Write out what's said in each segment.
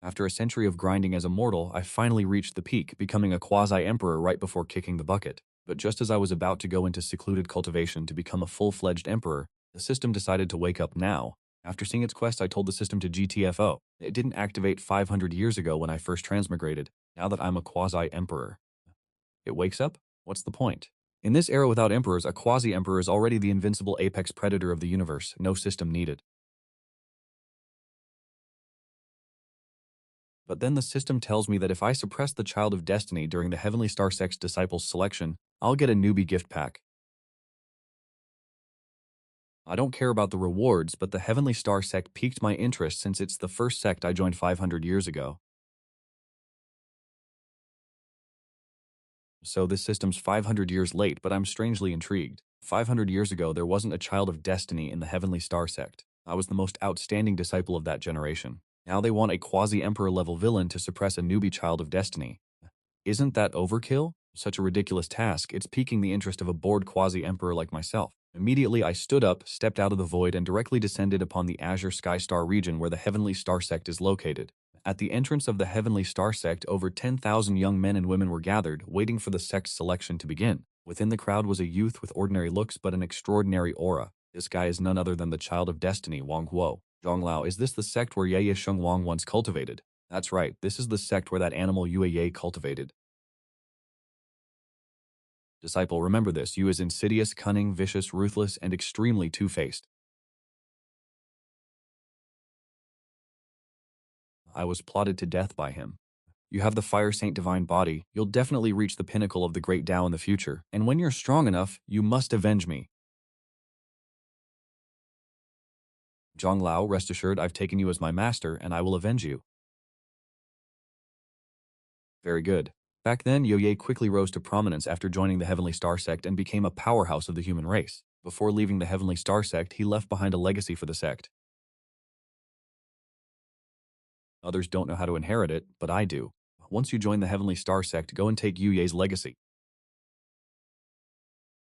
After a century of grinding as a mortal, I finally reached the peak, becoming a quasi-emperor right before kicking the bucket. But just as I was about to go into secluded cultivation to become a full-fledged emperor, the system decided to wake up now. After seeing its quest, I told the system to GTFO. It didn't activate 500 years ago when I first transmigrated, now that I'm a quasi-emperor. It wakes up? What's the point? In this era without emperors, a quasi-emperor is already the invincible apex predator of the universe, no system needed. But then the system tells me that if I suppress the Child of Destiny during the Heavenly Star Sect's Disciples selection, I'll get a newbie gift pack. I don't care about the rewards, but the Heavenly Star Sect piqued my interest since it's the first sect I joined 500 years ago. So this system's 500 years late, but I'm strangely intrigued. 500 years ago, there wasn't a Child of Destiny in the Heavenly Star Sect. I was the most outstanding disciple of that generation. Now they want a quasi-emperor level villain to suppress a newbie Child of Destiny. Isn't that overkill? Such a ridiculous task, it's piquing the interest of a bored quasi-emperor like myself. Immediately I stood up, stepped out of the void, and directly descended upon the Azure Sky Star region where the Heavenly Star Sect is located. At the entrance of the Heavenly Star Sect, over 10,000 young men and women were gathered, waiting for the sect's selection to begin. Within the crowd was a youth with ordinary looks but an extraordinary aura. This guy is none other than the Child of Destiny, Wang Huo. Zhonglao, is this the sect where Ye Sheng Wang once cultivated? That's right, this is the sect where that animal Yue cultivated. Disciple, remember this, Yu is insidious, cunning, vicious, ruthless, and extremely two-faced. I was plotted to death by him. You have the Fire Saint Divine body, you'll definitely reach the pinnacle of the Great Tao in the future, and when you're strong enough, you must avenge me. Zhang Lao, rest assured I've taken you as my master, and I will avenge you. Very good. Back then, Ye quickly rose to prominence after joining the Heavenly Star Sect and became a powerhouse of the human race. Before leaving the Heavenly Star Sect, he left behind a legacy for the sect. Others don't know how to inherit it, but I do. Once you join the Heavenly Star Sect, go and take Yuye's legacy.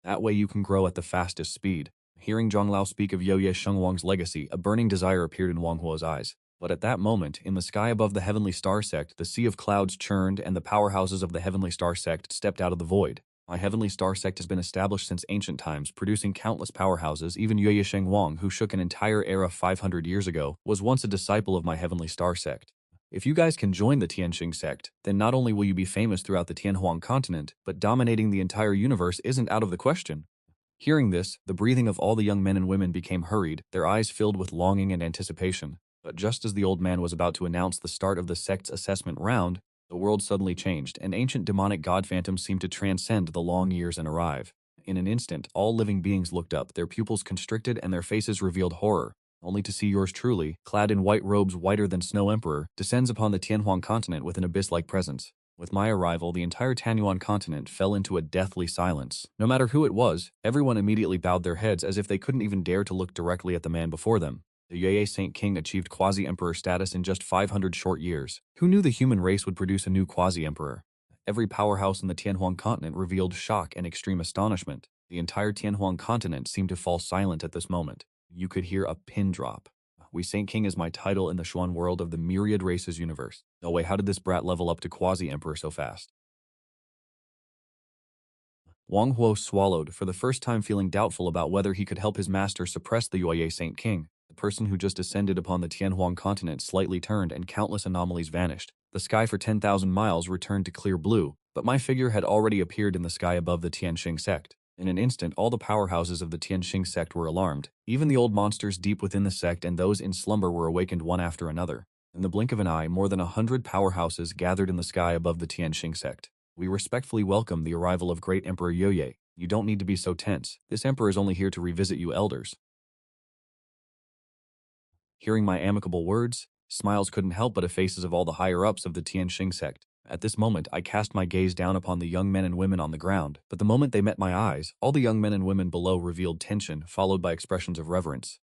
That way you can grow at the fastest speed. Hearing Zhonglao speak of Ye Shengwang's legacy, a burning desire appeared in Wang Huo's eyes. But at that moment, in the sky above the Heavenly Star Sect, the sea of clouds churned and the powerhouses of the Heavenly Star Sect stepped out of the void. My Heavenly Star Sect has been established since ancient times, producing countless powerhouses. Even Yue Shengwang, who shook an entire era 500 years ago, was once a disciple of my Heavenly Star Sect. If you guys can join the Tianxing sect, then not only will you be famous throughout the Tianhuang continent, but dominating the entire universe isn't out of the question. Hearing this, the breathing of all the young men and women became hurried, their eyes filled with longing and anticipation. But just as the old man was about to announce the start of the sect's assessment round, the world suddenly changed, and ancient demonic god phantoms seemed to transcend the long years and arrive. In an instant, all living beings looked up, their pupils constricted and their faces revealed horror, only to see yours truly, clad in white robes whiter than snow emperor, descends upon the Tianhuang continent with an abyss-like presence. With my arrival, the entire Tanyuan continent fell into a deathly silence. No matter who it was, everyone immediately bowed their heads as if they couldn't even dare to look directly at the man before them. The Yue Saint King achieved Quasi-Emperor status in just 500 short years. Who knew the human race would produce a new Quasi-Emperor? Every powerhouse in the Tianhuang continent revealed shock and extreme astonishment. The entire Tianhuang continent seemed to fall silent at this moment. You could hear a pin drop. We Saint King is my title in the Xuan world of the myriad races universe. No way, how did this brat level up to Quasi-Emperor so fast? Wang Huo swallowed, for the first time feeling doubtful about whether he could help his master suppress the Yue Saint King. The person who just descended upon the Tianhuang continent slightly turned and countless anomalies vanished. The sky for 10,000 miles returned to clear blue, but my figure had already appeared in the sky above the Tianxing sect. In an instant, all the powerhouses of the Tianxing sect were alarmed. Even the old monsters deep within the sect and those in slumber were awakened one after another. In the blink of an eye, more than 100 powerhouses gathered in the sky above the Tianxing sect. We respectfully welcome the arrival of Great Emperor Yoye. You don't need to be so tense. This emperor is only here to revisit you elders. Hearing my amicable words, smiles couldn't help but effaces of all the higher-ups of the Tianxing sect. At this moment, I cast my gaze down upon the young men and women on the ground, but the moment they met my eyes, all the young men and women below revealed tension, followed by expressions of reverence.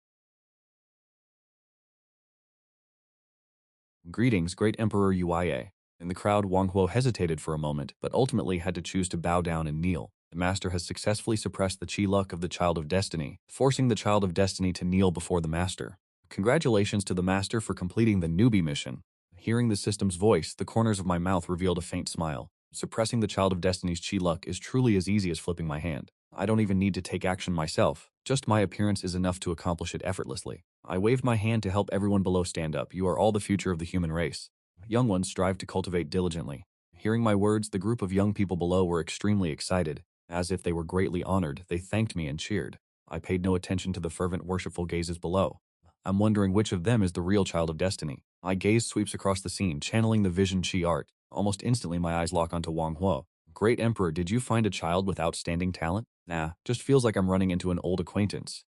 Greetings, Great Emperor Yuye. In the crowd, Wang Huo hesitated for a moment, but ultimately had to choose to bow down and kneel. The master has successfully suppressed the chi luck of the Child of Destiny, forcing the Child of Destiny to kneel before the master. Congratulations to the master for completing the newbie mission. Hearing the system's voice, the corners of my mouth revealed a faint smile. Suppressing the Child of Destiny's chi luck is truly as easy as flipping my hand. I don't even need to take action myself. Just my appearance is enough to accomplish it effortlessly. I waved my hand to help everyone below stand up. You are all the future of the human race. Young ones strive to cultivate diligently. Hearing my words, the group of young people below were extremely excited. As if they were greatly honored, they thanked me and cheered. I paid no attention to the fervent, worshipful gazes below. I'm wondering which of them is the real Child of Destiny. My gaze sweeps across the scene, channeling the vision chi art. Almost instantly, my eyes lock onto Wang Huo. Great Emperor, did you find a child with outstanding talent? Nah, just feels like I'm running into an old acquaintance.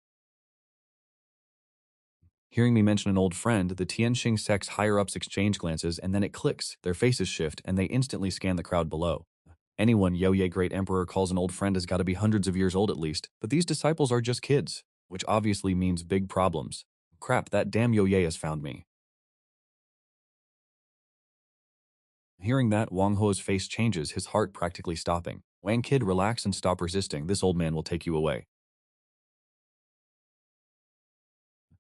Hearing me mention an old friend, the Tianxing sect's higher-ups exchange glances, and then it clicks. Their faces shift, and they instantly scan the crowd below. Anyone Yo-Ye Great Emperor calls an old friend has got to be hundreds of years old at least, but these disciples are just kids, which obviously means big problems. Crap, that damn Yo-Ye has found me. Hearing that, Wang Ho's face changes, his heart practically stopping. Wang kid, relax and stop resisting. This old man will take you away.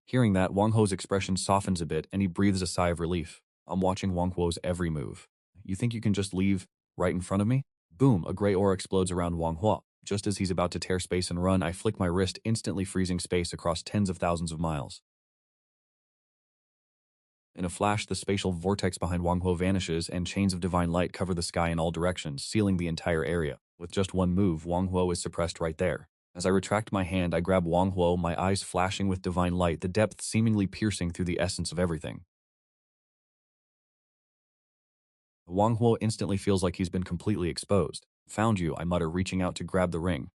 Hearing that, Wang Ho's expression softens a bit and he breathes a sigh of relief. I'm watching Wang Huo's every move. You think you can just leave right in front of me? Boom, a gray aura explodes around Wang Huo. Just as he's about to tear space and run, I flick my wrist, instantly freezing space across tens of thousands of miles. In a flash, the spatial vortex behind Wang Huo vanishes and chains of divine light cover the sky in all directions, sealing the entire area. With just one move, Wang Huo is suppressed right there. As I retract my hand, I grab Wang Huo, my eyes flashing with divine light, the depth seemingly piercing through the essence of everything. Wang Huo instantly feels like he's been completely exposed. Found you, I mutter, reaching out to grab the ring.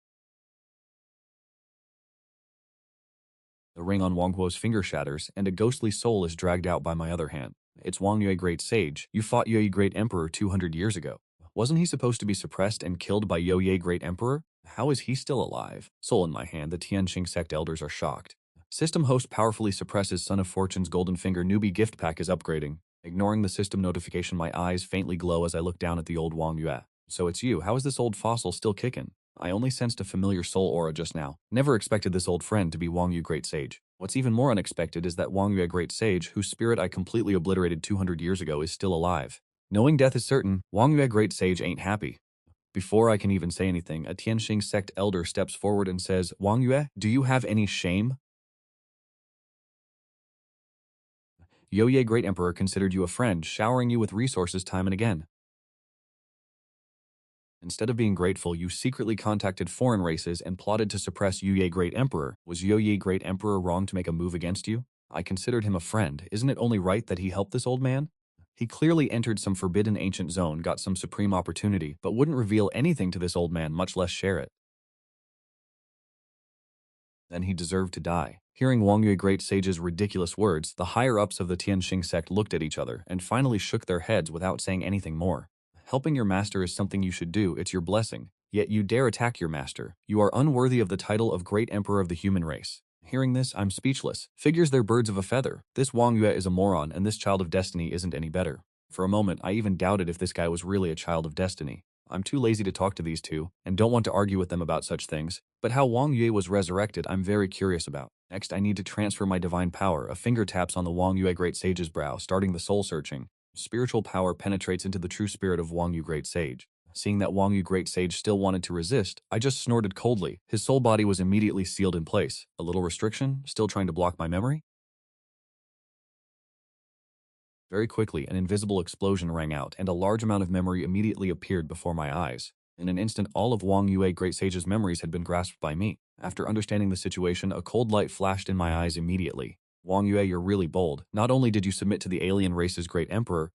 The ring on Wang Huo's finger shatters, and a ghostly soul is dragged out by my other hand. It's Wang Yue Great Sage. You fought Yue Great Emperor 200 years ago. Wasn't he supposed to be suppressed and killed by Yue Great Emperor? How is he still alive? Soul in my hand, the Tianxing sect elders are shocked. System host powerfully suppresses Son of Fortune's golden finger newbie gift pack is upgrading. Ignoring the system notification, my eyes faintly glow as I look down at the old Wang Yue. So it's you. How is this old fossil still kicking? I only sensed a familiar soul aura just now. Never expected this old friend to be Wang Yu Great Sage. What's even more unexpected is that Wang Yu Great Sage, whose spirit I completely obliterated 200 years ago, is still alive. Knowing death is certain, Wang Yu Great Sage ain't happy. Before I can even say anything, a Tianxing sect elder steps forward and says, Wang Yue, do you have any shame? Yo-Ye Great Emperor considered you a friend, showering you with resources time and again. Instead of being grateful, you secretly contacted foreign races and plotted to suppress Yo-Ye Great Emperor. Was Yo-Ye Great Emperor wrong to make a move against you? I considered him a friend. Isn't it only right that he helped this old man? He clearly entered some forbidden ancient zone, got some supreme opportunity, but wouldn't reveal anything to this old man, much less share it. Then he deserved to die. Hearing Wang Yue Great Sage's ridiculous words, the higher-ups of the Tianxing sect looked at each other and finally shook their heads without saying anything more. Helping your master is something you should do, it's your blessing. Yet you dare attack your master. You are unworthy of the title of Great Emperor of the human race. Hearing this, I'm speechless. Figures they're birds of a feather. This Wang Yue is a moron, and this Child of Destiny isn't any better. For a moment, I even doubted if this guy was really a Child of Destiny. I'm too lazy to talk to these two, and don't want to argue with them about such things, but how Wang Yue was resurrected I'm very curious about. Next, I need to transfer my divine power. A finger taps on the Wang Yue Great Sage's brow, starting the soul searching. Spiritual power penetrates into the true spirit of Wang Yu Great Sage. Seeing that Wang Yu Great Sage still wanted to resist, I just snorted coldly. His soul body was immediately sealed in place. A little restriction, still trying to block my memory? Very quickly, an invisible explosion rang out, and a large amount of memory immediately appeared before my eyes. In an instant, all of Wang Yue Great Sage's memories had been grasped by me. After understanding the situation, a cold light flashed in my eyes immediately. Wang Yue, you're really bold. Not only did you submit to the alien race's great emperor,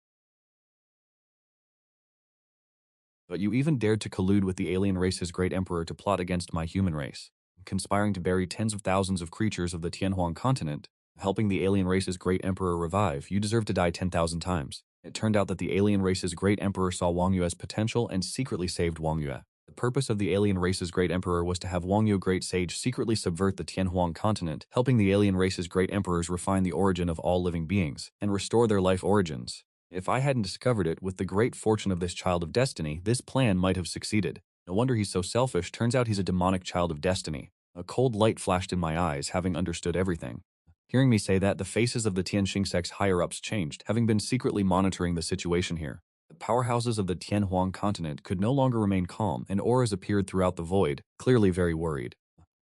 but you even dared to collude with the alien race's great emperor to plot against my human race, conspiring to bury tens of thousands of creatures of the Tianhuang continent, helping the alien race's great emperor revive. You deserve to die 10,000 times. It turned out that the alien race's great emperor saw Wang Yue's potential and secretly saved Wang Yue. The purpose of the alien race's great emperor was to have Wang Yu Great Sage secretly subvert the Tianhuang continent, helping the alien race's great emperors refine the origin of all living beings and restore their life origins. If I hadn't discovered it, with the great fortune of this Child of Destiny, this plan might have succeeded. No wonder he's so selfish. Turns out he's a demonic Child of Destiny. A cold light flashed in my eyes, having understood everything. Hearing me say that, the faces of the Tianxing sect's higher-ups changed, having been secretly monitoring the situation here. The powerhouses of the Tianhuang continent could no longer remain calm, and auras appeared throughout the void, clearly very worried.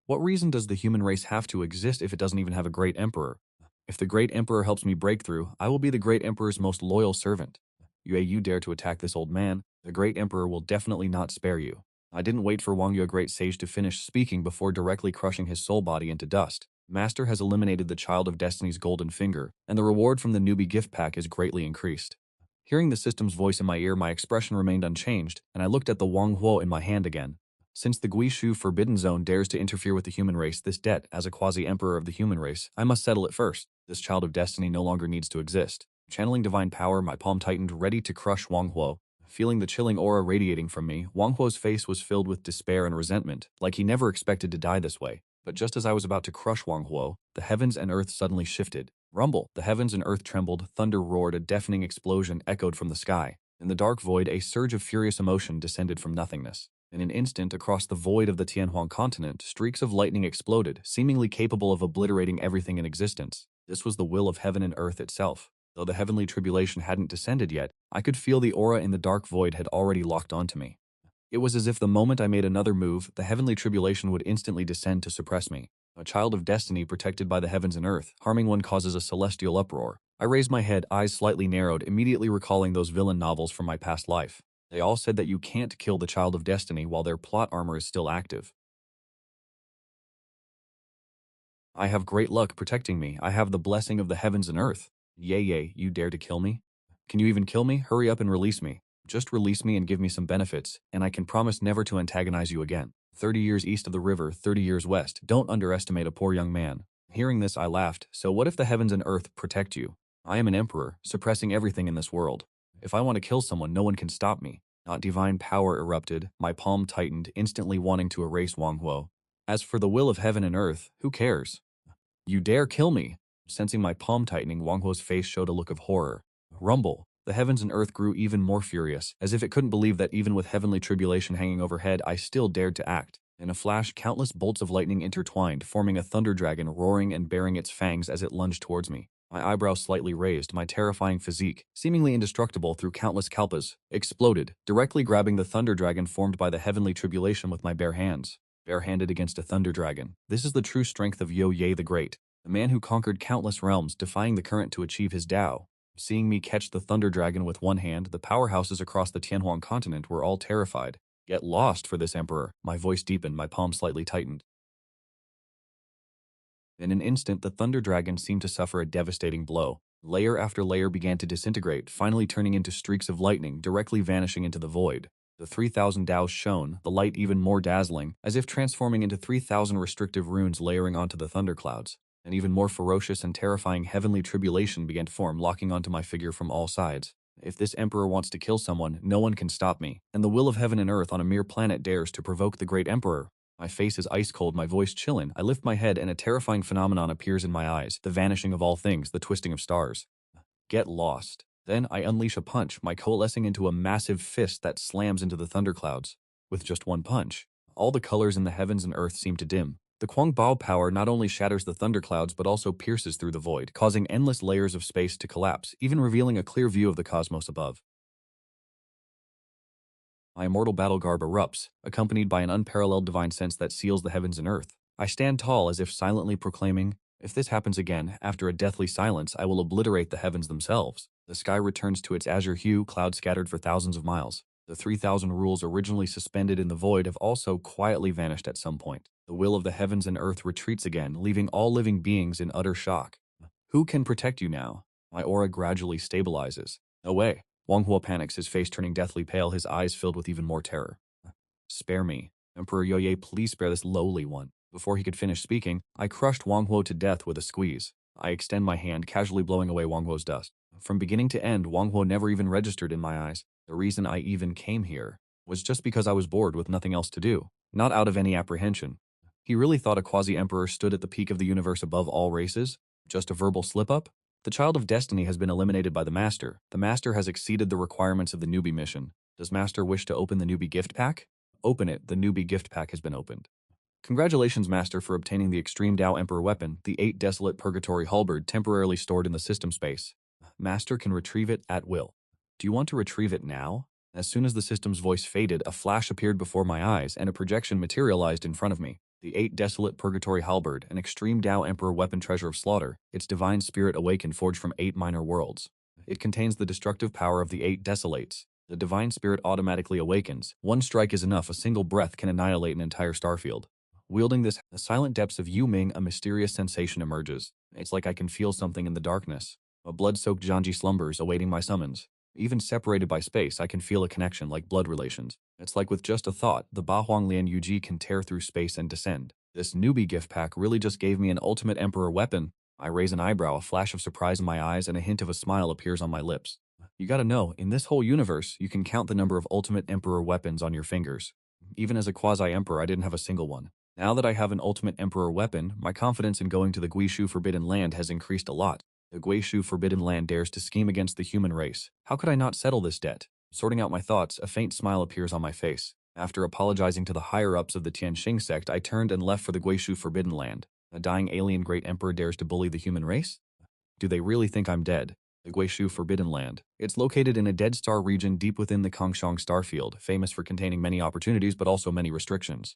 What reason does the human race have to exist if it doesn't even have a great emperor? If the great emperor helps me break through, I will be the great emperor's most loyal servant. You dare to attack this old man, the great emperor will definitely not spare you. I didn't wait for Wang Yue Great Sage to finish speaking before directly crushing his soul body into dust. Master has eliminated the Child of Destiny's golden finger, and the reward from the newbie gift pack is greatly increased. Hearing the system's voice in my ear, my expression remained unchanged, and I looked at the Wang Huo in my hand again. Since the Guishu Forbidden Zone dares to interfere with the human race, this debt, as a quasi-emperor of the human race, I must settle it first. This Child of Destiny no longer needs to exist. Channeling divine power, my palm tightened, ready to crush Wang Huo. Feeling the chilling aura radiating from me, Wang Huo's face was filled with despair and resentment, like he never expected to die this way. But just as I was about to crush Wang Huo, the heavens and earth suddenly shifted. Rumble! The heavens and earth trembled, thunder roared, a deafening explosion echoed from the sky. In the dark void, a surge of furious emotion descended from nothingness. In an instant, across the void of the Tianhuang continent, streaks of lightning exploded, seemingly capable of obliterating everything in existence. This was the will of heaven and earth itself. Though the heavenly tribulation hadn't descended yet, I could feel the aura in the dark void had already locked onto me. It was as if the moment I made another move, the heavenly tribulation would instantly descend to suppress me. A child of destiny protected by the heavens and earth, harming one causes a celestial uproar. I raised my head, eyes slightly narrowed, immediately recalling those villain novels from my past life. They all said that you can't kill the child of destiny while their plot armor is still active. I have great luck protecting me. I have the blessing of the heavens and earth. Yay, you dare to kill me? Can you even kill me? Hurry up and release me. Just release me and give me some benefits, and I can promise never to antagonize you again. 30 years east of the river, 30 years west. Don't underestimate a poor young man. Hearing this, I laughed. So what if the heavens and earth protect you? I am an emperor, suppressing everything in this world. If I want to kill someone, no one can stop me. Not divine power erupted, my palm tightened, instantly wanting to erase Wang Huo. As for the will of heaven and earth, who cares? You dare kill me? Sensing my palm tightening, Wang Huo's face showed a look of horror. Rumble! The heavens and earth grew even more furious, as if it couldn't believe that even with heavenly tribulation hanging overhead, I still dared to act. In a flash, countless bolts of lightning intertwined, forming a thunder dragon roaring and baring its fangs as it lunged towards me. My eyebrows slightly raised, my terrifying physique, seemingly indestructible through countless kalpas, exploded, directly grabbing the thunder dragon formed by the heavenly tribulation with my bare hands. Barehanded against a thunder dragon. This is the true strength of Ye the Great, the man who conquered countless realms, defying the current to achieve his Tao. Seeing me catch the thunder dragon with one hand, the powerhouses across the Tianhuang continent were all terrified. Get lost for this emperor. My voice deepened, my palm slightly tightened. In an instant, the thunder dragon seemed to suffer a devastating blow. Layer after layer began to disintegrate, finally turning into streaks of lightning, directly vanishing into the void. The 3,000 Taos shone, the light even more dazzling, as if transforming into 3,000 restrictive runes layering onto the thunderclouds. An even more ferocious and terrifying heavenly tribulation began to form, locking onto my figure from all sides. If this emperor wants to kill someone, no one can stop me, and the will of heaven and earth on a mere planet dares to provoke the great emperor. My face is ice cold, my voice chillin'. I lift my head and a terrifying phenomenon appears in my eyes, the vanishing of all things, the twisting of stars. Get lost. Then I unleash a punch, my coalescing into a massive fist that slams into the thunderclouds. With just one punch, all the colors in the heavens and earth seem to dim. The Quang Bao power not only shatters the thunderclouds but also pierces through the void, causing endless layers of space to collapse, even revealing a clear view of the cosmos above. My immortal battle garb erupts, accompanied by an unparalleled divine sense that seals the heavens and earth. I stand tall as if silently proclaiming, if this happens again, after a deathly silence, I will obliterate the heavens themselves. The sky returns to its azure hue, clouds scattered for thousands of miles. The 3,000 rules originally suspended in the void have also quietly vanished at some point. The will of the heavens and earth retreats again, leaving all living beings in utter shock. Who can protect you now? My aura gradually stabilizes. No way. Wang Huo panics, his face turning deathly pale, his eyes filled with even more terror. Spare me. Emperor Yoye, please spare this lowly one. Before he could finish speaking, I crushed Wang Huo to death with a squeeze. I extend my hand, casually blowing away Wang Huo's dust. From beginning to end, Wang Huo never even registered in my eyes. The reason I even came here was just because I was bored with nothing else to do, not out of any apprehension. He really thought a quasi-emperor stood at the peak of the universe above all races? Just a verbal slip-up? The Child of Destiny has been eliminated by the Master. The Master has exceeded the requirements of the newbie mission. Does Master wish to open the newbie gift pack? Open it. The newbie gift pack has been opened. Congratulations, Master, for obtaining the Extreme Dao Emperor weapon, the 8 Desolate Purgatory Halberd temporarily stored in the system space. Master can retrieve it at will. Do you want to retrieve it now? As soon as the system's voice faded, a flash appeared before my eyes and a projection materialized in front of me. The 8 Desolate Purgatory Halberd, an Extreme Dao Emperor weapon treasure of slaughter, its divine spirit awakened forged from 8 minor worlds. It contains the destructive power of the 8 Desolates. The divine spirit automatically awakens. One strike is enough, a single breath can annihilate an entire starfield. Wielding this, the silent depths of Yu Ming, a mysterious sensation emerges. It's like I can feel something in the darkness. A blood-soaked Zhanji slumbers, awaiting my summons. Even separated by space, I can feel a connection like blood relations. It's like with just a thought, the Ba Huang Lian Yuji can tear through space and descend. This newbie gift pack really just gave me an ultimate emperor weapon. I raise an eyebrow, a flash of surprise in my eyes, and a hint of a smile appears on my lips. You gotta know, in this whole universe, you can count the number of ultimate emperor weapons on your fingers. Even as a Quasi-Emperor, I didn't have a single one. Now that I have an ultimate emperor weapon, my confidence in going to the Guishu Forbidden Land has increased a lot. The Guishu Forbidden Land dares to scheme against the human race. How could I not settle this debt? Sorting out my thoughts, a faint smile appears on my face. After apologizing to the higher-ups of the Tianxing sect, I turned and left for the Guishu Forbidden Land. A dying alien great emperor dares to bully the human race? Do they really think I'm dead? The Guishu Forbidden Land. It's located in a dead star region deep within the Kangshang starfield, famous for containing many opportunities but also many restrictions.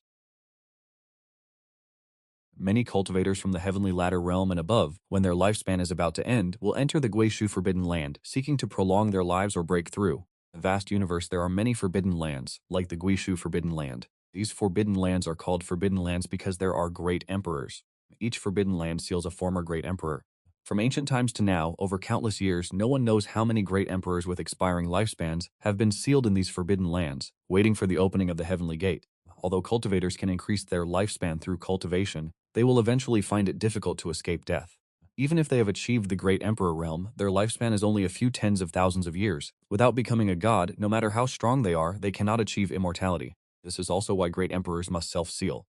Many cultivators from the Heavenly Ladder realm and above, when their lifespan is about to end, will enter the Guishu Forbidden Land, seeking to prolong their lives or break through. In the vast universe, there are many forbidden lands, like the Guishu Forbidden Land. These forbidden lands are called forbidden lands because there are great emperors. Each forbidden land seals a former great emperor. From ancient times to now, over countless years, no one knows how many great emperors with expiring lifespans have been sealed in these forbidden lands, waiting for the opening of the Heavenly Gate. Although cultivators can increase their lifespan through cultivation, they will eventually find it difficult to escape death. Even if they have achieved the Great Emperor realm, their lifespan is only a few tens of thousands of years. Without becoming a god, no matter how strong they are, they cannot achieve immortality. This is also why great emperors must self-seal.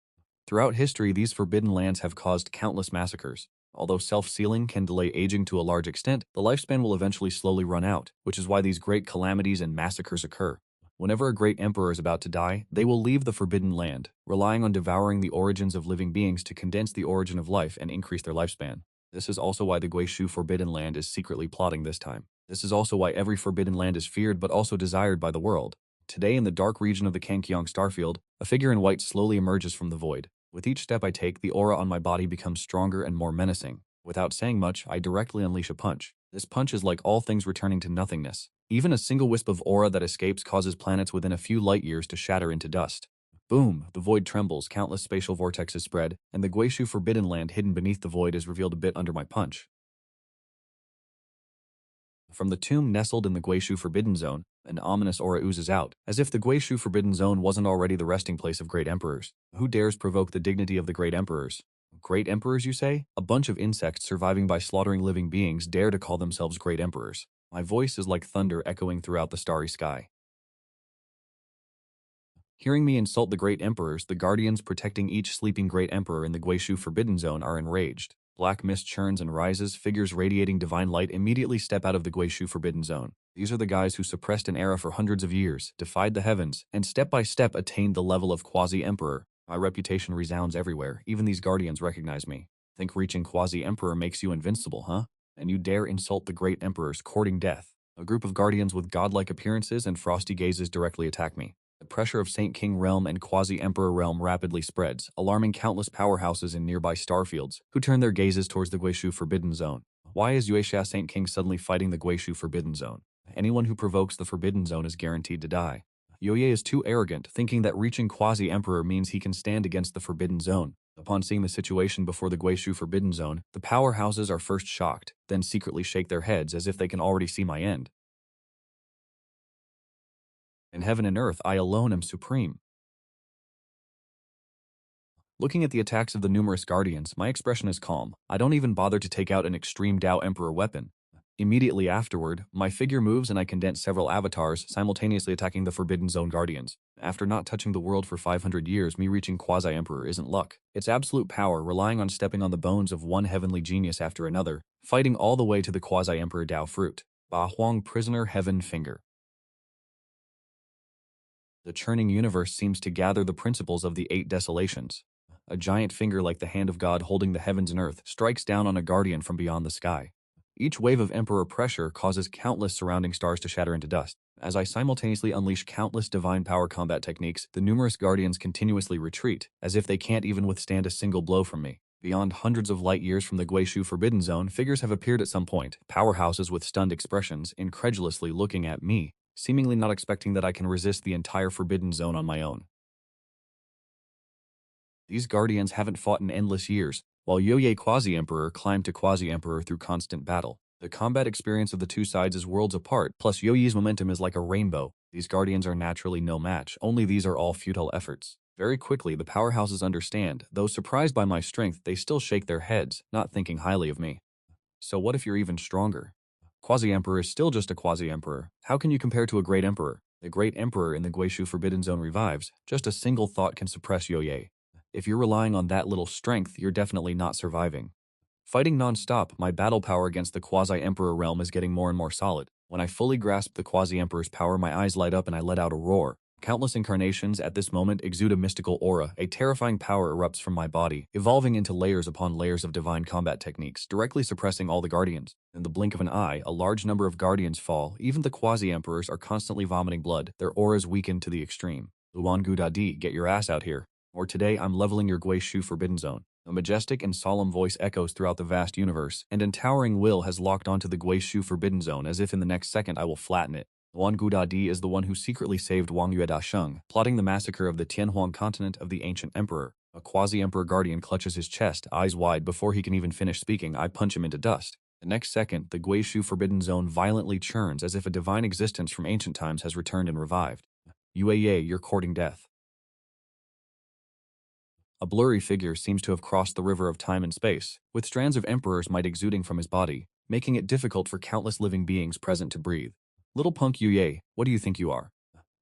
Throughout history, these forbidden lands have caused countless massacres. Although self-sealing can delay aging to a large extent, the lifespan will eventually slowly run out, which is why these great calamities and massacres occur. Whenever a great emperor is about to die, they will leave the forbidden land, relying on devouring the origins of living beings to condense the origin of life and increase their lifespan. This is also why the Guishu Forbidden Land is secretly plotting this time. This is also why every forbidden land is feared but also desired by the world. Today, in the dark region of the Kangkyong starfield, a figure in white slowly emerges from the void. With each step I take, the aura on my body becomes stronger and more menacing. Without saying much, I directly unleash a punch. This punch is like all things returning to nothingness. Even a single wisp of aura that escapes causes planets within a few light years to shatter into dust. Boom! The void trembles, countless spatial vortexes spread, and the Guishu Forbidden Land hidden beneath the void is revealed a bit under my punch. From the tomb nestled in the Guishu Forbidden Zone, an ominous aura oozes out, as if the Guishu Forbidden Zone wasn't already the resting place of great emperors. Who dares provoke the dignity of the great emperors? Great emperors, you say? A bunch of insects surviving by slaughtering living beings dare to call themselves great emperors. My voice is like thunder echoing throughout the starry sky. Hearing me insult the great emperors, the guardians protecting each sleeping great emperor in the Guishu Forbidden Zone are enraged. Black mist churns and rises, figures radiating divine light immediately step out of the Guishu Forbidden Zone. These are the guys who suppressed an era for hundreds of years, defied the heavens, and step by step attained the level of Quasi-Emperor. My reputation resounds everywhere, even these guardians recognize me. Think reaching Quasi-Emperor makes you invincible, huh? And you dare insult the great emperors courting death. A group of guardians with godlike appearances and frosty gazes directly attack me. The pressure of Saint King Realm and Quasi-Emperor Realm rapidly spreads, alarming countless powerhouses in nearby starfields, who turn their gazes towards the Guishu Forbidden Zone. Why is Yuexia Saint King suddenly fighting the Guishu Forbidden Zone? Anyone who provokes the Forbidden Zone is guaranteed to die. Yoye is too arrogant, thinking that reaching Quasi-Emperor means he can stand against the Forbidden Zone. Upon seeing the situation before the Guishu Forbidden Zone, the powerhouses are first shocked, then secretly shake their heads as if they can already see my end. In heaven and earth, I alone am supreme. Looking at the attacks of the numerous guardians, my expression is calm. I don't even bother to take out an extreme Dao Emperor weapon. Immediately afterward, my figure moves and I condense several avatars, simultaneously attacking the Forbidden Zone guardians. After not touching the world for 500 years, me reaching Quasi-Emperor isn't luck. It's absolute power, relying on stepping on the bones of one heavenly genius after another, fighting all the way to the Quasi-Emperor Dao fruit. Ba Huang Prisoner Heaven Finger. The churning universe seems to gather the principles of the 8 desolations. A giant finger like the hand of God holding the heavens and earth strikes down on a guardian from beyond the sky. Each wave of Emperor pressure causes countless surrounding stars to shatter into dust. As I simultaneously unleash countless divine power combat techniques, the numerous guardians continuously retreat, as if they can't even withstand a single blow from me. Beyond hundreds of light years from the Guishu Forbidden Zone, figures have appeared at some point, powerhouses with stunned expressions, incredulously looking at me, seemingly not expecting that I can resist the entire Forbidden Zone on my own. These guardians haven't fought in endless years, while Yoye Quasi-Emperor climbed to Quasi-Emperor through constant battle. The combat experience of the two sides is worlds apart, plus Yoye's momentum is like a rainbow. These guardians are naturally no match, only these are all futile efforts. Very quickly, the powerhouses understand. Though surprised by my strength, they still shake their heads, not thinking highly of me. So what if you're even stronger? Quasi-Emperor is still just a Quasi-Emperor. How can you compare to a Great Emperor? The Great Emperor in the Guishu Forbidden Zone revives. Just a single thought can suppress Yoye. If you're relying on that little strength, you're definitely not surviving. Fighting non-stop, my battle power against the Quasi-Emperor realm is getting more and more solid. When I fully grasp the Quasi-Emperor's power, my eyes light up and I let out a roar. Countless incarnations at this moment exude a mystical aura. A terrifying power erupts from my body, evolving into layers upon layers of divine combat techniques, directly suppressing all the guardians. In the blink of an eye, a large number of guardians fall. Even the Quasi-Emperors are constantly vomiting blood, their auras weakened to the extreme. Luan Gudadi, get your ass out here. Or today I'm leveling your Guishu Forbidden Zone. A majestic and solemn voice echoes throughout the vast universe, and in towering will has locked onto the Guishu Forbidden Zone as if in the next second I will flatten it. Luan Gudadi is the one who secretly saved Wang Yue Dasheng, plotting the massacre of the Tianhuang continent of the ancient emperor. A Quasi-Emperor guardian clutches his chest, eyes wide. Before he can even finish speaking, I punch him into dust. The next second, the Guishu Forbidden Zone violently churns as if a divine existence from ancient times has returned and revived. Yueye, you're courting death. A blurry figure seems to have crossed the river of time and space, with strands of Emperor's might exuding from his body, making it difficult for countless living beings present to breathe. Little punk Yuye, what do you think you are?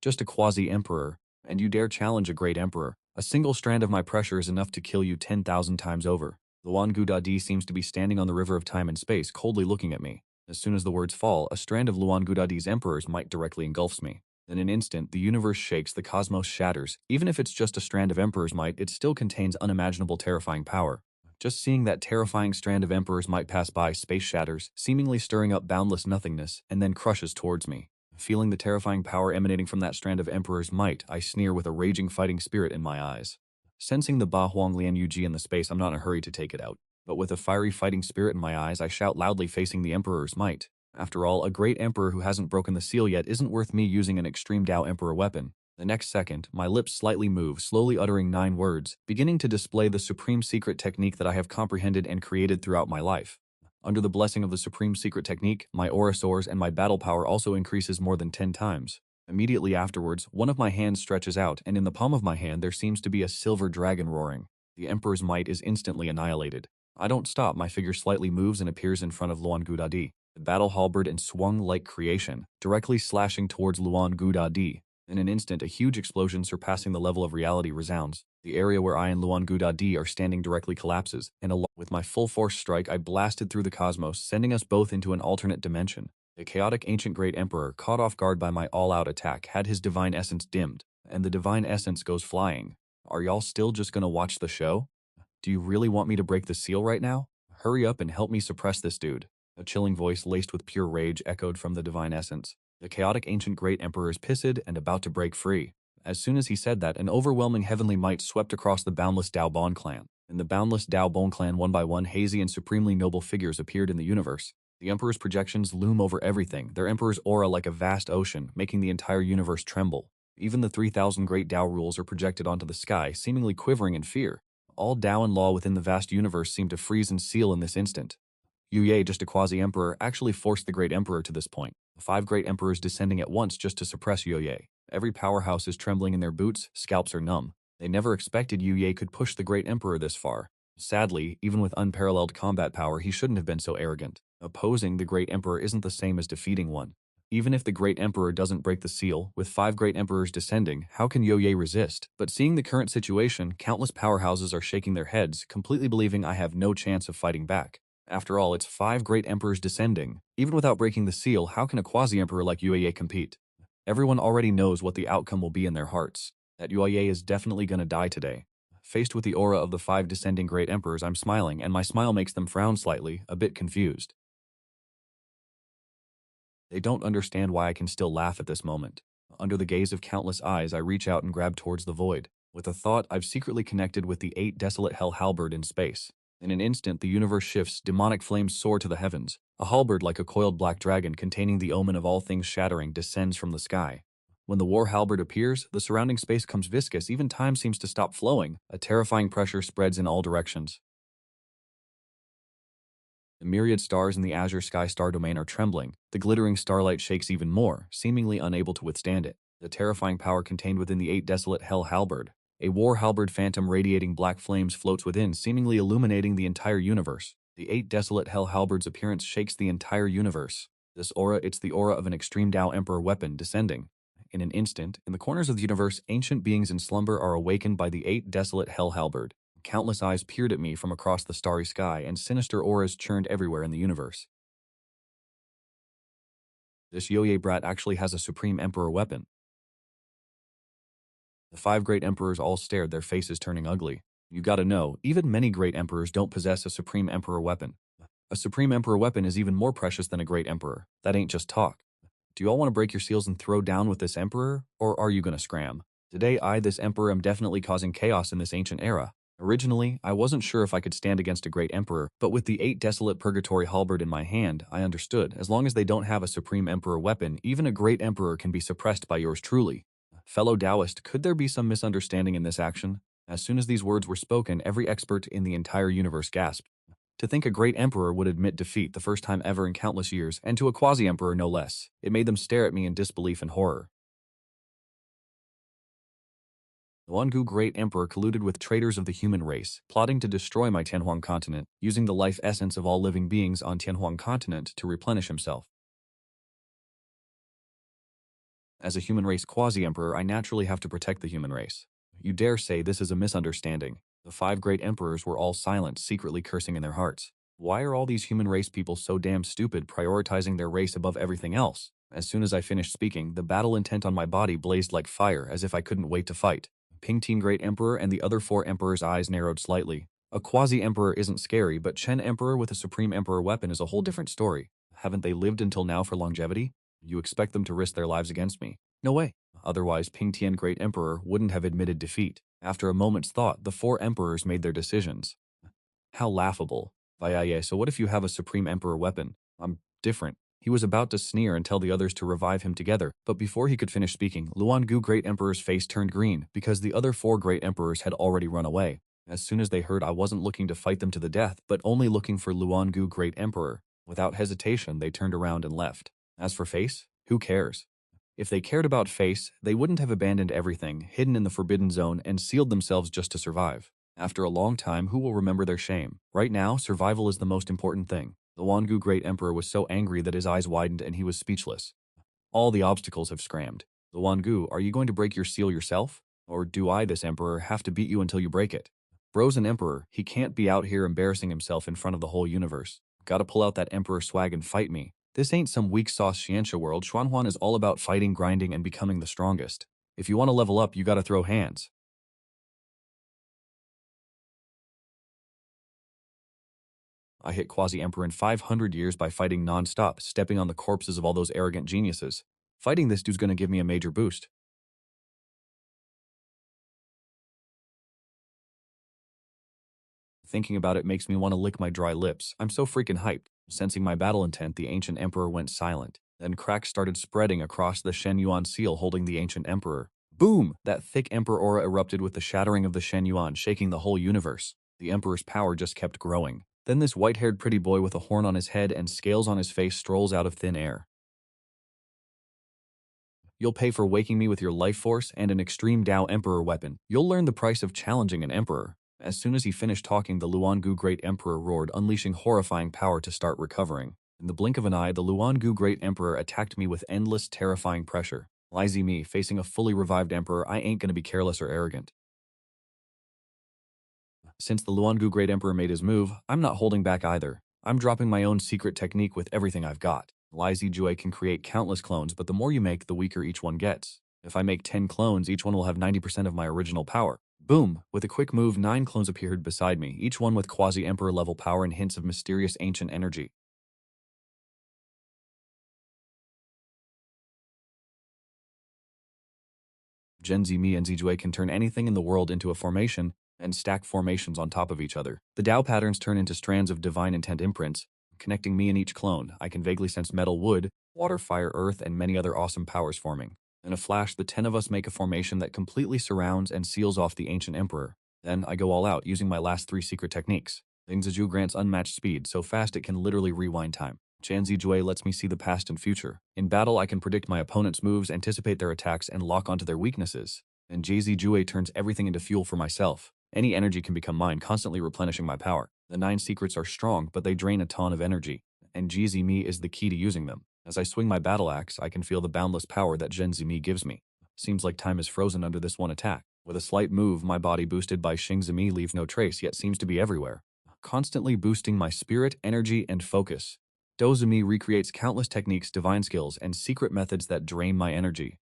Just a Quasi-Emperor, and you dare challenge a great emperor. A single strand of my pressure is enough to kill you 10,000 times over. Luan Gudadi seems to be standing on the river of time and space, coldly looking at me. As soon as the words fall, a strand of Luan Gudadi's emperor's might directly engulfs me. In an instant, the universe shakes, the cosmos shatters. Even if it's just a strand of Emperor's might, it still contains unimaginable terrifying power. Just seeing that terrifying strand of Emperor's might pass by, space shatters, seemingly stirring up boundless nothingness, and then crushes towards me. Feeling the terrifying power emanating from that strand of Emperor's might, I sneer with a raging fighting spirit in my eyes. Sensing the Ba Huang Lian Yuji in the space, I'm not in a hurry to take it out. But with a fiery fighting spirit in my eyes, I shout loudly facing the Emperor's might. After all, a great emperor who hasn't broken the seal yet isn't worth me using an extreme Dao Emperor weapon. The next second, my lips slightly move, slowly uttering 9 words, beginning to display the supreme secret technique that I have comprehended and created throughout my life. Under the blessing of the supreme secret technique, my aura soars and my battle power also increases more than 10 times. Immediately afterwards, one of my hands stretches out, and in the palm of my hand there seems to be a silver dragon roaring. The Emperor's might is instantly annihilated. I don't stop, my figure slightly moves and appears in front of Luan Gudadi. The battle halberd and swung like creation, directly slashing towards Luan Gudadi. In an instant, a huge explosion surpassing the level of reality resounds. The area where I and Luan Gudadi are standing directly collapses, and with my full force strike, I blasted through the cosmos, sending us both into an alternate dimension. The chaotic ancient great emperor, caught off guard by my all-out attack, had his divine essence dimmed, and the divine essence goes flying. Are y'all still just gonna watch the show? Do you really want me to break the seal right now? Hurry up and help me suppress this dude. A chilling voice laced with pure rage echoed from the divine essence. The chaotic ancient great emperor is pissed and about to break free. As soon as he said that, an overwhelming heavenly might swept across the boundless Dao Bon clan. In the boundless Dao Bon clan, one by one, hazy and supremely noble figures appeared in the universe. The emperor's projections loom over everything, their emperor's aura like a vast ocean, making the entire universe tremble. Even the 3,000 great Dao rules are projected onto the sky, seemingly quivering in fear. All Dao and law within the vast universe seem to freeze and seal in this instant. Yuye, just a Quasi-Emperor, actually forced the Great Emperor to this point. The 5 Great Emperors descending at once just to suppress Yuye. Every powerhouse is trembling in their boots, scalps are numb. They never expected Yuye could push the Great Emperor this far. Sadly, even with unparalleled combat power, he shouldn't have been so arrogant. Opposing the Great Emperor isn't the same as defeating one. Even if the Great Emperor doesn't break the seal, with 5 Great Emperors descending, how can Yuye resist? But seeing the current situation, countless powerhouses are shaking their heads, completely believing I have no chance of fighting back. After all, it's 5 great emperors descending. Even without breaking the seal, how can a quasi-emperor like Yueye compete? Everyone already knows what the outcome will be in their hearts. That Yueye is definitely gonna die today. Faced with the aura of the 5 descending great emperors, I'm smiling, and my smile makes them frown slightly, a bit confused. They don't understand why I can still laugh at this moment. Under the gaze of countless eyes, I reach out and grab towards the void. With a thought, I've secretly connected with the 8 desolate hell halberd in space. In an instant, the universe shifts, demonic flames soar to the heavens. A halberd like a coiled black dragon containing the omen of all things shattering descends from the sky. When the war halberd appears, the surrounding space comes viscous, even time seems to stop flowing. A terrifying pressure spreads in all directions. The myriad stars in the azure sky star domain are trembling. The glittering starlight shakes even more, seemingly unable to withstand it. The terrifying power contained within the 8 desolate hell halberd. A war halberd phantom radiating black flames floats within, seemingly illuminating the entire universe. The 8 desolate hell halberd's appearance shakes the entire universe. This aura, it's the aura of an extreme Tao Emperor weapon descending. In an instant, in the corners of the universe, ancient beings in slumber are awakened by the 8 desolate hell halberd. Countless eyes peered at me from across the starry sky, and sinister auras churned everywhere in the universe. This Yoye brat actually has a Supreme Emperor weapon. The 5 great emperors all stared, their faces turning ugly. You gotta know, even many great emperors don't possess a Supreme Emperor weapon. A Supreme Emperor weapon is even more precious than a great emperor. That ain't just talk. Do you all want to break your seals and throw down with this emperor, or are you gonna scram? Today, I, this emperor, am definitely causing chaos in this ancient era. Originally, I wasn't sure if I could stand against a great emperor, but with the 8 desolate purgatory halberd in my hand, I understood. As long as they don't have a supreme emperor weapon, even a great emperor can be suppressed by yours truly. Fellow Taoist, could there be some misunderstanding in this action? As soon as these words were spoken, every expert in the entire universe gasped. To think a great emperor would admit defeat the first time ever in countless years, and to a quasi-emperor no less. It made them stare at me in disbelief and horror. The Wangu Great Emperor colluded with traitors of the human race, plotting to destroy my Tianhuang continent, using the life essence of all living beings on Tianhuang continent to replenish himself. As a human race quasi-emperor, I naturally have to protect the human race. You dare say this is a misunderstanding. The 5 great emperors were all silent, secretly cursing in their hearts. Why are all these human race people so damn stupid, prioritizing their race above everything else? As soon as I finished speaking, the battle intent on my body blazed like fire, as if I couldn't wait to fight. Pingtine Great Emperor and the other 4 emperors' eyes narrowed slightly. A quasi-emperor isn't scary, but Chen Emperor with a supreme emperor weapon is a whole different story. Haven't they lived until now for longevity? You expect them to risk their lives against me? No way. Otherwise, Pingtian Great Emperor wouldn't have admitted defeat. After a moment's thought, the 4 emperors made their decisions. How laughable. Vayaye, so what if you have a supreme emperor weapon? I'm different. He was about to sneer and tell the others to revive him together, but before he could finish speaking, Luangu Great Emperor's face turned green because the other 4 great emperors had already run away. As soon as they heard I wasn't looking to fight them to the death, but only looking for Luangu Great Emperor, without hesitation they turned around and left. As for face, who cares? If they cared about face, they wouldn't have abandoned everything, hidden in the Forbidden Zone, and sealed themselves just to survive. After a long time, who will remember their shame? Right now, survival is the most important thing. The Wangu Great Emperor was so angry that his eyes widened and he was speechless. All the obstacles have scrammed. The Wangu, are you going to break your seal yourself? Or do I, this emperor, have to beat you until you break it? Bro's an emperor. He can't be out here embarrassing himself in front of the whole universe. Gotta pull out that emperor swag and fight me. This ain't some weak sauce Xianxia world. Xuanhuan is all about fighting, grinding, and becoming the strongest. If you want to level up, you gotta throw hands. I hit Quasi-Emperor in 500 years by fighting non-stop, stepping on the corpses of all those arrogant geniuses. Fighting this dude's gonna give me a major boost. Thinking about it makes me want to lick my dry lips. I'm so freaking hyped. Sensing my battle intent, the ancient emperor went silent. Then cracks started spreading across the Shen Yuan seal holding the ancient emperor. Boom! That thick emperor aura erupted with the shattering of the Shen Yuan, shaking the whole universe. The emperor's power just kept growing. Then this white-haired pretty boy with a horn on his head and scales on his face strolls out of thin air. You'll pay for waking me with your life force and an extreme Tao Emperor weapon. You'll learn the price of challenging an emperor. As soon as he finished talking, the Luangu Great Emperor roared, unleashing horrifying power to start recovering. In the blink of an eye, the Luangu Great Emperor attacked me with endless, terrifying pressure. Lazy me, facing a fully revived emperor, I ain't gonna be careless or arrogant. Since the Luangu Great Emperor made his move, I'm not holding back either. I'm dropping my own secret technique with everything I've got. Lazy Jue can create countless clones, but the more you make, the weaker each one gets. If I make 10 clones, each one will have 90% of my original power. Boom! With a quick move, 9 clones appeared beside me, each one with Quasi-Emperor level power and hints of mysterious ancient energy. Genzi Mi and Zijue can turn anything in the world into a formation and stack formations on top of each other. The Dao patterns turn into strands of divine intent imprints, connecting me and each clone. I can vaguely sense metal, wood, water, fire, earth, and many other awesome powers forming. In a flash, the 10 of us make a formation that completely surrounds and seals off the ancient emperor. Then I go all out, using my last 3 secret techniques. Lingziju grants unmatched speed, so fast it can literally rewind time. Chanzi Jue lets me see the past and future. In battle, I can predict my opponent's moves, anticipate their attacks, and lock onto their weaknesses. And Jzi Jue turns everything into fuel for myself. Any energy can become mine, constantly replenishing my power. The 9 secrets are strong, but they drain a ton of energy. And Jzi Mi is the key to using them. As I swing my battle axe, I can feel the boundless power that Genzi Mi gives me. Seems like time is frozen under this one attack. With a slight move, my body boosted by Xingzi Mi leaves no trace, yet seems to be everywhere, constantly boosting my spirit, energy, and focus. Dozumi recreates countless techniques, divine skills, and secret methods that drain my energy.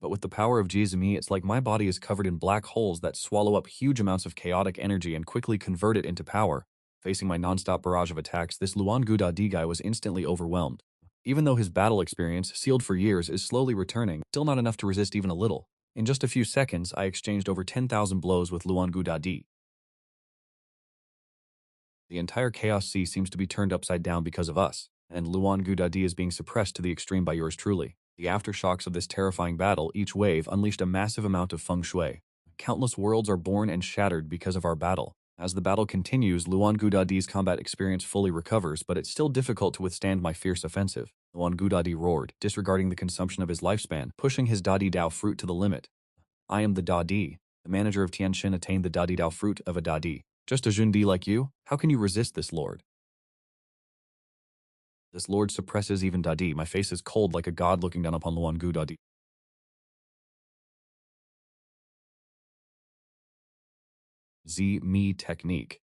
But with the power of Jizumi, it's like my body is covered in black holes that swallow up huge amounts of chaotic energy and quickly convert it into power. Facing my non-stop barrage of attacks, this Luan Guda D guy was instantly overwhelmed. Even though his battle experience, sealed for years, is slowly returning, still not enough to resist even a little. In just a few seconds, I exchanged over 10,000 blows with Luan Guda D. The entire Chaos Sea seems to be turned upside down because of us, and Luan Gudadi is being suppressed to the extreme by yours truly. The aftershocks of this terrifying battle, each wave unleashed a massive amount of feng shui. Countless worlds are born and shattered because of our battle. As the battle continues, Luan Gudadi's combat experience fully recovers, but it's still difficult to withstand my fierce offensive. Luan Gudadi roared, disregarding the consumption of his lifespan, pushing his Dadi Dao fruit to the limit. I am the Dadi. The manager of Tianxin attained the Dadi Dao fruit of a Dadi. Just a Jundi like you? How can you resist this lord? This lord suppresses even Dadi. My face is cold like a god looking down upon Luan Gu Dadi. Z-Me technique.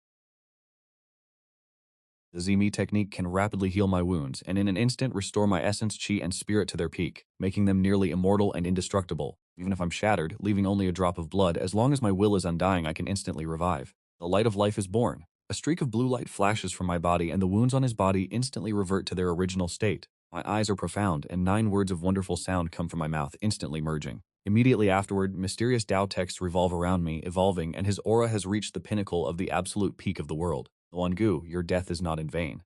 The Z-Me technique can rapidly heal my wounds, and in an instant restore my essence, chi, and spirit to their peak, making them nearly immortal and indestructible. Even if I'm shattered, leaving only a drop of blood, as long as my will is undying, I can instantly revive. The light of life is born. A streak of blue light flashes from my body, and the wounds on his body instantly revert to their original state. My eyes are profound, and 9 words of wonderful sound come from my mouth, instantly merging. Immediately afterward, mysterious Tao texts revolve around me, evolving, and his aura has reached the pinnacle of the absolute peak of the world. Luan Gu, your death is not in vain.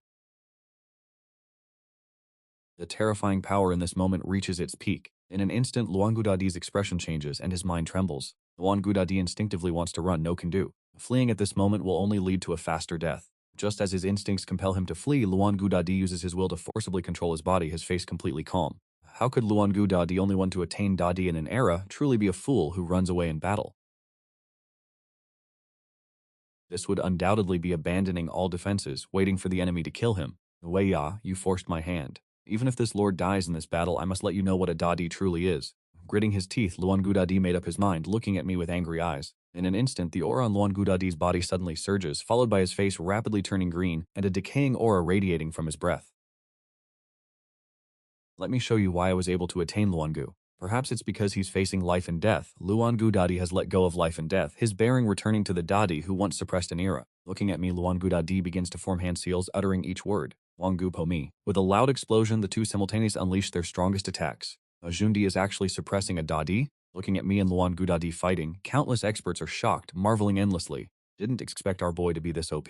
The terrifying power in this moment reaches its peak. In an instant, Luan Gudadi's expression changes, and his mind trembles. Luan Gudadi instinctively wants to run, no can do. Fleeing at this moment will only lead to a faster death. Just as his instincts compel him to flee, Luan Gudadi uses his will to forcibly control his body, his face completely calm. How could Luan Gudadi, the only one to attain Dadi in an era, truly be a fool who runs away in battle? This would undoubtedly be abandoning all defenses, waiting for the enemy to kill him. Wei Ya, you forced my hand. Even if this lord dies in this battle, I must let you know what a Dadi truly is. Gritting his teeth, Luan Gudadi made up his mind, looking at me with angry eyes. In an instant, the aura on Luan Gudadi's body suddenly surges, followed by his face rapidly turning green and a decaying aura radiating from his breath. Let me show you why I was able to attain Luan Gu. Perhaps it's because he's facing life and death. Luan Gu Dadi has let go of life and death, his bearing returning to the Dadi who once suppressed an era. Looking at me, Luan Gu Dadi begins to form hand seals, uttering each word. Luan Gu Po Mi. With a loud explosion, the two simultaneously unleash their strongest attacks. Ajundi is actually suppressing a Dadi? Looking at me and Luan Gu Dadi fighting, countless experts are shocked, marveling endlessly. Didn't expect our boy to be this OP.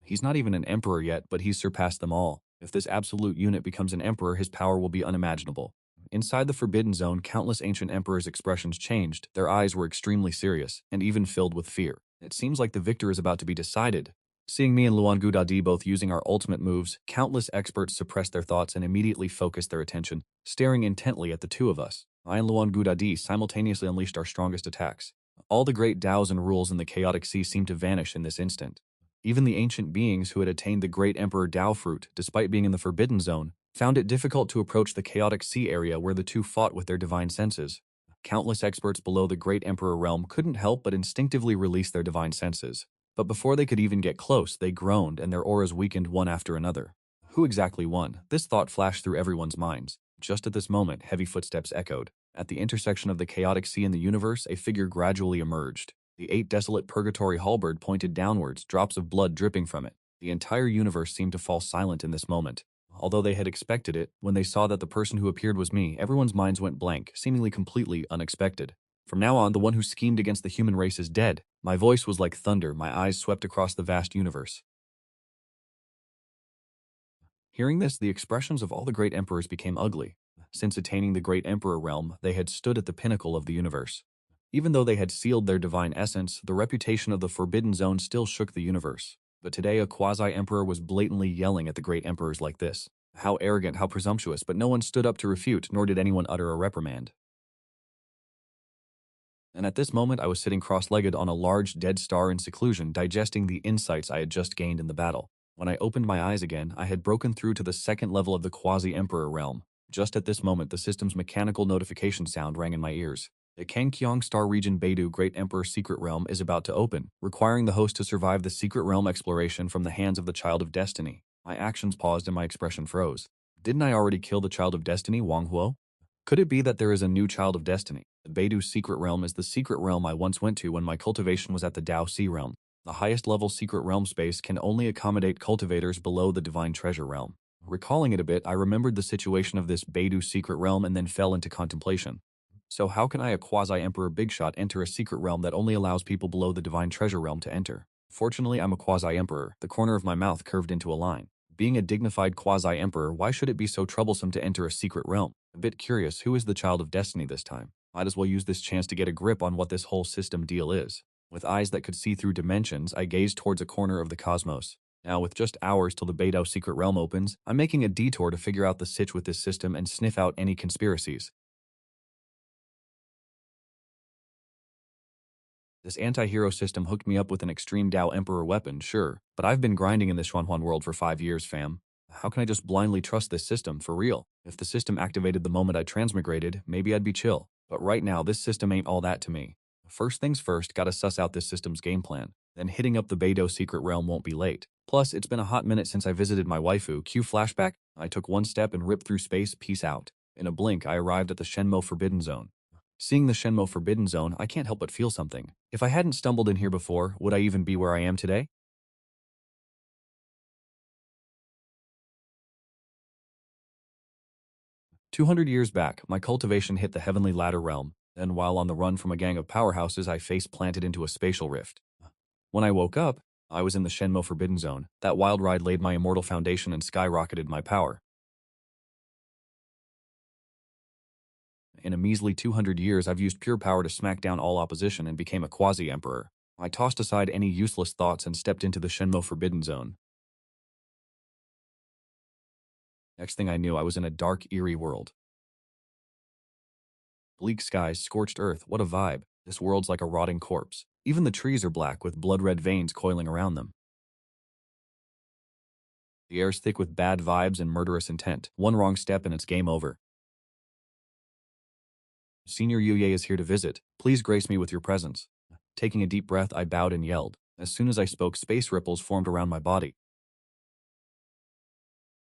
He's not even an emperor yet, but he's surpassed them all. If this absolute unit becomes an emperor, his power will be unimaginable. Inside the Forbidden Zone, countless ancient emperors' expressions changed. Their eyes were extremely serious, and even filled with fear. It seems like the victor is about to be decided. Seeing me and Luan Gu Dadi both using our ultimate moves, countless experts suppressed their thoughts and immediately focused their attention, staring intently at the two of us. I and Luan Gu Dadi simultaneously unleashed our strongest attacks. All the great Daos and rules in the chaotic sea seemed to vanish in this instant. Even the ancient beings who had attained the great Emperor Dao fruit, despite being in the Forbidden Zone, found it difficult to approach the chaotic sea area where the two fought with their divine senses. Countless experts below the great Emperor realm couldn't help but instinctively release their divine senses. But before they could even get close, they groaned and their auras weakened one after another. Who exactly won? This thought flashed through everyone's minds. Just at this moment, heavy footsteps echoed. At the intersection of the chaotic sea and the universe, a figure gradually emerged. The 8 desolate purgatory halberd pointed downwards, drops of blood dripping from it. The entire universe seemed to fall silent in this moment. Although they had expected it, when they saw that the person who appeared was me, everyone's minds went blank, seemingly completely unexpected. From now on, the one who schemed against the human race is dead. My voice was like thunder, my eyes swept across the vast universe. Hearing this, the expressions of all the great emperors became ugly. Since attaining the great emperor realm, they had stood at the pinnacle of the universe. Even though they had sealed their divine essence, the reputation of the Forbidden Zone still shook the universe. But today, a quasi-emperor was blatantly yelling at the great emperors like this. How arrogant, how presumptuous, but no one stood up to refute, nor did anyone utter a reprimand. And at this moment, I was sitting cross-legged on a large dead star in seclusion, digesting the insights I had just gained in the battle. When I opened my eyes again, I had broken through to the second level of the Quasi-Emperor realm. Just at this moment, the system's mechanical notification sound rang in my ears. The Kangkyong Star Region Beidou Great Emperor Secret Realm is about to open, requiring the host to survive the Secret Realm exploration from the hands of the Child of Destiny. My actions paused and my expression froze. Didn't I already kill the Child of Destiny, Wang Huo? Could it be that there is a new Child of Destiny? The Beidou Secret Realm is the secret realm I once went to when my cultivation was at the Dao Sea Realm. The highest level secret realm space can only accommodate cultivators below the Divine Treasure Realm. Recalling it a bit, I remembered the situation of this Beidou secret realm and then fell into contemplation. So how can I, a quasi-emperor big shot, enter a secret realm that only allows people below the Divine Treasure Realm to enter? Fortunately, I'm a quasi-emperor. The corner of my mouth curved into a line. Being a dignified quasi-emperor, why should it be so troublesome to enter a secret realm? A bit curious, who is the Child of Destiny this time? Might as well use this chance to get a grip on what this whole system deal is. With eyes that could see through dimensions, I gazed towards a corner of the cosmos. Now, with just hours till the Beidou Secret Realm opens, I'm making a detour to figure out the sitch with this system and sniff out any conspiracies. This anti-hero system hooked me up with an extreme Dao Emperor weapon, sure, but I've been grinding in this Xuanhuan world for 5 years, fam. How can I just blindly trust this system, for real? If the system activated the moment I transmigrated, maybe I'd be chill. But right now, this system ain't all that to me. First things first, gotta suss out this system's game plan. Then hitting up the Beidou Secret Realm won't be late. Plus, it's been a hot minute since I visited my waifu. Cue flashback? I took one step and ripped through space, peace out. In a blink, I arrived at the Shenmou Forbidden Zone. Seeing the Shenmou Forbidden Zone, I can't help but feel something. If I hadn't stumbled in here before, would I even be where I am today? 200 years back, my cultivation hit the Heavenly Ladder realm. Then, while on the run from a gang of powerhouses, I face planted into a spatial rift. When I woke up, I was in the Shenmou Forbidden Zone. That wild ride laid my immortal foundation and skyrocketed my power. In a measly 200 years, I've used pure power to smack down all opposition and became a quasi-emperor. I tossed aside any useless thoughts and stepped into the Shenmou Forbidden Zone. Next thing I knew, I was in a dark, eerie world. Bleak skies, scorched earth, what a vibe. This world's like a rotting corpse. Even the trees are black with blood-red veins coiling around them. The air's thick with bad vibes and murderous intent. One wrong step and it's game over. Senior Yuye is here to visit. Please grace me with your presence. Taking a deep breath, I bowed and yelled. As soon as I spoke, space ripples formed around my body.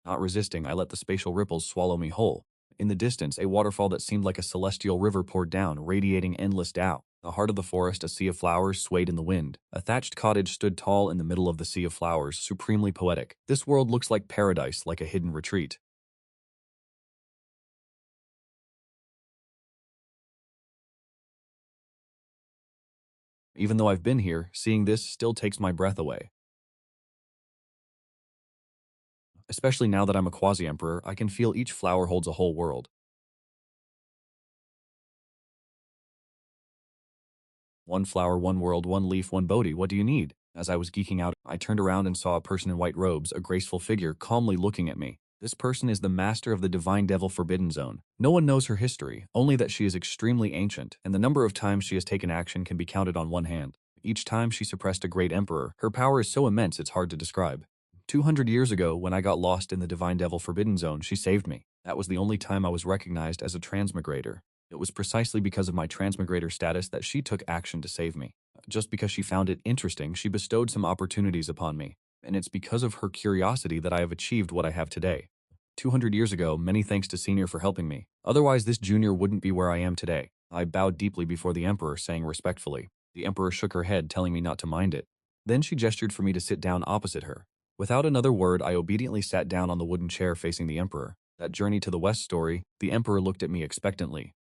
Not resisting, I let the spatial ripples swallow me whole. In the distance, a waterfall that seemed like a celestial river poured down, radiating endless Tao. The heart of the forest, a sea of flowers, swayed in the wind. A thatched cottage stood tall in the middle of the sea of flowers, supremely poetic. This world looks like paradise, like a hidden retreat. Even though I've been here, seeing this still takes my breath away. Especially now that I'm a quasi-emperor, I can feel each flower holds a whole world. One flower, one world, one leaf, one Bodhi, what do you need? As I was geeking out, I turned around and saw a person in white robes, a graceful figure, calmly looking at me. This person is the master of the Divine Devil Forbidden Zone. No one knows her history, only that she is extremely ancient, and the number of times she has taken action can be counted on one hand. Each time she suppressed a great emperor, her power is so immense it's hard to describe. 200 years ago, when I got lost in the Divine Devil Forbidden Zone, she saved me. That was the only time I was recognized as a transmigrator. It was precisely because of my transmigrator status that she took action to save me. Just because she found it interesting, she bestowed some opportunities upon me, and it's because of her curiosity that I have achieved what I have today. 200 years ago, many thanks to Senior for helping me. Otherwise, this junior wouldn't be where I am today. I bowed deeply before the Emperor, saying respectfully. The Emperor shook her head, telling me not to mind it. Then she gestured for me to sit down opposite her. Without another word, I obediently sat down on the wooden chair facing the Emperor. That Journey to the West story, the Emperor looked at me expectantly.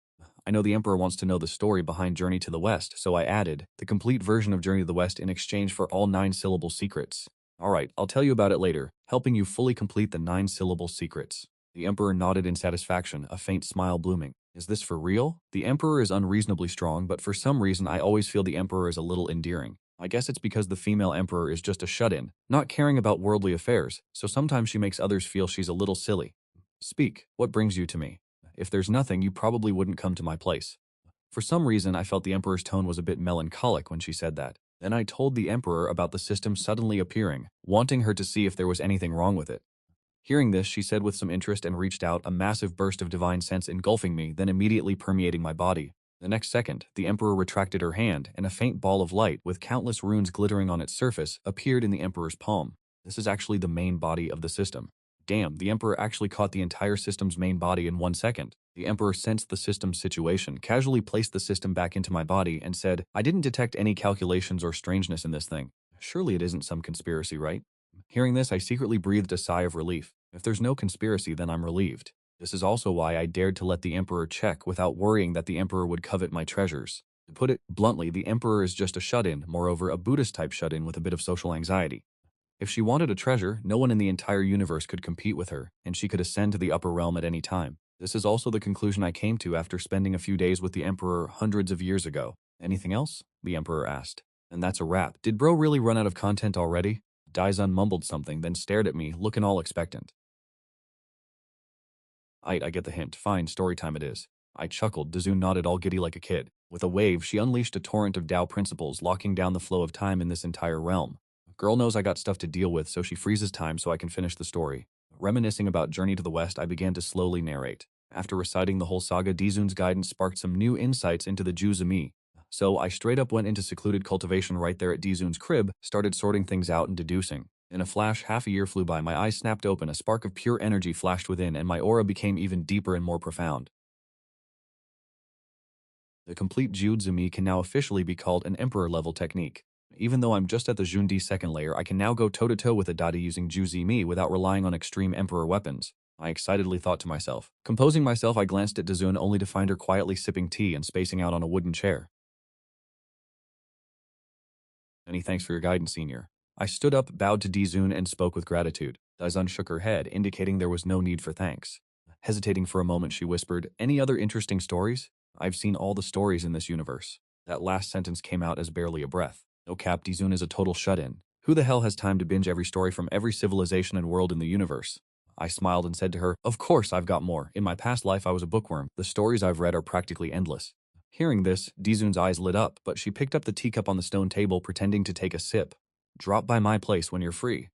I know the Emperor wants to know the story behind Journey to the West, so I added, the complete version of Journey to the West in exchange for all 9-syllable secrets. Alright, I'll tell you about it later, helping you fully complete the 9-syllable secrets. The Emperor nodded in satisfaction, a faint smile blooming. Is this for real? The Emperor is unreasonably strong, but for some reason I always feel the Emperor is a little endearing. I guess it's because the female Emperor is just a shut-in, not caring about worldly affairs, so sometimes she makes others feel she's a little silly. Speak, what brings you to me? If there's nothing, you probably wouldn't come to my place. For some reason, I felt the Emperor's tone was a bit melancholic when she said that. Then I told the Emperor about the system suddenly appearing, wanting her to see if there was anything wrong with it. Hearing this, she said with some interest and reached out, a massive burst of divine sense engulfing me, then immediately permeating my body. The next second, the Emperor retracted her hand, and a faint ball of light with countless runes glittering on its surface appeared in the Emperor's palm. This is actually the main body of the system. Damn, the Emperor actually caught the entire system's main body in 1 second. The Emperor sensed the system's situation, casually placed the system back into my body, and said, I didn't detect any calculations or strangeness in this thing. Surely it isn't some conspiracy, right? Hearing this, I secretly breathed a sigh of relief. If there's no conspiracy, then I'm relieved. This is also why I dared to let the Emperor check without worrying that the Emperor would covet my treasures. To put it bluntly, the Emperor is just a shut-in, moreover a Buddhist-type shut-in with a bit of social anxiety. If she wanted a treasure, no one in the entire universe could compete with her, and she could ascend to the upper realm at any time. This is also the conclusion I came to after spending a few days with the Emperor hundreds of years ago. Anything else? The Emperor asked. And that's a wrap. Did bro really run out of content already? Daizun mumbled something, then stared at me, looking all expectant. I get the hint. Fine, story time it is. I chuckled. Daizun nodded all giddy like a kid. With a wave, she unleashed a torrent of Tao principles, locking down the flow of time in this entire realm. Girl knows I got stuff to deal with, so she freezes time so I can finish the story. Reminiscing about Journey to the West, I began to slowly narrate. After reciting the whole saga, Daizun's guidance sparked some new insights into the Ju-Zimi. So I straight up went into secluded cultivation right there at Daizun's crib, started sorting things out and deducing. In a flash, half a year flew by, my eyes snapped open, a spark of pure energy flashed within, and my aura became even deeper and more profound. The complete Ju-Zimi can now officially be called an Emperor-level technique. Even though I'm just at the Jundi second layer, I can now go toe-to-toe with a Dadi using Ju-Zimi without relying on extreme Emperor weapons. I excitedly thought to myself. Composing myself, I glanced at Daizun only to find her quietly sipping tea and spacing out on a wooden chair. Many thanks for your guidance, Senior. I stood up, bowed to Daizun, and spoke with gratitude. Daizun shook her head, indicating there was no need for thanks. Hesitating for a moment, she whispered, Any other interesting stories? I've seen all the stories in this universe. That last sentence came out as barely a breath. No cap, Daizun is a total shut-in. Who the hell has time to binge every story from every civilization and world in the universe? I smiled and said to her, Of course I've got more. In my past life I was a bookworm. The stories I've read are practically endless. Hearing this, Daizun's eyes lit up, but she picked up the teacup on the stone table, pretending to take a sip. Drop by my place when you're free.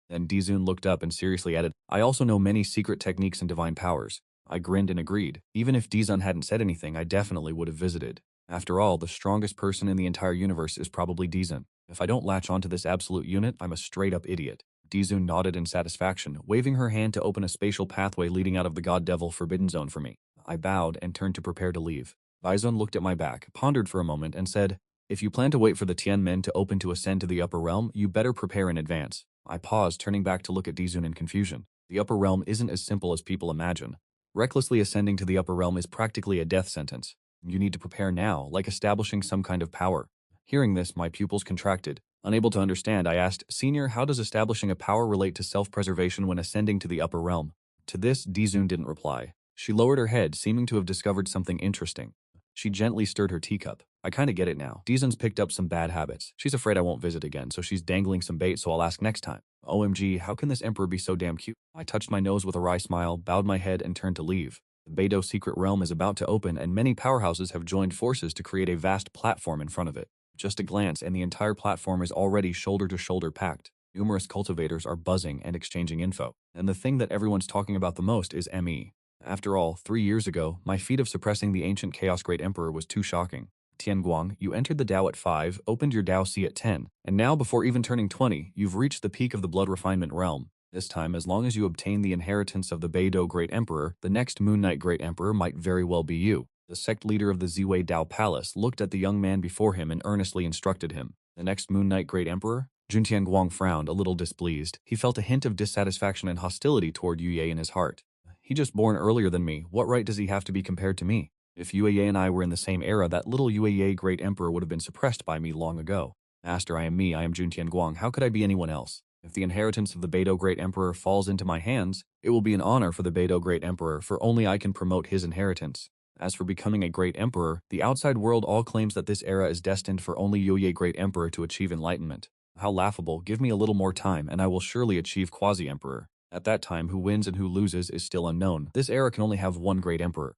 Then Daizun looked up and seriously added, I also know many secret techniques and divine powers. I grinned and agreed. Even if Daizun hadn't said anything, I definitely would have visited. After all, the strongest person in the entire universe is probably Daizun. If I don't latch onto this absolute unit, I'm a straight-up idiot. Daizun nodded in satisfaction, waving her hand to open a spatial pathway leading out of the God-Devil Forbidden Zone for me. I bowed and turned to prepare to leave. Daizun looked at my back, pondered for a moment, and said, If you plan to wait for the Tian Men to open to ascend to the upper realm, you better prepare in advance. I paused, turning back to look at Daizun in confusion. The upper realm isn't as simple as people imagine. Recklessly ascending to the upper realm is practically a death sentence. You need to prepare now, like establishing some kind of power. Hearing this, my pupils contracted. Unable to understand, I asked, Senior, how does establishing a power relate to self-preservation when ascending to the upper realm? To this, Daizun didn't reply. She lowered her head, seeming to have discovered something interesting. She gently stirred her teacup. I kinda get it now. Daizun's picked up some bad habits. She's afraid I won't visit again, so she's dangling some bait, so I'll ask next time. OMG, how can this emperor be so damn cute? I touched my nose with a wry smile, bowed my head, and turned to leave. The Beidou secret realm is about to open, and many powerhouses have joined forces to create a vast platform in front of it. Just a glance, and the entire platform is already shoulder-to-shoulder packed. Numerous cultivators are buzzing and exchanging info. And the thing that everyone's talking about the most is ME. After all, 3 years ago, my feat of suppressing the ancient Chaos Great Emperor was too shocking. Tianguang, you entered the Dao at 5, opened your Dao C at 10, and now before even turning 20, you've reached the peak of the blood refinement realm. This time, as long as you obtain the inheritance of the Beidou Great Emperor, the next Moon Knight Great Emperor might very well be you. The sect leader of the Ziwei Dao Palace looked at the young man before him and earnestly instructed him. The next Moon Knight Great Emperor? Jun Tianguang frowned, a little displeased. He felt a hint of dissatisfaction and hostility toward Yu Ye in his heart. He just born earlier than me. What right does he have to be compared to me? If Yu Ye and I were in the same era, that little Yu Ye Great Emperor would have been suppressed by me long ago. Master, I am me. I am Jun Tianguang. How could I be anyone else? If the inheritance of the Beidou Great Emperor falls into my hands, it will be an honor for the Beidou Great Emperor, for only I can promote his inheritance. As for becoming a Great Emperor, the outside world all claims that this era is destined for only Yu Ye Great Emperor to achieve enlightenment. How laughable. Give me a little more time, and I will surely achieve Quasi-Emperor. At that time, who wins and who loses is still unknown. This era can only have one Great Emperor.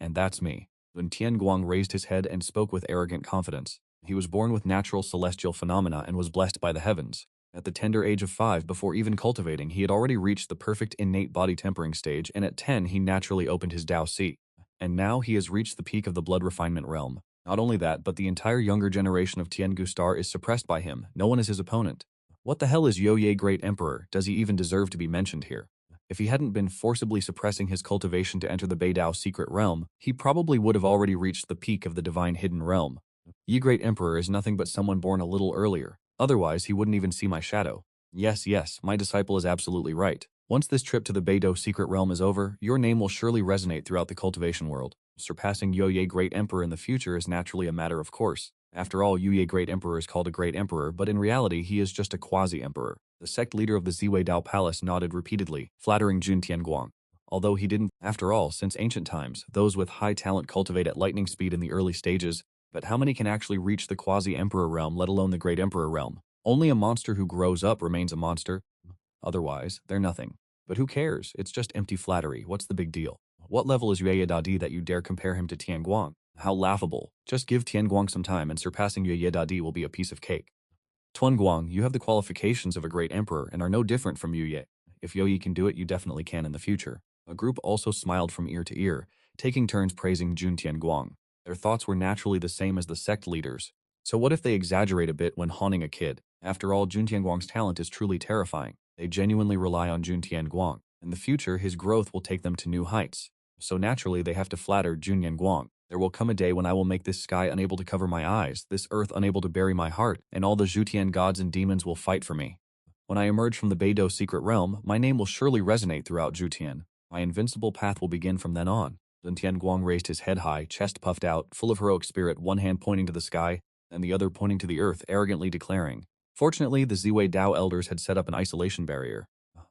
And that's me. When Tianguang raised his head and spoke with arrogant confidence. He was born with natural celestial phenomena and was blessed by the heavens. At the tender age of 5, before even cultivating, he had already reached the perfect innate body tempering stage, and at 10 he naturally opened his Dao Si. And now he has reached the peak of the blood refinement realm. Not only that, but the entire younger generation of Tiangu Star is suppressed by him. No one is his opponent. What the hell is Yu Ye Great Emperor? Does he even deserve to be mentioned here? If he hadn't been forcibly suppressing his cultivation to enter the Beidao secret realm, he probably would have already reached the peak of the divine hidden realm. Yi Great Emperor is nothing but someone born a little earlier. Otherwise, he wouldn't even see my shadow. Yes, my disciple is absolutely right. Once this trip to the Beidou secret realm is over, your name will surely resonate throughout the cultivation world. Surpassing Yu Ye Great Emperor in the future is naturally a matter of course. After all, Yu Ye Great Emperor is called a Great Emperor, but in reality he is just a Quasi-Emperor. The sect leader of the Ziwei Dao Palace nodded repeatedly, flattering Jun Tianguang. Although he didn't, after all, since ancient times, those with high talent cultivate at lightning speed in the early stages, but how many can actually reach the Quasi-Emperor realm, let alone the Great Emperor realm? Only a monster who grows up remains a monster. Otherwise, they're nothing. But who cares? It's just empty flattery. What's the big deal? What level is Yue Dadi that you dare compare him to Tianguang? How laughable. Just give Tianguang some time and surpassing Yue Dadi will be a piece of cake. Tuanguang, you have the qualifications of a great emperor and are no different from Yu Ye. If Yo Yi can do it, you definitely can in the future. A group also smiled from ear to ear, taking turns praising Jun Tianguang. Their thoughts were naturally the same as the sect leaders. So what if they exaggerate a bit when haunting a kid? After all, Jun Tianguang's talent is truly terrifying. They genuinely rely on Jun Tianguang. In the future, his growth will take them to new heights. So naturally, they have to flatter Jun Tianguang. There will come a day when I will make this sky unable to cover my eyes, this earth unable to bury my heart, and all the Zhutian gods and demons will fight for me. When I emerge from the Beidou secret realm, my name will surely resonate throughout Zhutian. My invincible path will begin from then on. Jun Tianguang raised his head high, chest puffed out, full of heroic spirit, one hand pointing to the sky, and the other pointing to the earth, arrogantly declaring. Fortunately, the Ziwei Dao elders had set up an isolation barrier.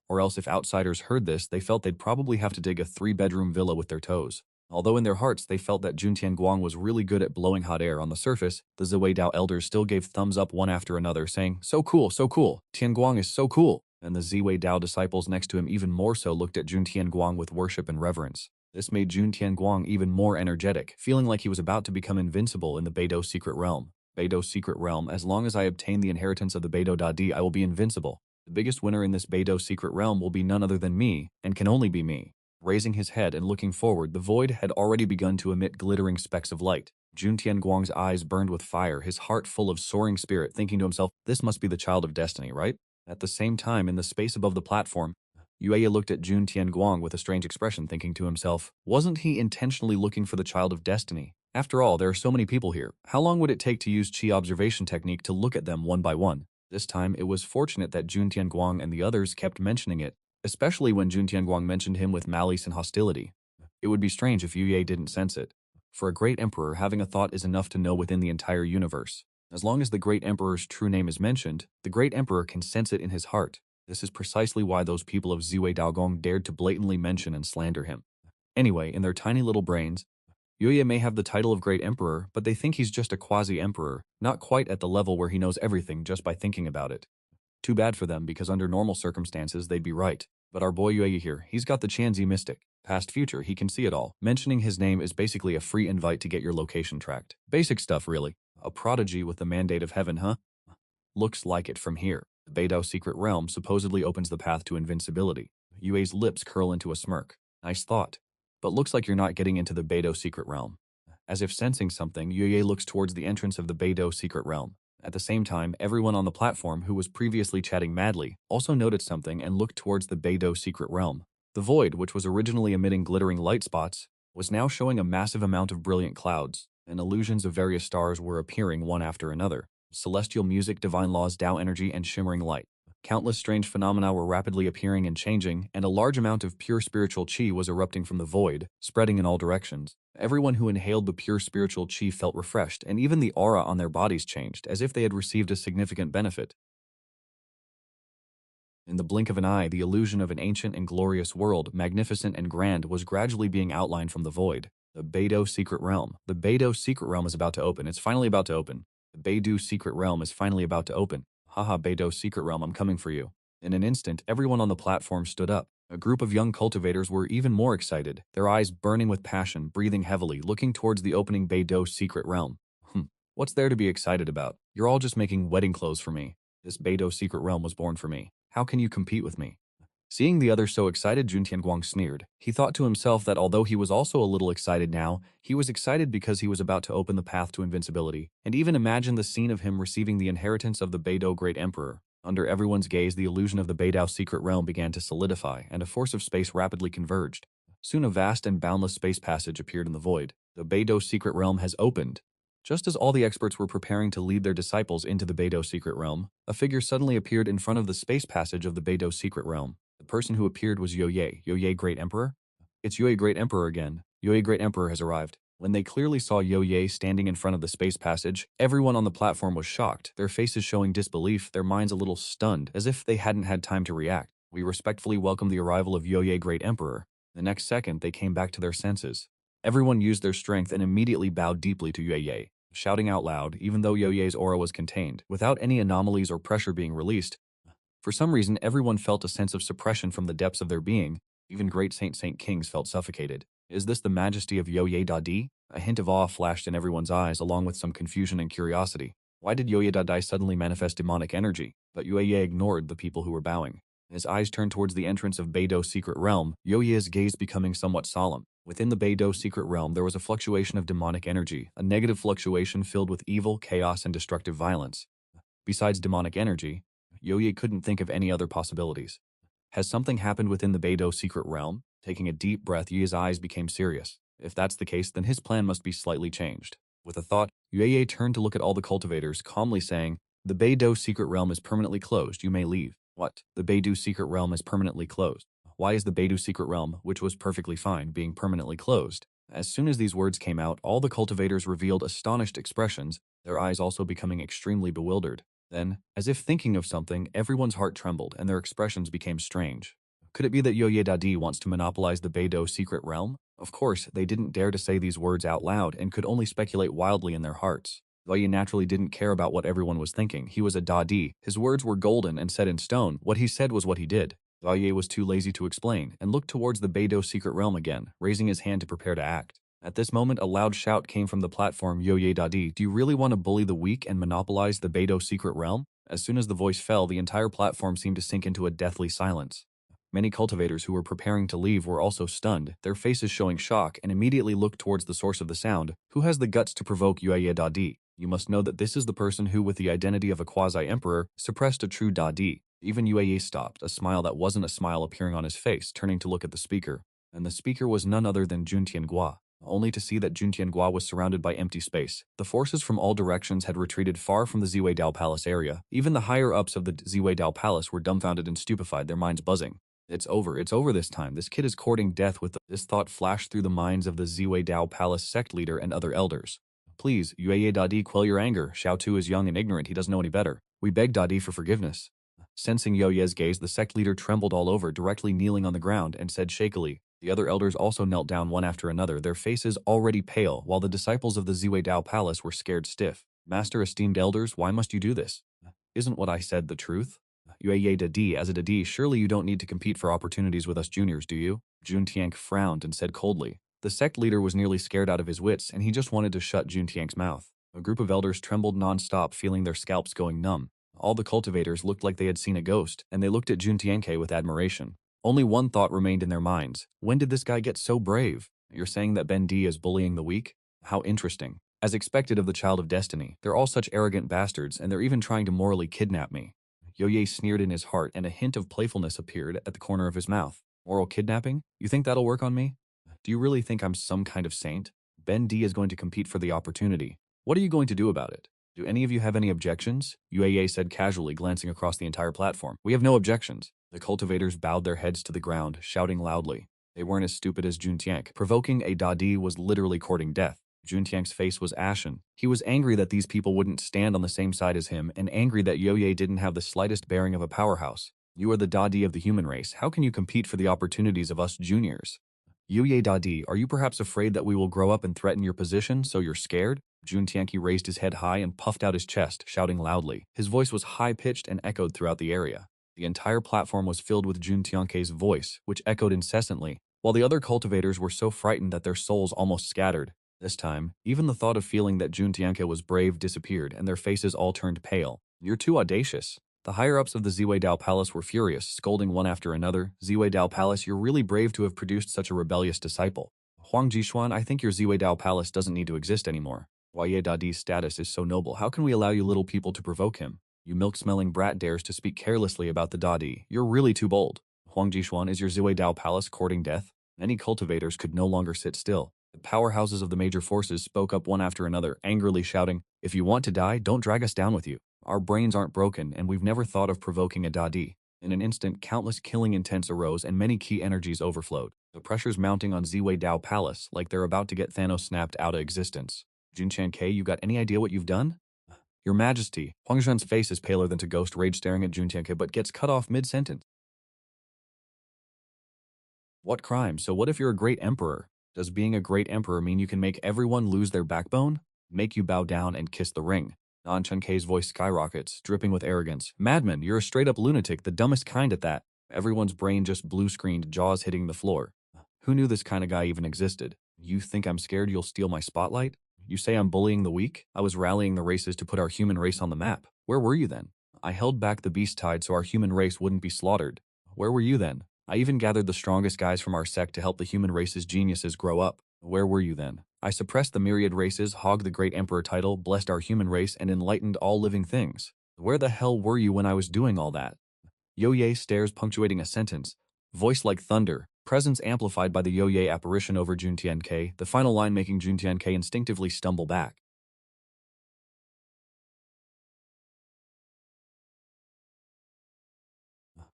Or else if outsiders heard this, they felt they'd probably have to dig a 3-bedroom villa with their toes. Although in their hearts they felt that Jun Tianguang was really good at blowing hot air on the surface, the Ziwei Dao elders still gave thumbs up one after another, saying, so cool, Tianguang is so cool. And the Ziwei Dao disciples next to him even more so looked at Jun Tianguang with worship and reverence. This made Jun Tianguang even more energetic, feeling like he was about to become invincible in the Beidou secret realm. Beidou secret realm, as long as I obtain the inheritance of the Beidou Dadi, I will be invincible. The biggest winner in this Beidou secret realm will be none other than me, and can only be me. Raising his head and looking forward, the void had already begun to emit glittering specks of light. Jun Tianguang's eyes burned with fire, his heart full of soaring spirit, thinking to himself, this must be the child of destiny, right? At the same time, in the space above the platform, Yue looked at Jun Tianguang with a strange expression, thinking to himself, wasn't he intentionally looking for the child of destiny? After all, there are so many people here. How long would it take to use Qi observation technique to look at them one by one? This time, it was fortunate that Jun Tianguang and the others kept mentioning it, especially when Jun Tianguang mentioned him with malice and hostility. It would be strange if Yu Ye didn't sense it. For a great emperor, having a thought is enough to know within the entire universe. As long as the great emperor's true name is mentioned, the great emperor can sense it in his heart. This is precisely why those people of Ziwei Daogong dared to blatantly mention and slander him. Anyway, in their tiny little brains, Yu Ye may have the title of Great Emperor, but they think he's just a quasi-emperor, not quite at the level where he knows everything just by thinking about it. Too bad for them, because under normal circumstances they'd be right. But our boy Yu Ye here, he's got the Chanzi Mystic. Past future, he can see it all. Mentioning his name is basically a free invite to get your location tracked. Basic stuff, really. A prodigy with the mandate of heaven, huh? Looks like it from here. The Beidou secret realm supposedly opens the path to invincibility. Yue Ye's lips curl into a smirk. Nice thought. But looks like you're not getting into the Beidou secret realm. As if sensing something, Yu Ye looks towards the entrance of the Beidou secret realm. At the same time, everyone on the platform who was previously chatting madly also noticed something and looked towards the Beidou secret realm. The void, which was originally emitting glittering light spots, was now showing a massive amount of brilliant clouds, and illusions of various stars were appearing one after another. Celestial music, divine laws, Tao energy, and shimmering light. Countless strange phenomena were rapidly appearing and changing, and a large amount of pure spiritual qi was erupting from the void, spreading in all directions. Everyone who inhaled the pure spiritual qi felt refreshed, and even the aura on their bodies changed, as if they had received a significant benefit. In the blink of an eye, the illusion of an ancient and glorious world, magnificent and grand, was gradually being outlined from the void. The Beidou secret realm. The Beidou secret realm is about to open. It's finally about to open. The Beidou secret realm is finally about to open. Haha, Beidou secret realm, I'm coming for you. In an instant, everyone on the platform stood up. A group of young cultivators were even more excited, their eyes burning with passion, breathing heavily, looking towards the opening Beidou secret realm. What's there to be excited about? You're all just making wedding clothes for me. This Beidou secret realm was born for me. How can you compete with me? Seeing the others so excited, Jun Tianguang sneered. He thought to himself that although he was also a little excited now, he was excited because he was about to open the path to invincibility, and even imagined the scene of him receiving the inheritance of the Beidou Great Emperor. Under everyone's gaze, the illusion of the Beidou secret realm began to solidify, and a force of space rapidly converged. Soon a vast and boundless space passage appeared in the void. The Beidou secret realm has opened. Just as all the experts were preparing to lead their disciples into the Beidou secret realm, a figure suddenly appeared in front of the space passage of the Beidou secret realm. The person who appeared was Yoye Great Emperor? It's Yoye Great Emperor again. Yoye Great Emperor has arrived. When they clearly saw Yoye standing in front of the space passage, everyone on the platform was shocked, their faces showing disbelief, their minds a little stunned, as if they hadn't had time to react. We respectfully welcome the arrival of Yoye Great Emperor. The next second, they came back to their senses. Everyone used their strength and immediately bowed deeply to Yoye, shouting out loud, even though Yoye's aura was contained, without any anomalies or pressure being released. For some reason, everyone felt a sense of suppression from the depths of their being. Even great Saint Kings felt suffocated. Is this the majesty of Yoye Dadi? A hint of awe flashed in everyone's eyes, along with some confusion and curiosity. Why did Yoye Dadi suddenly manifest demonic energy? But Yoye ignored the people who were bowing. His eyes turned towards the entrance of Beidou secret realm, Yoye's gaze becoming somewhat solemn. Within the Beidou secret realm, there was a fluctuation of demonic energy, a negative fluctuation filled with evil, chaos, and destructive violence. Besides demonic energy, Yoye couldn't think of any other possibilities. Has something happened within the Beidou secret realm? Taking a deep breath, Yoye's eyes became serious. If that's the case, then his plan must be slightly changed. With a thought, Yoye turned to look at all the cultivators, calmly saying, "The Beidou secret realm is permanently closed. You may leave." What? The Beidou secret realm is permanently closed. Why is the Beidou secret realm, which was perfectly fine, being permanently closed? As soon as these words came out, all the cultivators revealed astonished expressions, their eyes also becoming extremely bewildered. Then, as if thinking of something, everyone's heart trembled and their expressions became strange. Could it be that Yoye Dadi wants to monopolize the Beidou secret realm? Of course, they didn't dare to say these words out loud and could only speculate wildly in their hearts. Yoye naturally didn't care about what everyone was thinking. He was a Dadi. His words were golden and set in stone. What he said was what he did. Yoye was too lazy to explain and looked towards the Beidou secret realm again, raising his hand to prepare to act. At this moment, a loud shout came from the platform. Yoye Dadi, do you really want to bully the weak and monopolize the Beidou secret realm? As soon as the voice fell, the entire platform seemed to sink into a deathly silence. Many cultivators who were preparing to leave were also stunned, their faces showing shock, and immediately looked towards the source of the sound. Who has the guts to provoke Yoye Dadi? You must know that this is the person who, with the identity of a Quasi-Emperor, suppressed a true Dadi. Even Yoye stopped, a smile that wasn't a smile appearing on his face, turning to look at the speaker. And the speaker was none other than Jun Tiangua, only to see that Jun Tiangua was surrounded by empty space. The forces from all directions had retreated far from the Ziwei Dao Palace area. Even the higher-ups of the Ziwei Dao Palace were dumbfounded and stupefied, their minds buzzing. It's over this time. This kid is courting death with This thought flashed through the minds of the Ziwei Dao Palace sect leader and other elders. Please, Yoye Dadi, quell your anger. Xiao Tu is young and ignorant, he doesn't know any better. We beg Dadi for forgiveness. Sensing Yoye's gaze, the sect leader trembled all over, directly kneeling on the ground, and said shakily. The other elders also knelt down one after another, their faces already pale, while the disciples of the Ziwei Dao Palace were scared stiff. Master, esteemed elders, why must you do this? Isn't what I said the truth? Yoye Dadi, as a Dadi, surely you don't need to compete for opportunities with us juniors, do you? Jun Tiank frowned and said coldly. The sect leader was nearly scared out of his wits, and he just wanted to shut Jun Tiank's mouth. A group of elders trembled non-stop, feeling their scalps going numb. All the cultivators looked like they had seen a ghost, and they looked at Jun Tianke with admiration. Only one thought remained in their minds. When did this guy get so brave? You're saying that Ben D is bullying the weak? How interesting. As expected of the child of destiny, they're all such arrogant bastards and they're even trying to morally kidnap me. Yoye sneered in his heart and a hint of playfulness appeared at the corner of his mouth. Moral kidnapping? You think that'll work on me? Do you really think I'm some kind of saint? Ben D is going to compete for the opportunity. What are you going to do about it? Do any of you have any objections? Yueye said casually, glancing across the entire platform. We have no objections. The cultivators bowed their heads to the ground, shouting loudly. They weren't as stupid as Juntiank. Provoking a Dadi was literally courting death. Juntiank's face was ashen. He was angry that these people wouldn't stand on the same side as him, and angry that Yoye didn't have the slightest bearing of a powerhouse. You are the Dadi of the human race. How can you compete for the opportunities of us juniors? Yuye Dadi, are you perhaps afraid that we will grow up and threaten your position, so you're scared? Juntianke raised his head high and puffed out his chest, shouting loudly. His voice was high-pitched and echoed throughout the area. The entire platform was filled with Juntianke's voice, which echoed incessantly, while the other cultivators were so frightened that their souls almost scattered. This time, even the thought of feeling that Juntianke was brave disappeared, and their faces all turned pale. You're too audacious. The higher-ups of the Ziwei Dao Palace were furious, scolding one after another. Ziwei Dao Palace, you're really brave to have produced such a rebellious disciple. Huang Jishuan, I think your Ziwei Dao Palace doesn't need to exist anymore. Waye Dadi's status is so noble, how can we allow you little people to provoke him? You milk-smelling brat dares to speak carelessly about the Dadi. You're really too bold. Huang Jishuan, is your Ziwei Dao Palace courting death? Many cultivators could no longer sit still. The powerhouses of the major forces spoke up one after another, angrily shouting, if you want to die, don't drag us down with you. Our brains aren't broken, and we've never thought of provoking a Dadi. In an instant, countless killing intents arose and many key energies overflowed. The pressure's mounting on Ziwei Dao Palace, like they're about to get Thanos snapped out of existence. Junchan K, you got any idea what you've done? Your Majesty. Huang Zhen's face is paler than to ghost rage staring at Juntianke but gets cut off mid-sentence. What crime? So what if you're a great emperor? Does being a great emperor mean you can make everyone lose their backbone? Make you bow down and kiss the ring? Nan Chen-Kei's voice skyrockets, dripping with arrogance. Madman, you're a straight-up lunatic, the dumbest kind at that. Everyone's brain just blue-screened, jaws hitting the floor. Who knew this kind of guy even existed? You think I'm scared you'll steal my spotlight? You say I'm bullying the weak? I was rallying the races to put our human race on the map. Where were you then? I held back the beast tide so our human race wouldn't be slaughtered. Where were you then? I even gathered the strongest guys from our sect to help the human race's geniuses grow up. Where were you then? I suppressed the myriad races, hogged the great emperor title, blessed our human race, and enlightened all living things. Where the hell were you when I was doing all that? Yoye stares, punctuating a sentence. Voice like thunder, presence amplified by the Yoye apparition over Juntianke, the final line making Juntianke instinctively stumble back.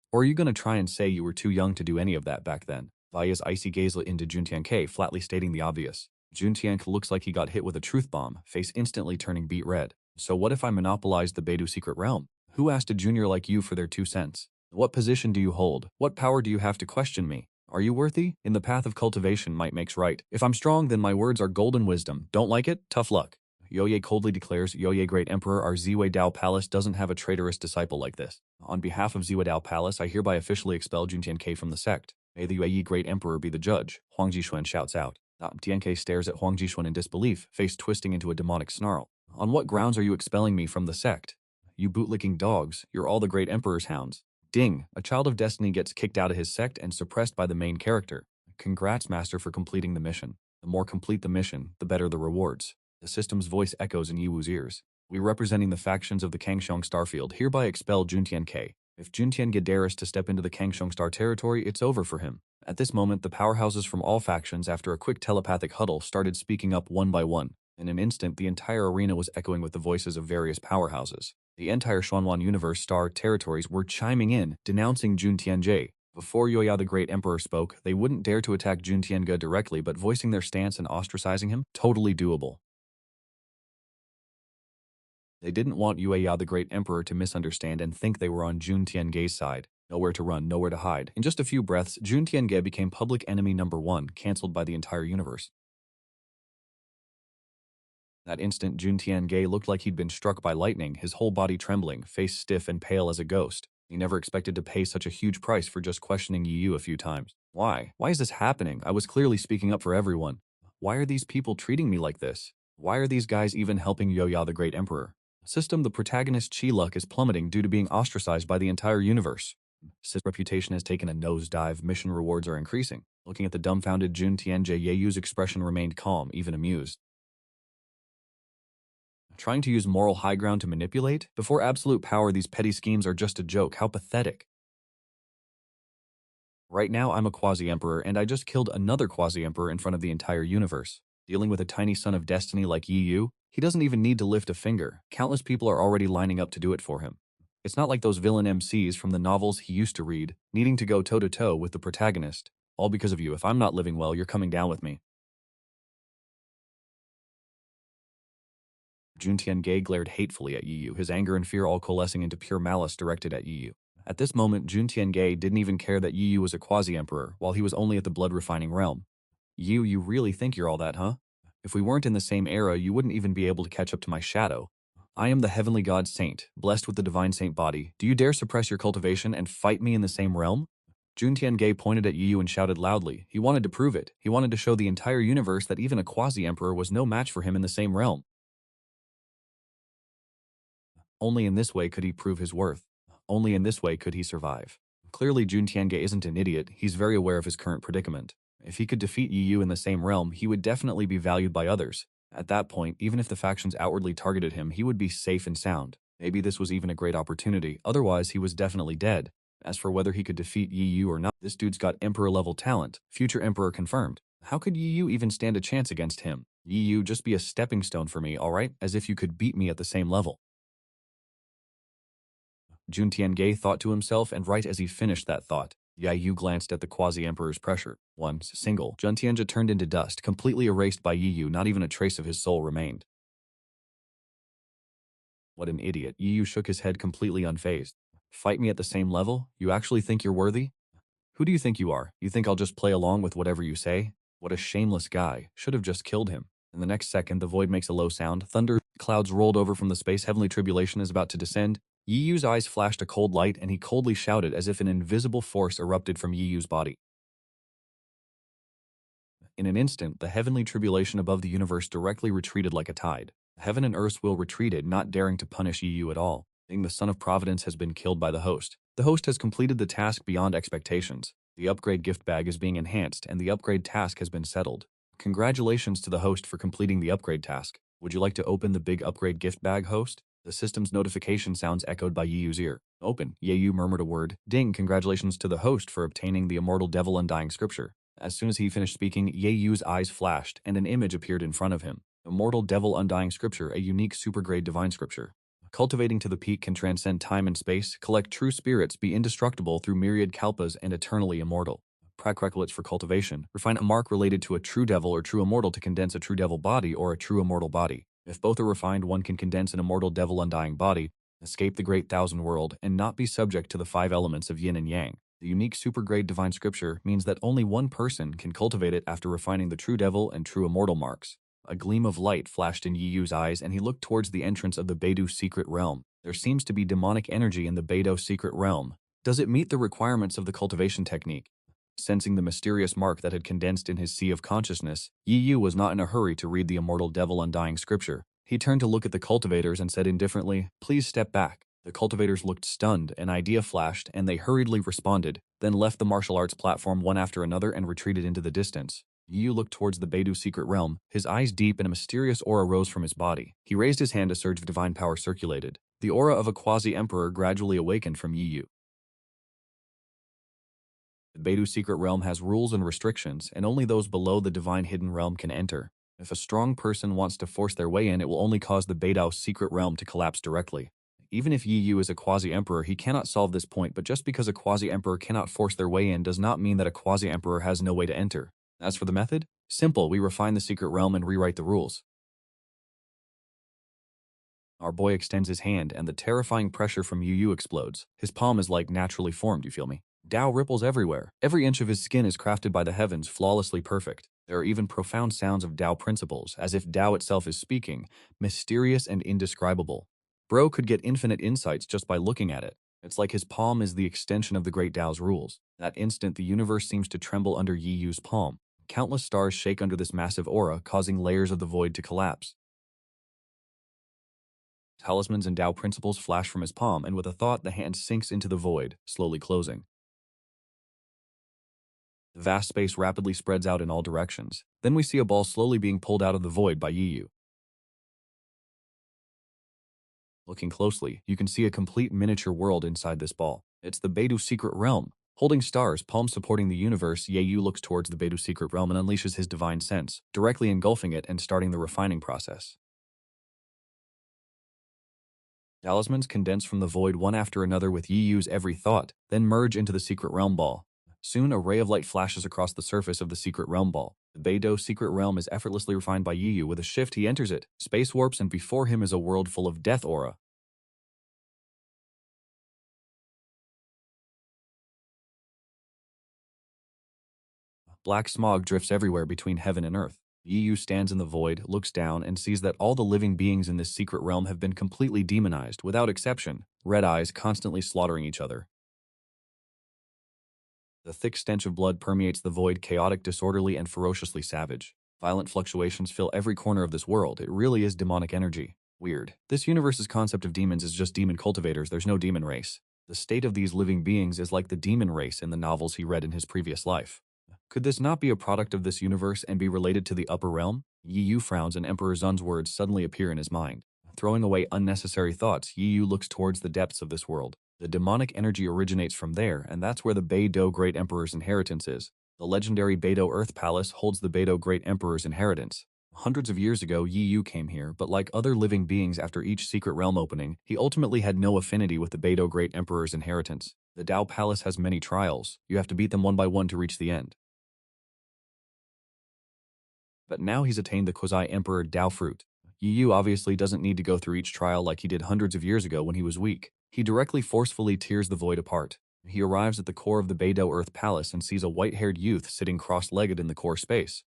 Or are you gonna try and say you were too young to do any of that back then? Vaya's icy gaze lit into Juntianke, flatly stating the obvious. Juntianke looks like he got hit with a truth bomb, face instantly turning beet red. So what if I monopolized the Beidou secret realm? Who asked a junior like you for their 2 cents? What position do you hold? What power do you have to question me? Are you worthy? In the path of cultivation, might makes right. If I'm strong, then my words are golden wisdom. Don't like it? Tough luck. Yoye coldly declares, Yoye Great Emperor, our Ziwei Dao Palace doesn't have a traitorous disciple like this. On behalf of Ziwei Dao Palace, I hereby officially expel Juntianke from the sect. May the Yoye Great Emperor be the judge, Huang Jishuan shouts out. Tianke stares at Huang Jishuan in disbelief, face twisting into a demonic snarl. On what grounds are you expelling me from the sect? You bootlicking dogs, you're all the Great Emperor's hounds. Ding, a child of destiny gets kicked out of his sect and suppressed by the main character. Congrats, Master, for completing the mission. The more complete the mission, the better the rewards. The system's voice echoes in Yiwu's ears. We representing the factions of the Kangshong Starfield hereby expel Juntianke. If Juntianke dares to step into the Kangshong Star territory, it's over for him. At this moment, the powerhouses from all factions, after a quick telepathic huddle, started speaking up one by one. In an instant, the entire arena was echoing with the voices of various powerhouses. The entire Xuanwan Universe Star territories were chiming in, denouncing Juntianke. Before Yoya the Great Emperor spoke, they wouldn't dare to attack Juntianke directly, but voicing their stance and ostracizing him, totally doable. They didn't want Yueya the Great Emperor to misunderstand and think they were on Juntiange's side. Nowhere to run, nowhere to hide. In just a few breaths, Juntiange became public enemy number 1, cancelled by the entire universe. That instant, Juntiange looked like he'd been struck by lightning, his whole body trembling, face stiff and pale as a ghost. He never expected to pay such a huge price for just questioning Yu a few times. Why? Why is this happening? I was clearly speaking up for everyone. Why are these people treating me like this? Why are these guys even helping Yoya the Great Emperor? System, the protagonist Chi luck is plummeting due to being ostracized by the entire universe. His reputation has taken a nosedive, mission rewards are increasing. Looking at the dumbfounded Juntiange, Yeyu's expression remained calm, even amused. Trying to use moral high ground to manipulate? Before absolute power, these petty schemes are just a joke. How pathetic. Right now, I'm a Quasi-Emperor, and I just killed another Quasi-Emperor in front of the entire universe. Dealing with a tiny son of destiny like Yu, he doesn't even need to lift a finger. Countless people are already lining up to do it for him. It's not like those villain MCs from the novels he used to read, needing to go toe-to-toe with the protagonist. All because of you. If I'm not living well, you're coming down with me. Jun Tiange glared hatefully at Yu, his anger and fear all coalescing into pure malice directed at Yu. At this moment, Jun Tiange didn't even care that Yu was a quasi-emperor, while he was only at the blood-refining realm. You really think you're all that, huh? If we weren't in the same era, you wouldn't even be able to catch up to my shadow. I am the heavenly god saint, blessed with the divine saint body. Do you dare suppress your cultivation and fight me in the same realm? Jun Tiange pointed at Yu and shouted loudly. He wanted to prove it. He wanted to show the entire universe that even a quasi-emperor was no match for him in the same realm. Only in this way could he prove his worth. Only in this way could he survive. Clearly, Jun Tiange isn't an idiot. He's very aware of his current predicament. If he could defeat Yu in the same realm, he would definitely be valued by others. At that point, even if the factions outwardly targeted him, he would be safe and sound. Maybe this was even a great opportunity. Otherwise, he was definitely dead. As for whether he could defeat Yu or not, this dude's got emperor-level talent. Future emperor confirmed. How could Yu even stand a chance against him? Yu, just be a stepping stone for me, alright? As if you could beat me at the same level. Jun Tiange thought to himself, and right as he finished that thought, Yu glanced at the Quasi-Emperor's pressure. Once, single, Jun Tiange turned into dust, completely erased by Yu. Not even a trace of his soul remained. What an idiot. Yu shook his head completely unfazed. Fight me at the same level? You actually think you're worthy? Who do you think you are? You think I'll just play along with whatever you say? What a shameless guy. Should have just killed him. In the next second, the void makes a low sound. Thunder clouds rolled over from the space. Heavenly tribulation is about to descend. Yu's eyes flashed a cold light, and he coldly shouted as if an invisible force erupted from Yu's body. In an instant, the heavenly tribulation above the universe directly retreated like a tide. Heaven and Earth's will retreated, not daring to punish Yu at all. Seeing the Son of Providence has been killed by the host. The host has completed the task beyond expectations. The upgrade gift bag is being enhanced, and the upgrade task has been settled. Congratulations to the host for completing the upgrade task. Would you like to open the big upgrade gift bag, host? The system's notification sounds echoed by Yu's ear. Open. Yu murmured a word. Ding, congratulations to the host for obtaining the immortal devil undying scripture. As soon as he finished speaking, Yu's eyes flashed, and an image appeared in front of him. Immortal devil undying scripture, a unique supergrade divine scripture. Cultivating to the peak can transcend time and space, collect true spirits, be indestructible through myriad kalpas, and eternally immortal. Prerequisites for cultivation. Refine a mark related to a true devil or true immortal to condense a true devil body or a true immortal body. If both are refined, one can condense an immortal devil undying body, escape the great thousand world, and not be subject to the 5 elements of yin and yang. The unique supergrade divine scripture means that only one person can cultivate it after refining the true devil and true immortal marks. A gleam of light flashed in Yu's eyes, and he looked towards the entrance of the Beidou secret realm. There seems to be demonic energy in the Beidou secret realm. Does it meet the requirements of the cultivation technique? Sensing the mysterious mark that had condensed in his sea of consciousness, Yu was not in a hurry to read the immortal devil undying scripture. He turned to look at the cultivators and said indifferently, "Please step back." The cultivators looked stunned, an idea flashed, and they hurriedly responded, then left the martial arts platform one after another and retreated into the distance. Yu looked towards the Beidou secret realm, his eyes deep, and a mysterious aura rose from his body. He raised his hand, a surge of divine power circulated. The aura of a quasi-emperor gradually awakened from Yu. The Beidou secret realm has rules and restrictions, and only those below the divine hidden realm can enter. If a strong person wants to force their way in, it will only cause the Beidou secret realm to collapse directly. Even if Yu is a quasi-emperor, he cannot solve this point, but just because a quasi-emperor cannot force their way in does not mean that a quasi-emperor has no way to enter. As for the method? Simple, we refine the secret realm and rewrite the rules. Our boy extends his hand, and the terrifying pressure from Yu explodes. His palm is like naturally formed, you feel me? Tao ripples everywhere. Every inch of his skin is crafted by the heavens, flawlessly perfect. There are even profound sounds of Tao principles, as if Tao itself is speaking, mysterious and indescribable. Bro could get infinite insights just by looking at it. It's like his palm is the extension of the great Tao's rules. That instant, the universe seems to tremble under Yu's palm. Countless stars shake under this massive aura, causing layers of the void to collapse. Talismans and Tao principles flash from his palm, and with a thought, the hand sinks into the void, slowly closing. The vast space rapidly spreads out in all directions. Then we see a ball slowly being pulled out of the void by Yu. Looking closely, you can see a complete miniature world inside this ball. It's the Beidou secret realm. Holding stars, palms supporting the universe, Yeyu looks towards the Beidou secret realm and unleashes his divine sense, directly engulfing it and starting the refining process. Talismans condense from the void one after another with Yeyu's every thought, then merge into the secret realm ball. Soon, a ray of light flashes across the surface of the secret realm ball. The Beidou secret realm is effortlessly refined by Yeyu. With a shift, he enters it. Space warps, and before him is a world full of death aura. Black smog drifts everywhere between heaven and earth. Yeyu stands in the void, looks down, and sees that all the living beings in this secret realm have been completely demonized, without exception, red eyes constantly slaughtering each other. The thick stench of blood permeates the void, chaotic, disorderly, and ferociously savage. Violent fluctuations fill every corner of this world. It really is demonic energy. Weird. This universe's concept of demons is just demon cultivators. There's no demon race. The state of these living beings is like the demon race in the novels he read in his previous life. Could this not be a product of this universe and be related to the upper realm? Yiyu frowns and Emperor Zun's words suddenly appear in his mind. Throwing away unnecessary thoughts, Yiyu looks towards the depths of this world. The demonic energy originates from there, and that's where the Beidou Great Emperor's inheritance is. The legendary Beidou Earth Palace holds the Beidou Great Emperor's inheritance. Hundreds of years ago, Yiyu came here, but like other living beings after each secret realm opening, he ultimately had no affinity with the Beidou Great Emperor's inheritance. The Dao Palace has many trials. You have to beat them one by one to reach the end. But now he's attained the Quasi-Emperor Dao fruit. Yiyu obviously doesn't need to go through each trial like he did hundreds of years ago when he was weak. He directly forcefully tears the void apart. He arrives at the core of the Beidou Earth Palace and sees a white-haired youth sitting cross-legged in the core space.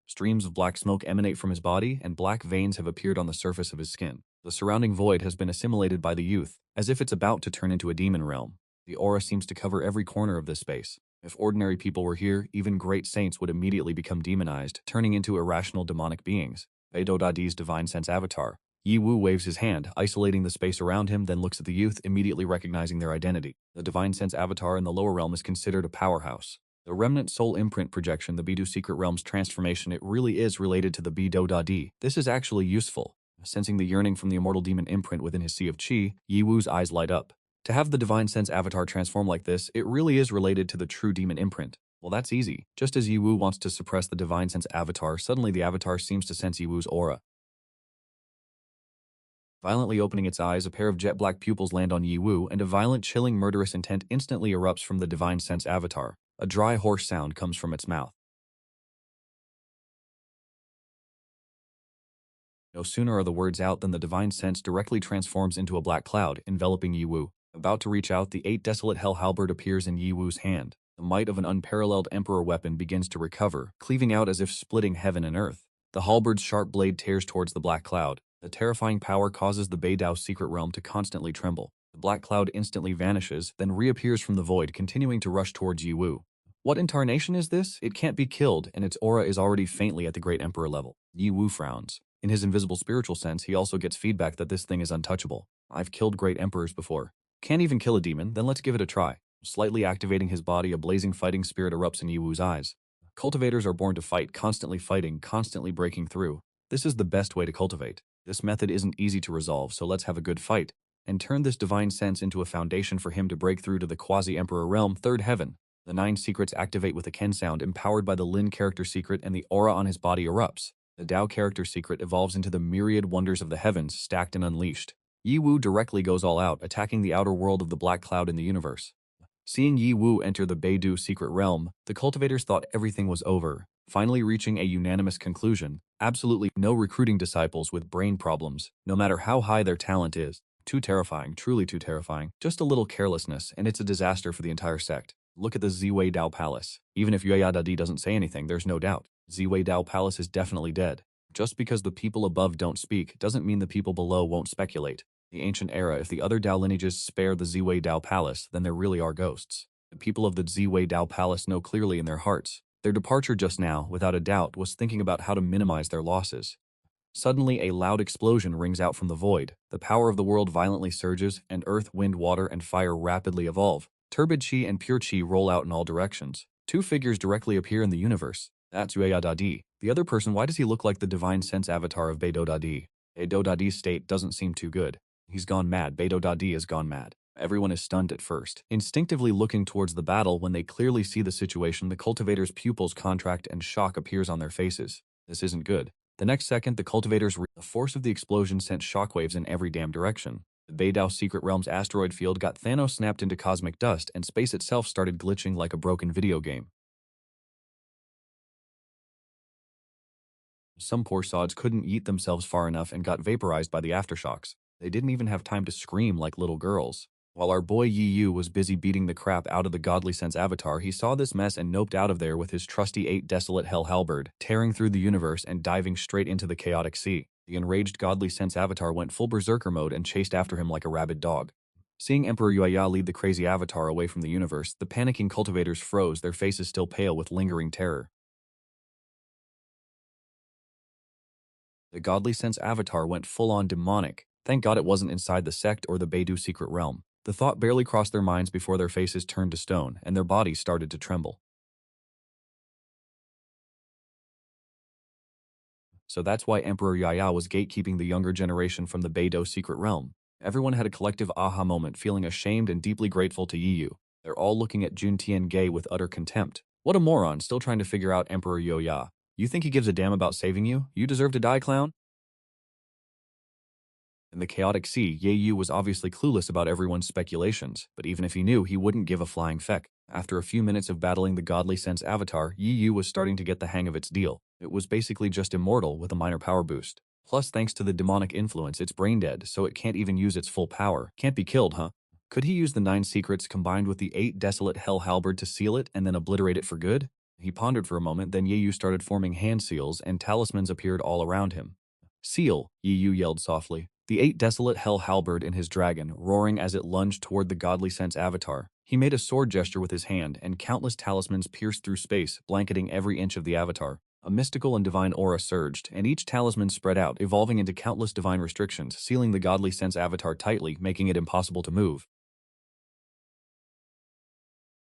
Streams of black smoke emanate from his body, and black veins have appeared on the surface of his skin. The surrounding void has been assimilated by the youth, as if it's about to turn into a demon realm. The aura seems to cover every corner of this space. If ordinary people were here, even great saints would immediately become demonized, turning into irrational demonic beings. Beidou Dadi's divine sense avatar. Yi Wu waves his hand, isolating the space around him, then looks at the youth, immediately recognizing their identity. The divine sense avatar in the lower realm is considered a powerhouse. The remnant soul imprint projection, the Beidou secret realm's transformation, it really is related to the Beidou Dadi. This is actually useful. Sensing the yearning from the immortal demon imprint within his sea of qi, Yi Wu's eyes light up. To have the divine sense avatar transform like this, it really is related to the true demon imprint. Well, that's easy. Just as Yi Wu wants to suppress the divine sense avatar, suddenly the avatar seems to sense Yi Wu's aura. Violently opening its eyes, a pair of jet black pupils land on Yi Wu, and a violent, chilling, murderous intent instantly erupts from the divine sense avatar. A dry, hoarse sound comes from its mouth. No sooner are the words out than the divine sense directly transforms into a black cloud, enveloping Yi Wu. About to reach out, the 8 desolate hell halberd appears in Yi Wu's hand. The might of an unparalleled emperor weapon begins to recover, cleaving out as if splitting heaven and earth. The halberd's sharp blade tears towards the black cloud. The terrifying power causes the Beidou secret realm to constantly tremble. The black cloud instantly vanishes, then reappears from the void, continuing to rush towards Yi Wu. What incarnation is this? It can't be killed, and its aura is already faintly at the Great Emperor level. Yi Wu frowns. In his invisible spiritual sense, he also gets feedback that this thing is untouchable. I've killed great emperors before. Can't even kill a demon, then let's give it a try. Slightly activating his body, a blazing fighting spirit erupts in Yi Wu's eyes. Cultivators are born to fight, constantly fighting, constantly breaking through. This is the best way to cultivate. This method isn't easy to resolve, so let's have a good fight, and turn this divine sense into a foundation for him to break through to the Quasi-Emperor realm, third heaven. The 9 secrets activate with a Ken sound, empowered by the Lin character secret, and the aura on his body erupts. The Dao character secret evolves into the myriad wonders of the heavens, stacked and unleashed. Yi Wu directly goes all out, attacking the outer world of the black cloud in the universe. Seeing Yi Wu enter the Beidou secret realm, the cultivators thought everything was over, finally reaching a unanimous conclusion. Absolutely no recruiting disciples with brain problems, no matter how high their talent is. Too terrifying, truly too terrifying. Just a little carelessness, and it's a disaster for the entire sect. Look at the Ziwei Dao Palace. Even if Yuya Dadi doesn't say anything, there's no doubt. Ziwei Dao Palace is definitely dead. Just because the people above don't speak doesn't mean the people below won't speculate. The ancient era, if the other Dao lineages spare the Ziwei Dao Palace, then there really are ghosts. The people of the Ziwei Dao Palace know clearly in their hearts. Their departure just now, without a doubt, was thinking about how to minimize their losses. Suddenly, a loud explosion rings out from the void. The power of the world violently surges, and earth, wind, water, and fire rapidly evolve. Turbid chi and pure chi roll out in all directions. 2 figures directly appear in the universe. That's Yuya Dadi. The other person, why does he look like the divine sense avatar of Beidou Dadi? Beidou Dadi's state doesn't seem too good. He's gone mad. Beidou Dadi has gone mad. Everyone is stunned at first, instinctively looking towards the battle. When they clearly see the situation, the cultivator's pupils contract and shock appears on their faces. This isn't good. The next second, the force of the explosion sent shockwaves in every damn direction. The Beidou Secret Realm's asteroid field got Thanos snapped into cosmic dust, and space itself started glitching like a broken video game. Some poor sods couldn't yeet themselves far enough and got vaporized by the aftershocks. They didn't even have time to scream like little girls. While our boy Yi Yu was busy beating the crap out of the Godly Sense avatar, he saw this mess and noped out of there with his trusty 8 desolate hell halberd, tearing through the universe and diving straight into the chaotic sea. The enraged Godly Sense avatar went full berserker mode and chased after him like a rabid dog. Seeing Emperor Yuya lead the crazy avatar away from the universe, the panicking cultivators froze, their faces still pale with lingering terror. The Godly Sense avatar went full-on demonic. Thank God it wasn't inside the sect or the Beidou secret realm. The thought barely crossed their minds before their faces turned to stone and their bodies started to tremble. So that's why Emperor Yaya was gatekeeping the younger generation from the Beidou secret realm. Everyone had a collective aha moment, feeling ashamed and deeply grateful to Yi Yu. They're all looking at Jun Tian-Gei with utter contempt. What a moron, still trying to figure out Emperor Yoya. You think he gives a damn about saving you? You deserve to die, clown? In the chaotic sea, Ye Yu was obviously clueless about everyone's speculations, but even if he knew, he wouldn't give a flying feck. After a few minutes of battling the Godly Sense avatar, Yi Yu was starting to get the hang of its deal. It was basically just immortal with a minor power boost. Plus, thanks to the demonic influence, it's brain dead, so it can't even use its full power. Can't be killed, huh? Could he use the 9 secrets combined with the 8 desolate hell halberd to seal it and then obliterate it for good? He pondered for a moment, then Ye Yu started forming hand seals and talismans appeared all around him. Seal, Yi Yu yelled softly. The 8 desolate hell halberd in his dragon, roaring as it lunged toward the Godly Sense avatar. He made a sword gesture with his hand, and countless talismans pierced through space, blanketing every inch of the avatar. A mystical and divine aura surged, and each talisman spread out, evolving into countless divine restrictions, sealing the Godly Sense avatar tightly, making it impossible to move.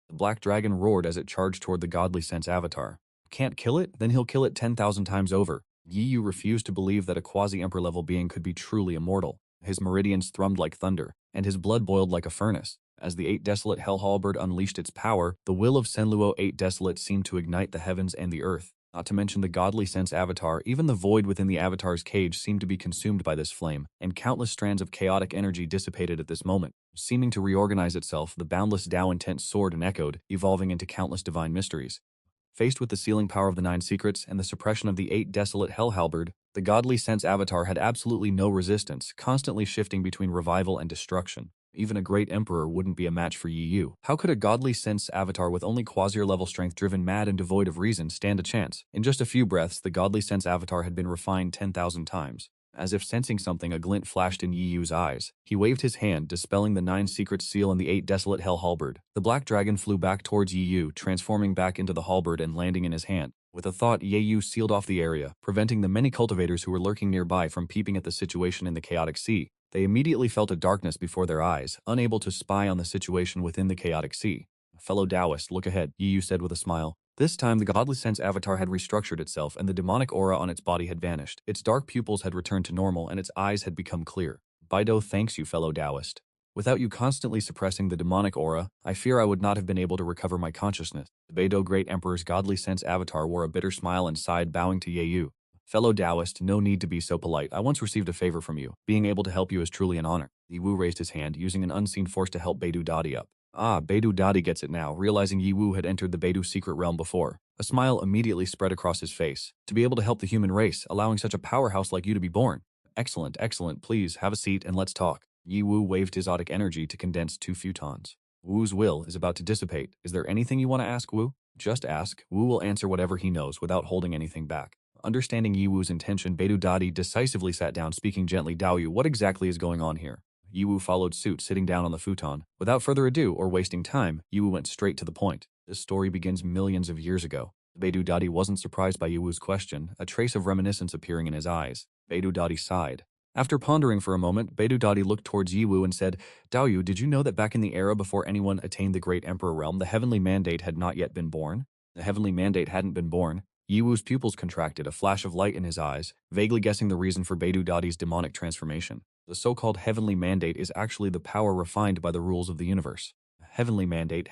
The black dragon roared as it charged toward the Godly Sense avatar. Can't kill it? Then he'll kill it 10,000 times over. Yi Yu refused to believe that a Quasi-Emperor level being could be truly immortal. His meridians thrummed like thunder, and his blood boiled like a furnace. As the 8 desolate hell halberd unleashed its power, the will of Senluo 8 desolate seemed to ignite the heavens and the earth. Not to mention the Godly Sense avatar, even the void within the avatar's cage seemed to be consumed by this flame, and countless strands of chaotic energy dissipated at this moment. Seeming to reorganize itself, the boundless Tao intent soared and echoed, evolving into countless divine mysteries. Faced with the sealing power of the 9 secrets and the suppression of the 8 desolate hell halberd, the Godly Sense avatar had absolutely no resistance, constantly shifting between revival and destruction. Even a great emperor wouldn't be a match for Yi Yu. How could a Godly Sense avatar with only Quasir level strength driven mad and devoid of reason stand a chance? In just a few breaths, the Godly Sense avatar had been refined 10,000 times. As if sensing something, a glint flashed in Yi Yu's eyes. He waved his hand, dispelling the 9 secrets seal and the 8 desolate hell halberd. The black dragon flew back towards Yi Yu, transforming back into the halberd and landing in his hand. With a thought, Yi Yu sealed off the area, preventing the many cultivators who were lurking nearby from peeping at the situation in the chaotic sea. They immediately felt a darkness before their eyes, unable to spy on the situation within the chaotic sea. Fellow Taoist, look ahead, Yi Yu said with a smile. This time, the Godly Sense avatar had restructured itself and the demonic aura on its body had vanished. Its dark pupils had returned to normal and its eyes had become clear. Baido thanks you, fellow Taoist. Without you constantly suppressing the demonic aura, I fear I would not have been able to recover my consciousness. The Beidou Great Emperor's Godly Sense avatar wore a bitter smile and sighed, bowing to Ye Yu. Fellow Taoist, no need to be so polite. I once received a favor from you. Being able to help you is truly an honor. Yi Wu raised his hand, using an unseen force to help Beidou Dadi up. Ah, Beidou Dadi gets it now, realizing Yi Wu had entered the Beidou secret realm before. A smile immediately spread across his face. To be able to help the human race, allowing such a powerhouse like you to be born. Excellent, excellent. Please, have a seat and let's talk. Yi Wu waved his otic energy to condense 2 futons. Wu's will is about to dissipate. Is there anything you want to ask Wu? Just ask. Wu will answer whatever he knows without holding anything back. Understanding Yi Wu's intention, Beidou Dadi decisively sat down, speaking gently. Dao Yu, what exactly is going on here? Yi Wu followed suit, sitting down on the futon. Without further ado or wasting time, Yi Wu went straight to the point. This story begins millions of years ago. Beidou Dadi wasn't surprised by Yi Wu's question, a trace of reminiscence appearing in his eyes. Beidou Dadi sighed. After pondering for a moment, Beidou Dadi looked towards Yi Wu and said, Dao Yu, did you know that back in the era before anyone attained the Great Emperor realm, the Heavenly Mandate had not yet been born? The Heavenly Mandate hadn't been born. Yi Wu's pupils contracted, a flash of light in his eyes, vaguely guessing the reason for Beidou Dadi's demonic transformation. The so-called heavenly mandate is actually the power refined by the rules of the universe. Heavenly mandate,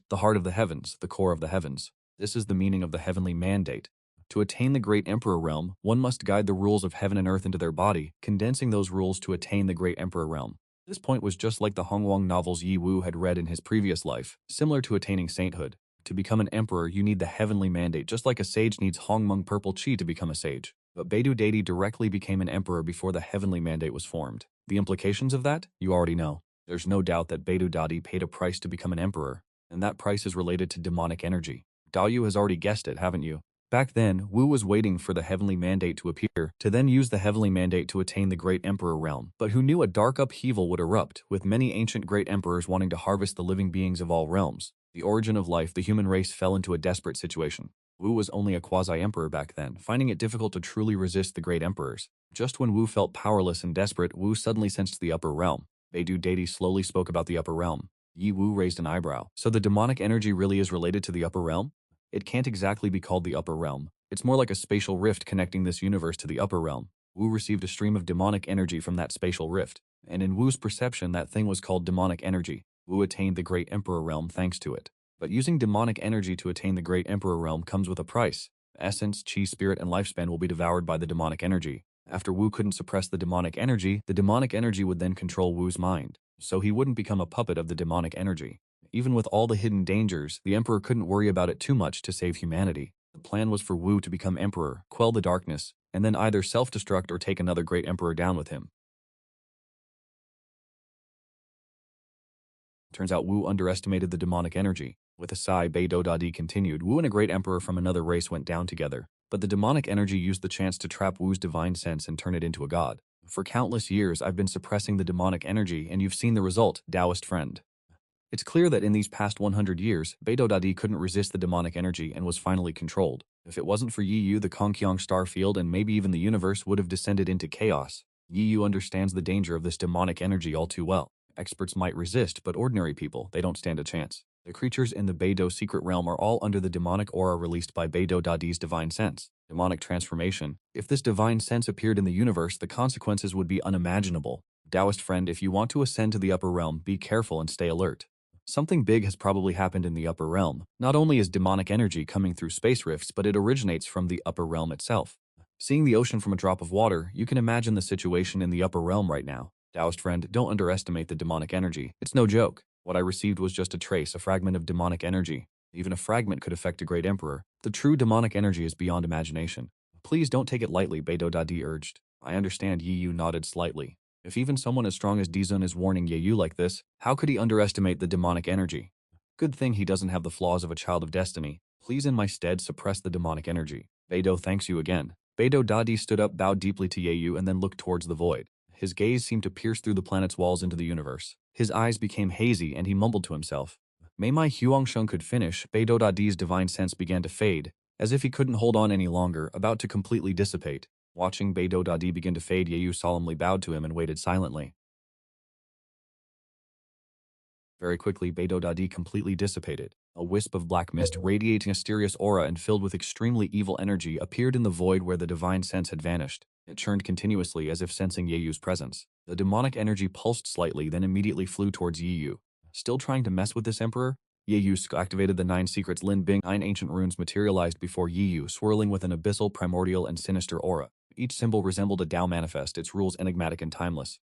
the heart of the heavens, the core of the heavens. This is the meaning of the heavenly mandate. To attain the great emperor realm, one must guide the rules of heaven and earth into their body, condensing those rules to attain the great emperor realm. This point was just like the Hongwang novels Yi Wu had read in his previous life, similar to attaining sainthood. To become an emperor, you need the heavenly mandate, just like a sage needs Hongmeng purple qi to become a sage. But Beidou Dadi directly became an emperor before the heavenly mandate was formed. The implications of that? You already know. There's no doubt that Beidou Dadi paid a price to become an emperor, and that price is related to demonic energy. Daoyu has already guessed it, haven't you? Back then, Wu was waiting for the heavenly mandate to appear, to then use the heavenly mandate to attain the great emperor realm. But who knew a dark upheaval would erupt, with many ancient great emperors wanting to harvest the living beings of all realms. The origin of life, the human race fell into a desperate situation. Wu was only a quasi-emperor back then, finding it difficult to truly resist the great emperors. Just when Wu felt powerless and desperate, Wu suddenly sensed the upper realm. Beidou Dadi slowly spoke about the upper realm. Yi Wu raised an eyebrow. So the demonic energy really is related to the upper realm? It can't exactly be called the upper realm. It's more like a spatial rift connecting this universe to the upper realm. Wu received a stream of demonic energy from that spatial rift, and in Wu's perception, that thing was called demonic energy. Wu attained the great emperor realm thanks to it. But using demonic energy to attain the great emperor realm comes with a price. Essence, chi, spirit, and lifespan will be devoured by the demonic energy. After Wu couldn't suppress the demonic energy would then control Wu's mind, so he wouldn't become a puppet of the demonic energy. Even with all the hidden dangers, the emperor couldn't worry about it too much to save humanity. The plan was for Wu to become emperor, quell the darkness, and then either self-destruct or take another great emperor down with him. Turns out Wu underestimated the demonic energy. With a sigh, Beidou Dadi continued, Wu and a great emperor from another race went down together, but the demonic energy used the chance to trap Wu's divine sense and turn it into a god. For countless years, I've been suppressing the demonic energy, and you've seen the result, Taoist friend. It's clear that in these past 100 years, Beidou Dadi couldn't resist the demonic energy and was finally controlled. If it wasn't for Yi Yu, the Kongqiang star field and maybe even the universe would have descended into chaos. Yi Yu understands the danger of this demonic energy all too well. Experts might resist, but ordinary people, they don't stand a chance. The creatures in the Beidou secret realm are all under the demonic aura released by Beidou Dadi's divine sense. Demonic transformation. If this divine sense appeared in the universe, the consequences would be unimaginable. Taoist friend, if you want to ascend to the upper realm, be careful and stay alert. Something big has probably happened in the upper realm. Not only is demonic energy coming through space rifts, but it originates from the upper realm itself. Seeing the ocean from a drop of water, you can imagine the situation in the upper realm right now. Taoist friend, don't underestimate the demonic energy. It's no joke. What I received was just a trace, a fragment of demonic energy. Even a fragment could affect a great emperor. The true demonic energy is beyond imagination. Please don't take it lightly, Beidou Dadi urged. I understand. Yi Yu nodded slightly. If even someone as strong as Dizun is warning Ye Yu like this, how could he underestimate the demonic energy? Good thing he doesn't have the flaws of a child of destiny. Please in my stead suppress the demonic energy. Beidou thanks you again. Beidou Dadi stood up, bowed deeply to Ye Yu, and then looked towards the void. His gaze seemed to pierce through the planet's walls into the universe. His eyes became hazy and he mumbled to himself. May my Huangsheng could finish. Beidou Dadi's divine sense began to fade, as if he couldn't hold on any longer, about to completely dissipate. Watching Beidou Dadi begin to fade, Ye Yu solemnly bowed to him and waited silently. Very quickly, Beidou Dadi completely dissipated. A wisp of black mist, radiating a mysterious aura and filled with extremely evil energy, appeared in the void where the divine sense had vanished. It churned continuously as if sensing Ye Yu's presence. The demonic energy pulsed slightly, then immediately flew towards Ye Yu. Still trying to mess with this emperor? Ye Yu activated the 9 secrets Lin Bing. 9 ancient runes materialized before Ye Yu, swirling with an abyssal, primordial, and sinister aura. Each symbol resembled a Tao manifest, its rules enigmatic and timeless.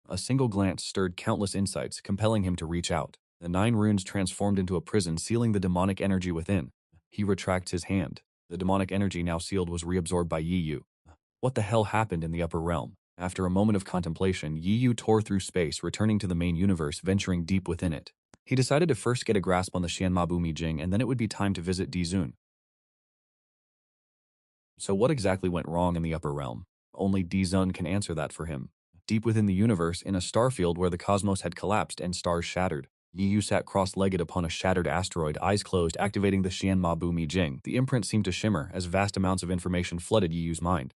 A single glance stirred countless insights, compelling him to reach out. The 9 runes transformed into a prison, sealing the demonic energy within. He retracts his hand. The demonic energy now sealed was reabsorbed by Yi Yu. What the hell happened in the upper realm? After a moment of contemplation, Yi Yu tore through space, returning to the main universe, venturing deep within it. He decided to first get a grasp on the Xianmabu Mijing, and then it would be time to visit Dizun. So what exactly went wrong in the upper realm? Only Dizun can answer that for him. Deep within the universe, in a starfield where the cosmos had collapsed and stars shattered, Yi Yu sat cross-legged upon a shattered asteroid, eyes closed, activating the Xianmabu Mijing. The imprint seemed to shimmer as vast amounts of information flooded Yi Yu's mind.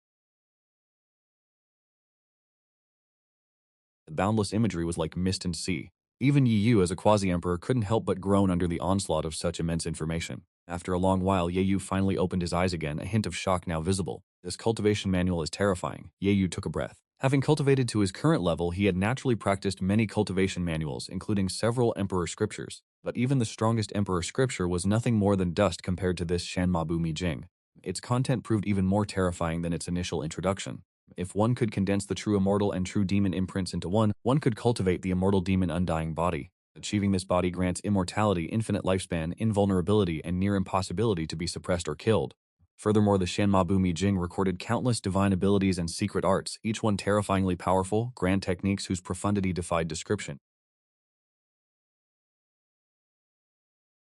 The boundless imagery was like mist and sea. Even Yi Yu as a quasi-emperor couldn't help but groan under the onslaught of such immense information. After a long while, Ye Yu finally opened his eyes again, a hint of shock now visible. This cultivation manual is terrifying. Ye Yu took a breath. Having cultivated to his current level, he had naturally practiced many cultivation manuals, including several emperor scriptures. But even the strongest emperor scripture was nothing more than dust compared to this Shanmabu Mi Jing. Its content proved even more terrifying than its initial introduction. If one could condense the true immortal and true demon imprints into one could cultivate the immortal demon undying body. Achieving this body grants immortality, infinite lifespan, invulnerability, and near impossibility to be suppressed or killed. Furthermore, the Shanmabu Mi Jing recorded countless divine abilities and secret arts, each one terrifyingly powerful, grand techniques whose profundity defied description.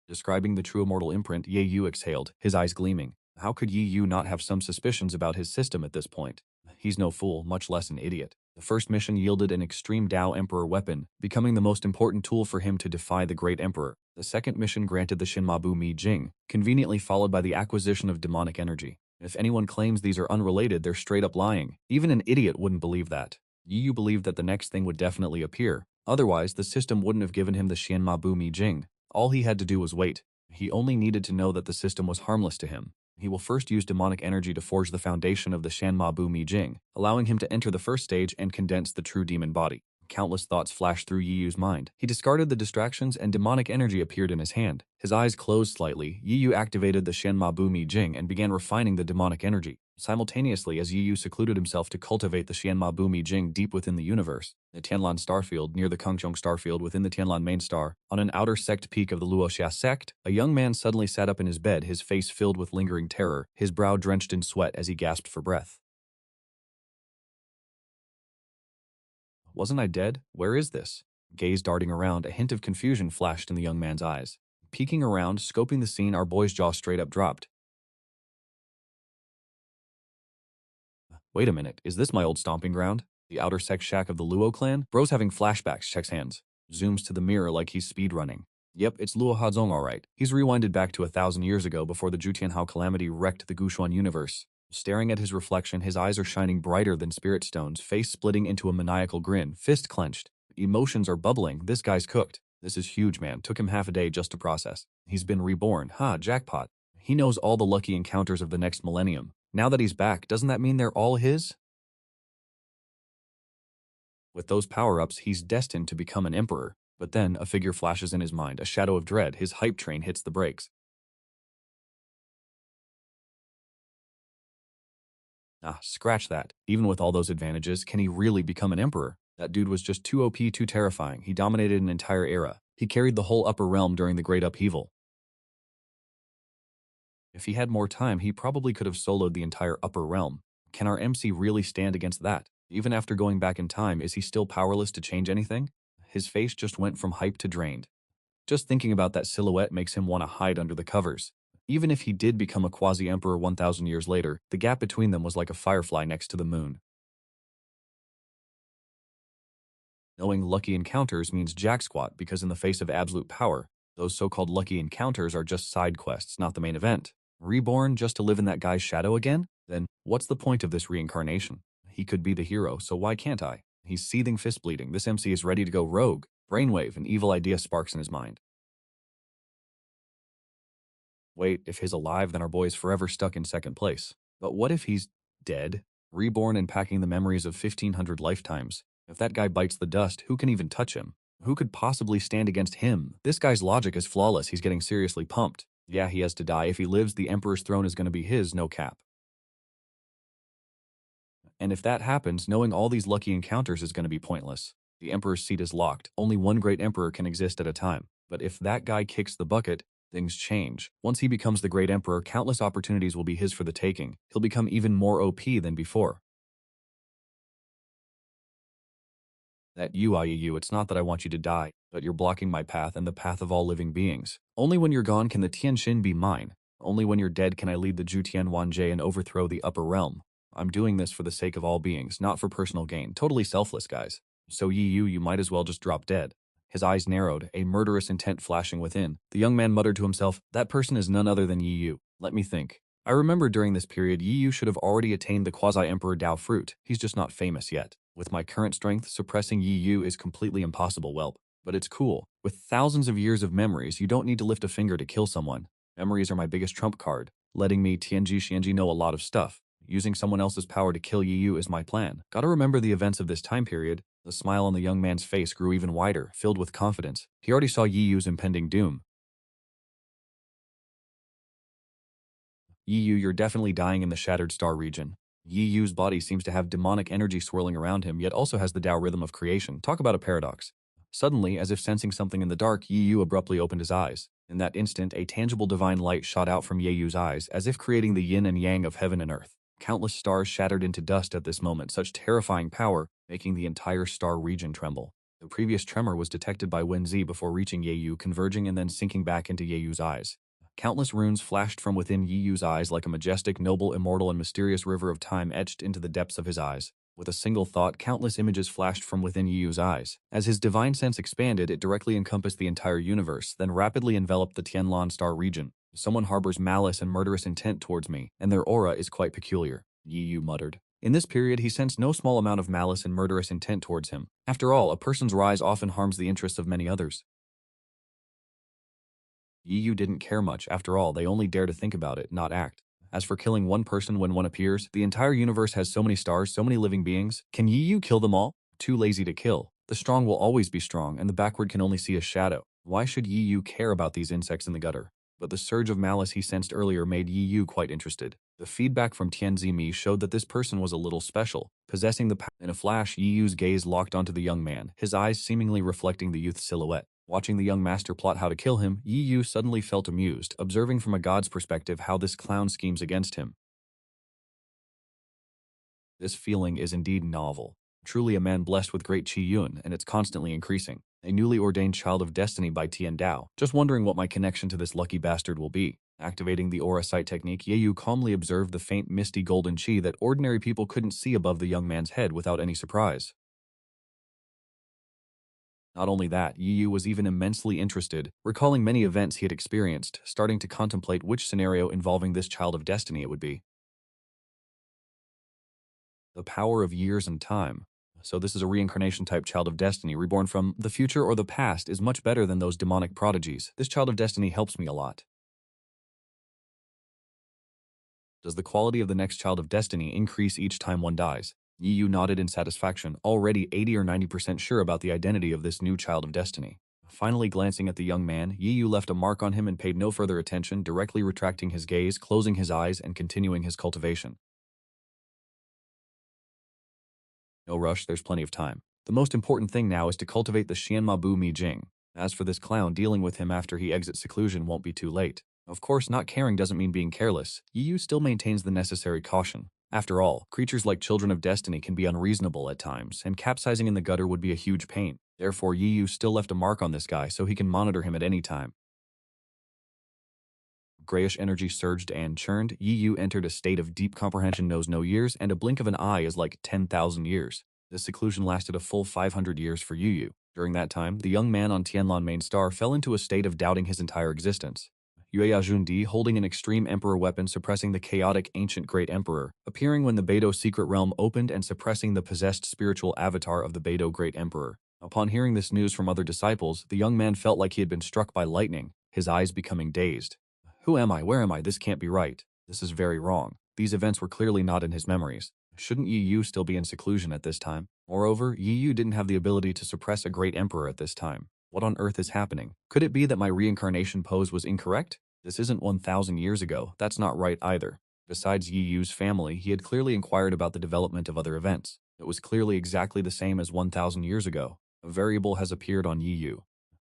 Describing the true immortal imprint, Ye Yu exhaled, his eyes gleaming. How could Yi Yu not have some suspicions about his system at this point? He's no fool, much less an idiot. The first mission yielded an extreme Dao Emperor weapon, becoming the most important tool for him to defy the Great Emperor. The second mission granted the Shinmabu Mi Jing, conveniently followed by the acquisition of demonic energy. If anyone claims these are unrelated, they're straight up lying. Even an idiot wouldn't believe that. Yi Yu believed that the next thing would definitely appear. Otherwise, the system wouldn't have given him the Shinmabu Mi Jing. All he had to do was wait. He only needed to know that the system was harmless to him. He will first use demonic energy to forge the foundation of the Shanmabu Mi Jing, allowing him to enter the first stage and condense the true demon body. Countless thoughts flashed through Yi Yu's mind. He discarded the distractions and demonic energy appeared in his hand. His eyes closed slightly. Yi Yu activated the Shanmabu Mi Jing and began refining the demonic energy. Simultaneously, as Yi Yu secluded himself to cultivate the Shanmabu Mi Jing deep within the universe, the Tianlan starfield near the Kangchong starfield within the Tianlan main star, on an outer sect peak of the Luoxia sect, a young man suddenly sat up in his bed, his face filled with lingering terror, his brow drenched in sweat as he gasped for breath. Wasn't I dead? Where is this? Gaze darting around, a hint of confusion flashed in the young man's eyes. Peeking around, scoping the scene, our boy's jaw straight up dropped. Wait a minute, is this my old stomping ground? The outer sect shack of the Luo clan? Bro's having flashbacks, checks hands. Zooms to the mirror like he's speedrunning. Yep, it's Luo Hazong alright. He's rewinded back to 1,000 years ago before the Jutianhao calamity wrecked the Gushuan universe. Staring at his reflection, his eyes are shining brighter than spirit stones, face splitting into a maniacal grin, fist clenched. Emotions are bubbling, this guy's cooked. This is huge, man. Took him half a day just to process. He's been reborn. Jackpot. He knows all the lucky encounters of the next millennium. Now that he's back, doesn't that mean they're all his? With those power-ups, he's destined to become an emperor. But then, a figure flashes in his mind, a shadow of dread. His hype train hits the brakes. Scratch that. Even with all those advantages, can he really become an emperor? That dude was just too OP, too terrifying. He dominated an entire era. He carried the whole upper realm during the Great Upheaval. If he had more time, he probably could have soloed the entire upper realm. Can our MC really stand against that? Even after going back in time, is he still powerless to change anything? His face just went from hype to drained. Just thinking about that silhouette makes him want to hide under the covers. Even if he did become a quasi-emperor 1,000 years later, the gap between them was like a firefly next to the moon. Knowing lucky encounters means jack squat because in the face of absolute power, those so-called lucky encounters are just side quests, not the main event. Reborn just to live in that guy's shadow again? Then, what's the point of this reincarnation? He could be the hero, so why can't I? He's seething, fist bleeding. This MC is ready to go rogue. Brainwave, an evil idea sparks in his mind. Wait, if he's alive, then our boy is forever stuck in second place. But what if he's dead? Reborn and packing the memories of 1,500 lifetimes. If that guy bites the dust, who can even touch him? Who could possibly stand against him? This guy's logic is flawless. He's getting seriously pumped. Yeah, he has to die. If he lives, the Emperor's throne is going to be his, no cap. And if that happens, knowing all these lucky encounters is going to be pointless. The Emperor's seat is locked. Only one great Emperor can exist at a time. But if that guy kicks the bucket, things change. Once he becomes the Great Emperor, countless opportunities will be his for the taking. He'll become even more OP than before. That you, it's not that I want you to die, but you're blocking my path and the path of all living beings. Only when you're gone can the Tianxin be mine. Only when you're dead can I lead the Jutian Wanjie and overthrow the upper realm. I'm doing this for the sake of all beings, not for personal gain. Totally selfless, guys. So you might as well just drop dead. His eyes narrowed, a murderous intent flashing within. The young man muttered to himself, that person is none other than Yi Yu. Let me think. I remember during this period, Yi Yu should have already attained the Quasi-Emperor Dao fruit. He's just not famous yet. With my current strength, suppressing Yi Yu is completely impossible, whelp. But it's cool. With thousands of years of memories, you don't need to lift a finger to kill someone. Memories are my biggest trump card, letting me Tianji Xianji know a lot of stuff. Using someone else's power to kill Yi Yu is my plan. Gotta remember the events of this time period. The smile on the young man's face grew even wider, filled with confidence. He already saw Yi Yu's impending doom. Yi Yu, you're definitely dying in the Shattered Star region. Yi Yu's body seems to have demonic energy swirling around him, yet also has the Tao rhythm of creation. Talk about a paradox. Suddenly, as if sensing something in the dark, Yi Yu abruptly opened his eyes. In that instant, a tangible divine light shot out from Yi Yu's eyes, as if creating the yin and yang of heaven and earth. Countless stars shattered into dust at this moment, such terrifying power, making the entire star region tremble. The previous tremor was detected by Wen Zi before reaching Yi Yu, converging and then sinking back into Yi Yu's eyes. Countless runes flashed from within Yi Yu's eyes like a majestic, noble, immortal, and mysterious river of time etched into the depths of his eyes. With a single thought, countless images flashed from within Yi Yu's eyes. As his divine sense expanded, it directly encompassed the entire universe, then rapidly enveloped the Tianlan star region. Someone harbors malice and murderous intent towards me, and their aura is quite peculiar, Yi Yu muttered. In this period, he sensed no small amount of malice and murderous intent towards him. After all, a person's rise often harms the interests of many others. Yi Yu didn't care much. After all, they only dare to think about it, not act. As for killing one person when one appears, the entire universe has so many stars, so many living beings. Can Yi Yu kill them all? Too lazy to kill. The strong will always be strong, and the backward can only see a shadow. Why should Yi Yu care about these insects in the gutter? But the surge of malice he sensed earlier made Yi Yu quite interested. The feedback from Tianzi Mi showed that this person was a little special, possessing the power. In a flash, Yi Yu's gaze locked onto the young man, his eyes seemingly reflecting the youth's silhouette. Watching the young master plot how to kill him, Yi Yu suddenly felt amused, observing from a god's perspective how this clown schemes against him. This feeling is indeed novel. Truly a man blessed with great Qi Yun, and it's constantly increasing. A newly ordained child of destiny by Tian Dao. Just wondering what my connection to this lucky bastard will be. Activating the aura sight technique, Yi Yu calmly observed the faint misty golden Qi that ordinary people couldn't see above the young man's head without any surprise. Not only that, Yi Yu was even immensely interested, recalling many events he had experienced, starting to contemplate which scenario involving this child of destiny it would be. The power of years and time. So this is a reincarnation type child of destiny, reborn from the future or the past, is much better than those demonic prodigies. This child of destiny helps me a lot. Does the quality of the next child of destiny increase each time one dies? Yi Yu nodded in satisfaction, already 80 or 90% sure about the identity of this new child of destiny. Finally glancing at the young man, Yi Yu left a mark on him and paid no further attention, directly retracting his gaze, closing his eyes, and continuing his cultivation. No rush, there's plenty of time. The most important thing now is to cultivate the Xianmabu Mi Jing. As for this clown, dealing with him after he exits seclusion won't be too late. Of course, not caring doesn't mean being careless. Yi Yu still maintains the necessary caution. After all, creatures like children of destiny can be unreasonable at times, and capsizing in the gutter would be a huge pain. Therefore, Yi Yu still left a mark on this guy so he can monitor him at any time. Grayish energy surged and churned. Yi Yu entered a state of deep comprehension, knows no years, and a blink of an eye is like 10,000 years. This seclusion lasted a full 500 years for Yi Yu. During that time, the young man on Tianlan Main Star fell into a state of doubting his entire existence. Yueya Jundi, holding an extreme emperor weapon suppressing the chaotic ancient great emperor, appearing when the Beidou secret realm opened and suppressing the possessed spiritual avatar of the Beidou great emperor. Upon hearing this news from other disciples, the young man felt like he had been struck by lightning, his eyes becoming dazed. Who am I? Where am I? This can't be right. This is very wrong. These events were clearly not in his memories. Shouldn't Yi Yu still be in seclusion at this time? Moreover, Yi Yu didn't have the ability to suppress a great emperor at this time. What on earth is happening? Could it be that my reincarnation pose was incorrect? This isn't 1,000 years ago. That's not right either. Besides Yi Yu's family, he had clearly inquired about the development of other events. It was clearly exactly the same as 1,000 years ago. A variable has appeared on Yi Yu.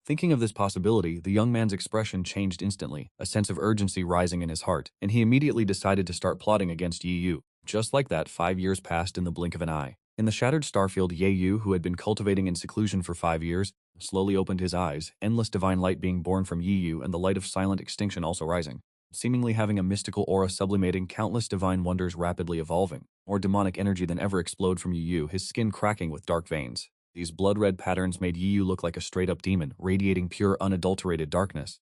Thinking of this possibility, the young man's expression changed instantly, a sense of urgency rising in his heart, and he immediately decided to start plotting against Yi Yu. Just like that, 5 years passed in the blink of an eye. In the shattered starfield, Yi Yu, who had been cultivating in seclusion for 5 years, slowly opened his eyes, endless divine light being born from Yi Yu and the light of silent extinction also rising. Seemingly having a mystical aura sublimating, countless divine wonders rapidly evolving. More demonic energy than ever explode from Yi Yu, his skin cracking with dark veins. These blood-red patterns made Yi Yu look like a straight-up demon, radiating pure, unadulterated darkness.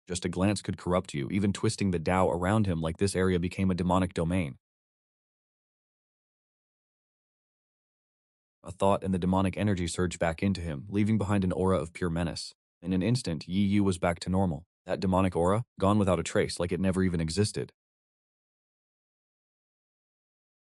Just a glance could corrupt you, even twisting the Tao around him like this area became a demonic domain. A thought and the demonic energy surged back into him, leaving behind an aura of pure menace. In an instant, Yi Yu was back to normal. That demonic aura, gone without a trace, like it never even existed.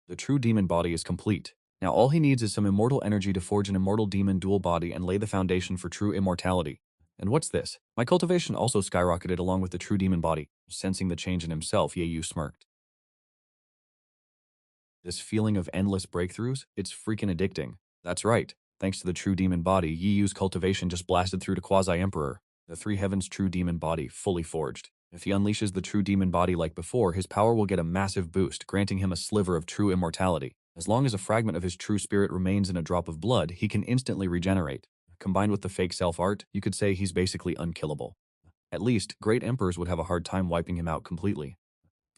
The true demon body is complete. Now all he needs is some immortal energy to forge an immortal demon dual body and lay the foundation for true immortality. And what's this? My cultivation also skyrocketed along with the true demon body. Sensing the change in himself, Ye Yu smirked. This feeling of endless breakthroughs, it's freaking addicting. That's right. Thanks to the true demon body, Yi Yu's cultivation just blasted through to Quasi-Emperor, the three heavens true demon body, fully forged. If he unleashes the true demon body like before, his power will get a massive boost, granting him a sliver of true immortality. As long as a fragment of his true spirit remains in a drop of blood, he can instantly regenerate. Combined with the fake self-art, you could say he's basically unkillable. At least, great emperors would have a hard time wiping him out completely.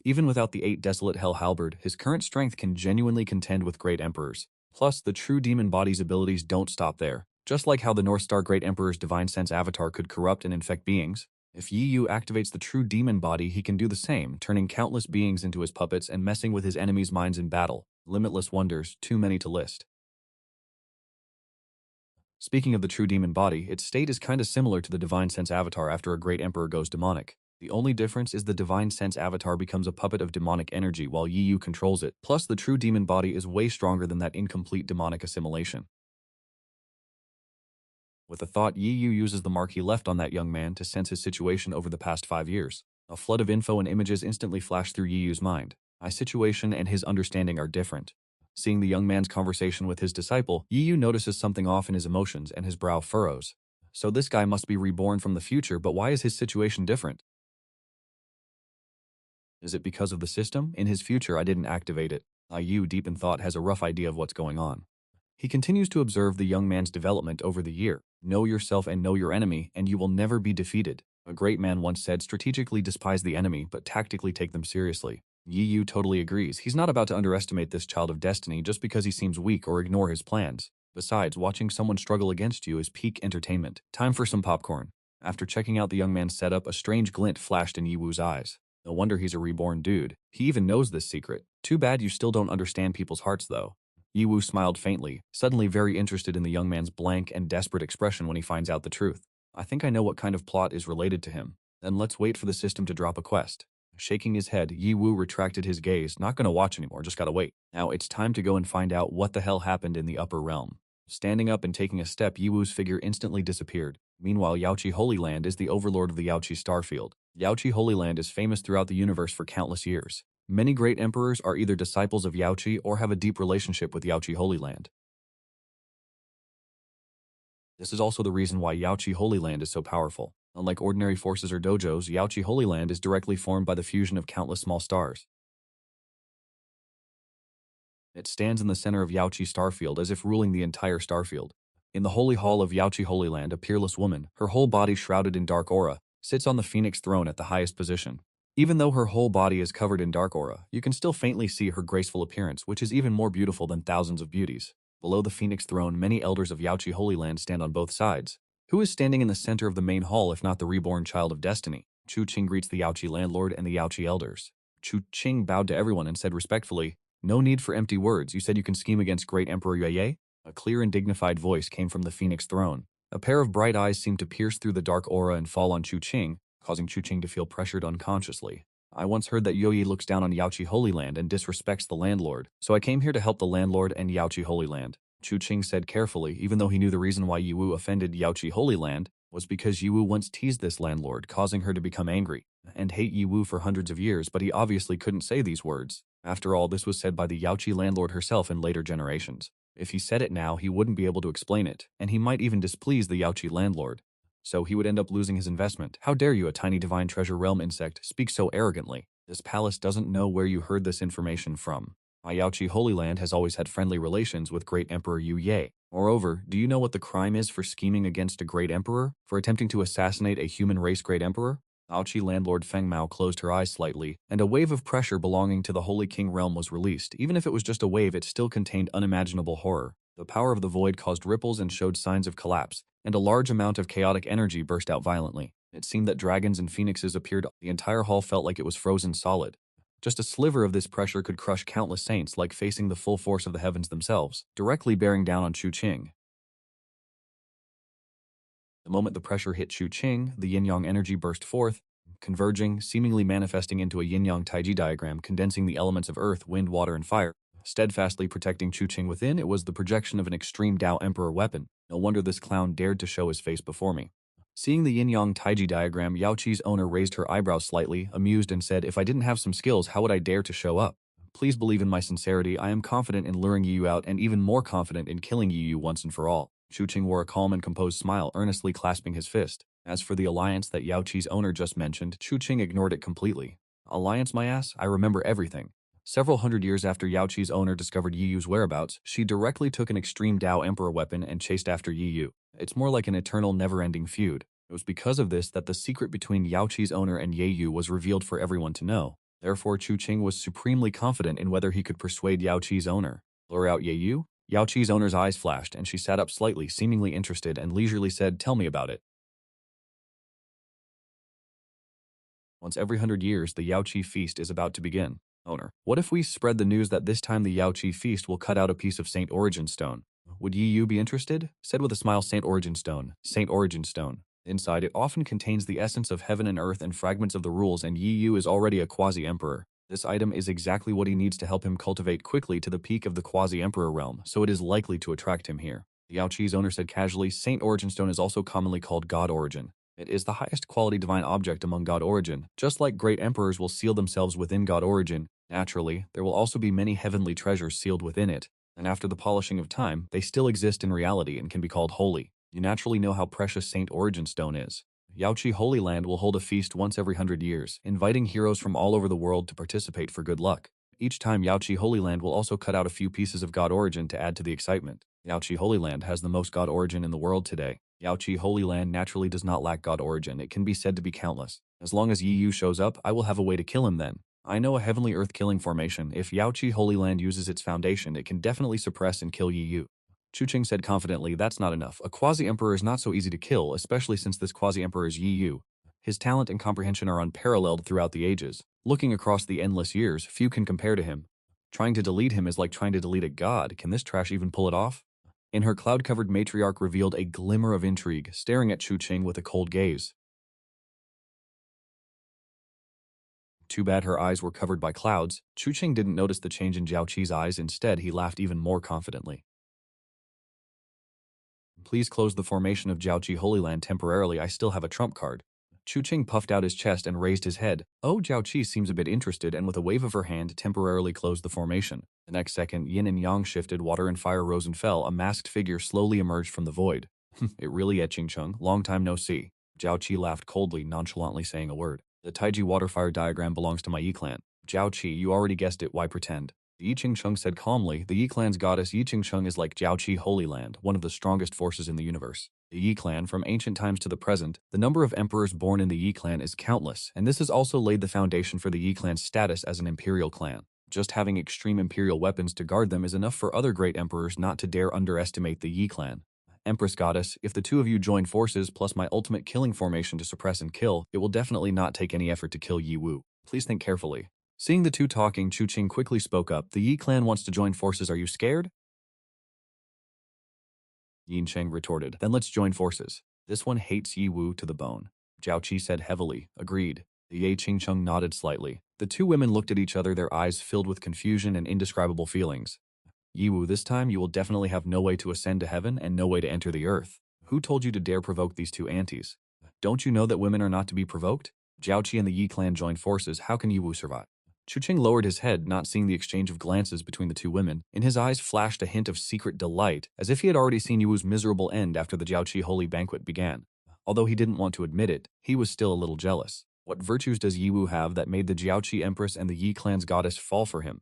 Even without the 8 desolate hell halberd, his current strength can genuinely contend with great emperors. Plus, the true demon body's abilities don't stop there. Just like how the North Star Great Emperor's Divine Sense avatar could corrupt and infect beings, if Yi Yu activates the true demon body, he can do the same, turning countless beings into his puppets and messing with his enemies' minds in battle. Limitless wonders, too many to list. Speaking of the true demon body, its state is kinda similar to the Divine Sense avatar after a Great Emperor goes demonic. The only difference is the Divine Sense avatar becomes a puppet of demonic energy while Yi Yu controls it, plus the true demon body is way stronger than that incomplete demonic assimilation. With a thought, Yi Yu uses the mark he left on that young man to sense his situation over the past 5 years. A flood of info and images instantly flash through Yi Yu's mind. My situation and his understanding are different. Seeing the young man's conversation with his disciple, Yi Yu notices something off in his emotions and his brow furrows. So this guy must be reborn from the future, but why is his situation different? Is it because of the system? In his future, I didn't activate it. Yu, deep in thought, has a rough idea of what's going on. He continues to observe the young man's development over the year. Know yourself and know your enemy, and you will never be defeated. A great man once said, strategically despise the enemy, but tactically take them seriously. Yi Yu totally agrees. He's not about to underestimate this child of destiny just because he seems weak or ignore his plans. Besides, watching someone struggle against you is peak entertainment. Time for some popcorn. After checking out the young man's setup, a strange glint flashed in Yi Wu's eyes. No wonder he's a reborn dude. He even knows this secret. Too bad you still don't understand people's hearts, though. Yi Wu smiled faintly, suddenly very interested in the young man's blank and desperate expression when he finds out the truth. I think I know what kind of plot is related to him. Then let's wait for the system to drop a quest. Shaking his head, Yi Wu retracted his gaze. Not gonna watch anymore, just gotta wait. Now it's time to go and find out what the hell happened in the upper realm. Standing up and taking a step, Yi Wu's figure instantly disappeared. Meanwhile, Yaoqi Holy Land is the overlord of the Yaoqi Starfield. Yaoqi Holy Land is famous throughout the universe for countless years. Many great emperors are either disciples of Yaoqi or have a deep relationship with Yaoqi Holy Land. This is also the reason why Yaoqi Holy Land is so powerful. Unlike ordinary forces or dojos, Yaoqi Holy Land is directly formed by the fusion of countless small stars. It stands in the center of Yaoqi Starfield as if ruling the entire starfield. In the holy hall of Yaoqi Holy Land, a peerless woman, her whole body shrouded in dark aura, sits on the phoenix throne at the highest position. Even though her whole body is covered in dark aura, you can still faintly see her graceful appearance, which is even more beautiful than thousands of beauties. Below the phoenix throne, many elders of Yaoqi Holy Land stand on both sides. Who is standing in the center of the main hall if not the reborn child of destiny? Chu Qing greets the Yaoqi landlord and the Yaoqi elders. Chu Qing bowed to everyone and said respectfully, "No need for empty words. You said you can scheme against Great Emperor Yue?" A clear and dignified voice came from the phoenix throne. A pair of bright eyes seemed to pierce through the dark aura and fall on Chu Qing, causing Chu Qing to feel pressured unconsciously. I once heard that Yoyi looks down on Yaoqi Holy Land and disrespects the landlord, so I came here to help the landlord and Yaoqi Holy Land. Chu Qing said carefully, even though he knew the reason why Yiwu offended Yaoqi Holy Land was because Yiwu once teased this landlord, causing her to become angry and hate Yiwu for hundreds of years, but he obviously couldn't say these words. After all, this was said by the Yaoqi landlord herself in later generations. If he said it now, he wouldn't be able to explain it, and he might even displease the Yaoqi landlord. So he would end up losing his investment. How dare you, a tiny divine treasure realm insect, speak so arrogantly? This palace doesn't know where you heard this information from. My Yaoqi Holy Land has always had friendly relations with Great Emperor Yu Ye. Moreover, do you know what the crime is for scheming against a Great Emperor? For attempting to assassinate a human race Great Emperor? Yaoqi landlord Feng Mao closed her eyes slightly, and a wave of pressure belonging to the Holy King realm was released. Even if it was just a wave, it still contained unimaginable horror. The power of the void caused ripples and showed signs of collapse, and a large amount of chaotic energy burst out violently. It seemed that dragons and phoenixes appeared. The entire hall felt like it was frozen solid. Just a sliver of this pressure could crush countless saints, like facing the full force of the heavens themselves, directly bearing down on Chu Qing. The moment the pressure hit Chu Qing, the yin-yang energy burst forth, converging, seemingly manifesting into a yin-yang taiji diagram condensing the elements of earth, wind, water, and fire. Steadfastly protecting Chu Qing within, it was the projection of an extreme Tao Emperor weapon. No wonder this clown dared to show his face before me. Seeing the yin-yang taiji diagram, Yao Qi's owner raised her eyebrows slightly, amused, and said, "If I didn't have some skills, how would I dare to show up? Please believe in my sincerity. I am confident in luring Yi Yu out and even more confident in killing Yi Yu once and for all." Chu Qing wore a calm and composed smile, earnestly clasping his fist. As for the alliance that Yao Qi's owner just mentioned, Chu Qing ignored it completely. "Alliance, my ass? I remember everything." Several hundred years after Yao Qi's owner discovered Yi Yu's whereabouts, she directly took an extreme Tao Emperor weapon and chased after Yi Yu. It's more like an eternal, never-ending feud. It was because of this that the secret between Yao Qi's owner and Ye Yu was revealed for everyone to know. Therefore, Chu Qing was supremely confident in whether he could persuade Yao Qi's owner. "Lure out Ye Yu?" Yao Qi's owner's eyes flashed, and she sat up slightly, seemingly interested, and leisurely said, "Tell me about it." Once every 100 years, the Yao Qi feast is about to begin. Owner, what if we spread the news that this time the Yao Qi feast will cut out a piece of Saint Origin Stone? Would Yi Yu be interested? Said with a smile, "Saint Origin Stone. Saint Origin Stone. Inside, it often contains the essence of heaven and earth and fragments of the rules, and Yi Yu is already a Quasi-Emperor. This item is exactly what he needs to help him cultivate quickly to the peak of the Quasi-Emperor realm, so it is likely to attract him here." The Yao Qi's owner said casually, "Saint Origin Stone is also commonly called God Origin. It is the highest quality divine object among God Origin. Just like great emperors will seal themselves within God Origin, naturally, there will also be many heavenly treasures sealed within it, and after the polishing of time, they still exist in reality and can be called holy. You naturally know how precious Saint Origin Stone is. Yao Qi Holy Land will hold a feast once every 100 years, inviting heroes from all over the world to participate for good luck. Each time, Yao Qi Holy Land will also cut out a few pieces of God Origin to add to the excitement. Yao Qi Holy Land has the most God Origin in the world today. Yao Qi Holy Land naturally does not lack God Origin. It can be said to be countless. As long as Yi Yu shows up, I will have a way to kill him then. I know a heavenly earth-killing formation. If Yao Qi Holy Land uses its foundation, it can definitely suppress and kill Yi Yu. Chu Qing said confidently, "That's not enough. A Quasi-Emperor is not so easy to kill, especially since this Quasi-Emperor is Yi Yu. His talent and comprehension are unparalleled throughout the ages. Looking across the endless years, few can compare to him. Trying to delete him is like trying to delete a god. Can this trash even pull it off?" In her cloud-covered matriarch revealed a glimmer of intrigue, staring at Chu Qing with a cold gaze. Too bad her eyes were covered by clouds. Chu Qing didn't notice the change in Jiao Qi's eyes. Instead, he laughed even more confidently. "Please close the formation of Jiao Qi Holy Land temporarily. I still have a trump card." Chu Qing puffed out his chest and raised his head. "Oh, Jiao Qi seems a bit interested, and with a wave of her hand, temporarily closed the formation. The next second, yin and yang shifted, water and fire rose and fell. A masked figure slowly emerged from the void. "It really is Qingcheng. Long time no see." Jiao Qi laughed coldly, nonchalantly saying a word. "The Taiji water-fire diagram belongs to my Yi clan." "Jiao Qi, you already guessed it. Why pretend?" The Yi Qingcheng said calmly, "The Yi clan's goddess Yi Qingcheng is like Jiao Qi Holy Land, one of the strongest forces in the universe. The Yi clan, from ancient times to the present, the number of emperors born in the Yi clan is countless, and this has also laid the foundation for the Yi clan's status as an imperial clan. Just having extreme imperial weapons to guard them is enough for other great emperors not to dare underestimate the Yi clan. Empress Goddess, if the two of you join forces plus my ultimate killing formation to suppress and kill, it will definitely not take any effort to kill Yi Wu. Please think carefully." Seeing the two talking, Chu Qing quickly spoke up. "The Yi clan wants to join forces. Are you scared?" Yin Cheng retorted, "Then let's join forces. This one hates Yi Wu to the bone." Jiao Qi said heavily, "Agreed." The Ye Qingcheng nodded slightly. The two women looked at each other, their eyes filled with confusion and indescribable feelings. "Yi Wu, this time you will definitely have no way to ascend to heaven and no way to enter the earth. Who told you to dare provoke these two aunties? Don't you know that women are not to be provoked? Jiao Qi and the Yi clan join forces. How can Yi Wu survive?" Chu Qing lowered his head, not seeing the exchange of glances between the two women. In his eyes flashed a hint of secret delight, as if he had already seen Yi Wu's miserable end after the Jiao Qi holy banquet began. Although he didn't want to admit it, he was still a little jealous. What virtues does Yi Wu have that made the Jiao Qi Empress and the Yi clan's goddess fall for him?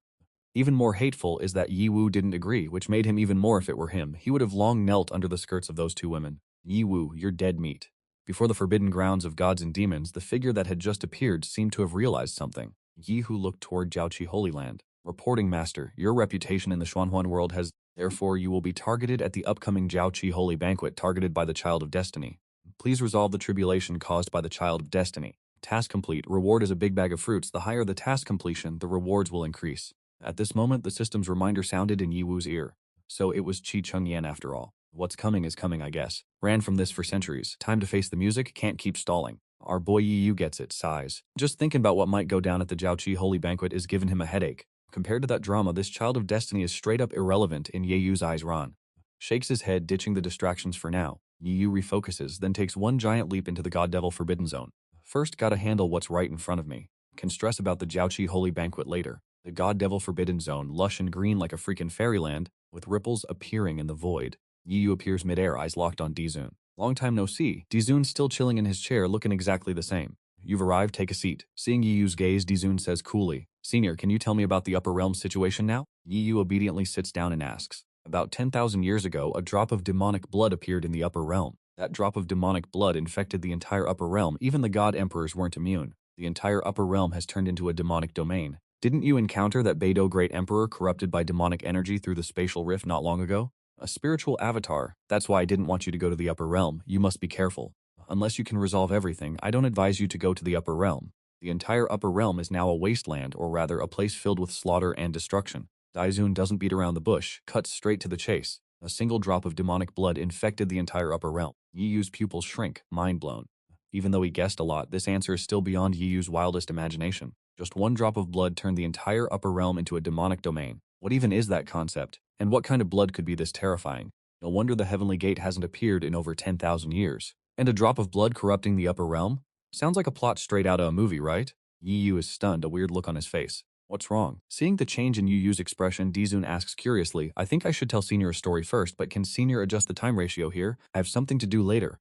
Even more hateful is that Yi Wu didn't agree, which made him even more. If it were him, he would have long knelt under the skirts of those two women. "Yi Wu, you're dead meat." Before the forbidden grounds of gods and demons, the figure that had just appeared seemed to have realized something. Yi Hu looked toward Jiao Qi Holy Land. "Reporting master, your reputation in the Xuanhuan world has, therefore you will be targeted at the upcoming Jiao Qi Holy Banquet, targeted by the Child of Destiny. Please resolve the tribulation caused by the Child of Destiny." Task complete. Reward is a big bag of fruits. The higher the task completion, the rewards will increase. At this moment, the system's reminder sounded in Yi Wu's ear. So it was Qi Chung Yan after all. What's coming is coming, I guess. Ran from this for centuries. Time to face the music, can't keep stalling. Our boy Yi Yu gets it, sighs. Just thinking about what might go down at the Jiaoqi Holy Banquet is giving him a headache. Compared to that drama, this child of destiny is straight up irrelevant in Ye Yu's eyes. Ron shakes his head, ditching the distractions for now. Yi Yu refocuses, then takes one giant leap into the God-Devil Forbidden Zone. First, gotta handle what's right in front of me. Can stress about the Jiaoqi Holy Banquet later. The God-Devil Forbidden Zone, lush and green like a freaking fairyland, with ripples appearing in the void. Yi Yu appears midair, eyes locked on Dizun. Long time no see. Dizun still chilling in his chair, looking exactly the same. You've arrived, take a seat. Seeing Yi Yu's gaze, Dizun says coolly, Senior, can you tell me about the Upper Realm situation now? Yi Yu obediently sits down and asks. About 10,000 years ago, a drop of demonic blood appeared in the Upper Realm. That drop of demonic blood infected the entire Upper Realm. Even the God Emperors weren't immune. The entire Upper Realm has turned into a demonic domain. Didn't you encounter that Beidou Great Emperor corrupted by demonic energy through the spatial rift not long ago? A spiritual avatar. That's why I didn't want you to go to the Upper Realm. You must be careful. Unless you can resolve everything, I don't advise you to go to the Upper Realm. The entire Upper Realm is now a wasteland, or rather, a place filled with slaughter and destruction. Daizun doesn't beat around the bush, cuts straight to the chase. A single drop of demonic blood infected the entire Upper Realm. Yi Yu's pupils shrink, mind blown. Even though he guessed a lot, this answer is still beyond Yi Yu's wildest imagination. Just one drop of blood turned the entire Upper Realm into a demonic domain. What even is that concept? And what kind of blood could be this terrifying? No wonder the Heavenly Gate hasn't appeared in over 10,000 years. And a drop of blood corrupting the Upper Realm? Sounds like a plot straight out of a movie, right? Yi Yu is stunned, a weird look on his face. What's wrong? Seeing the change in Yi Yu's expression, Dizun asks curiously, I think I should tell Senior a story first, but can Senior adjust the time ratio here? I have something to do later.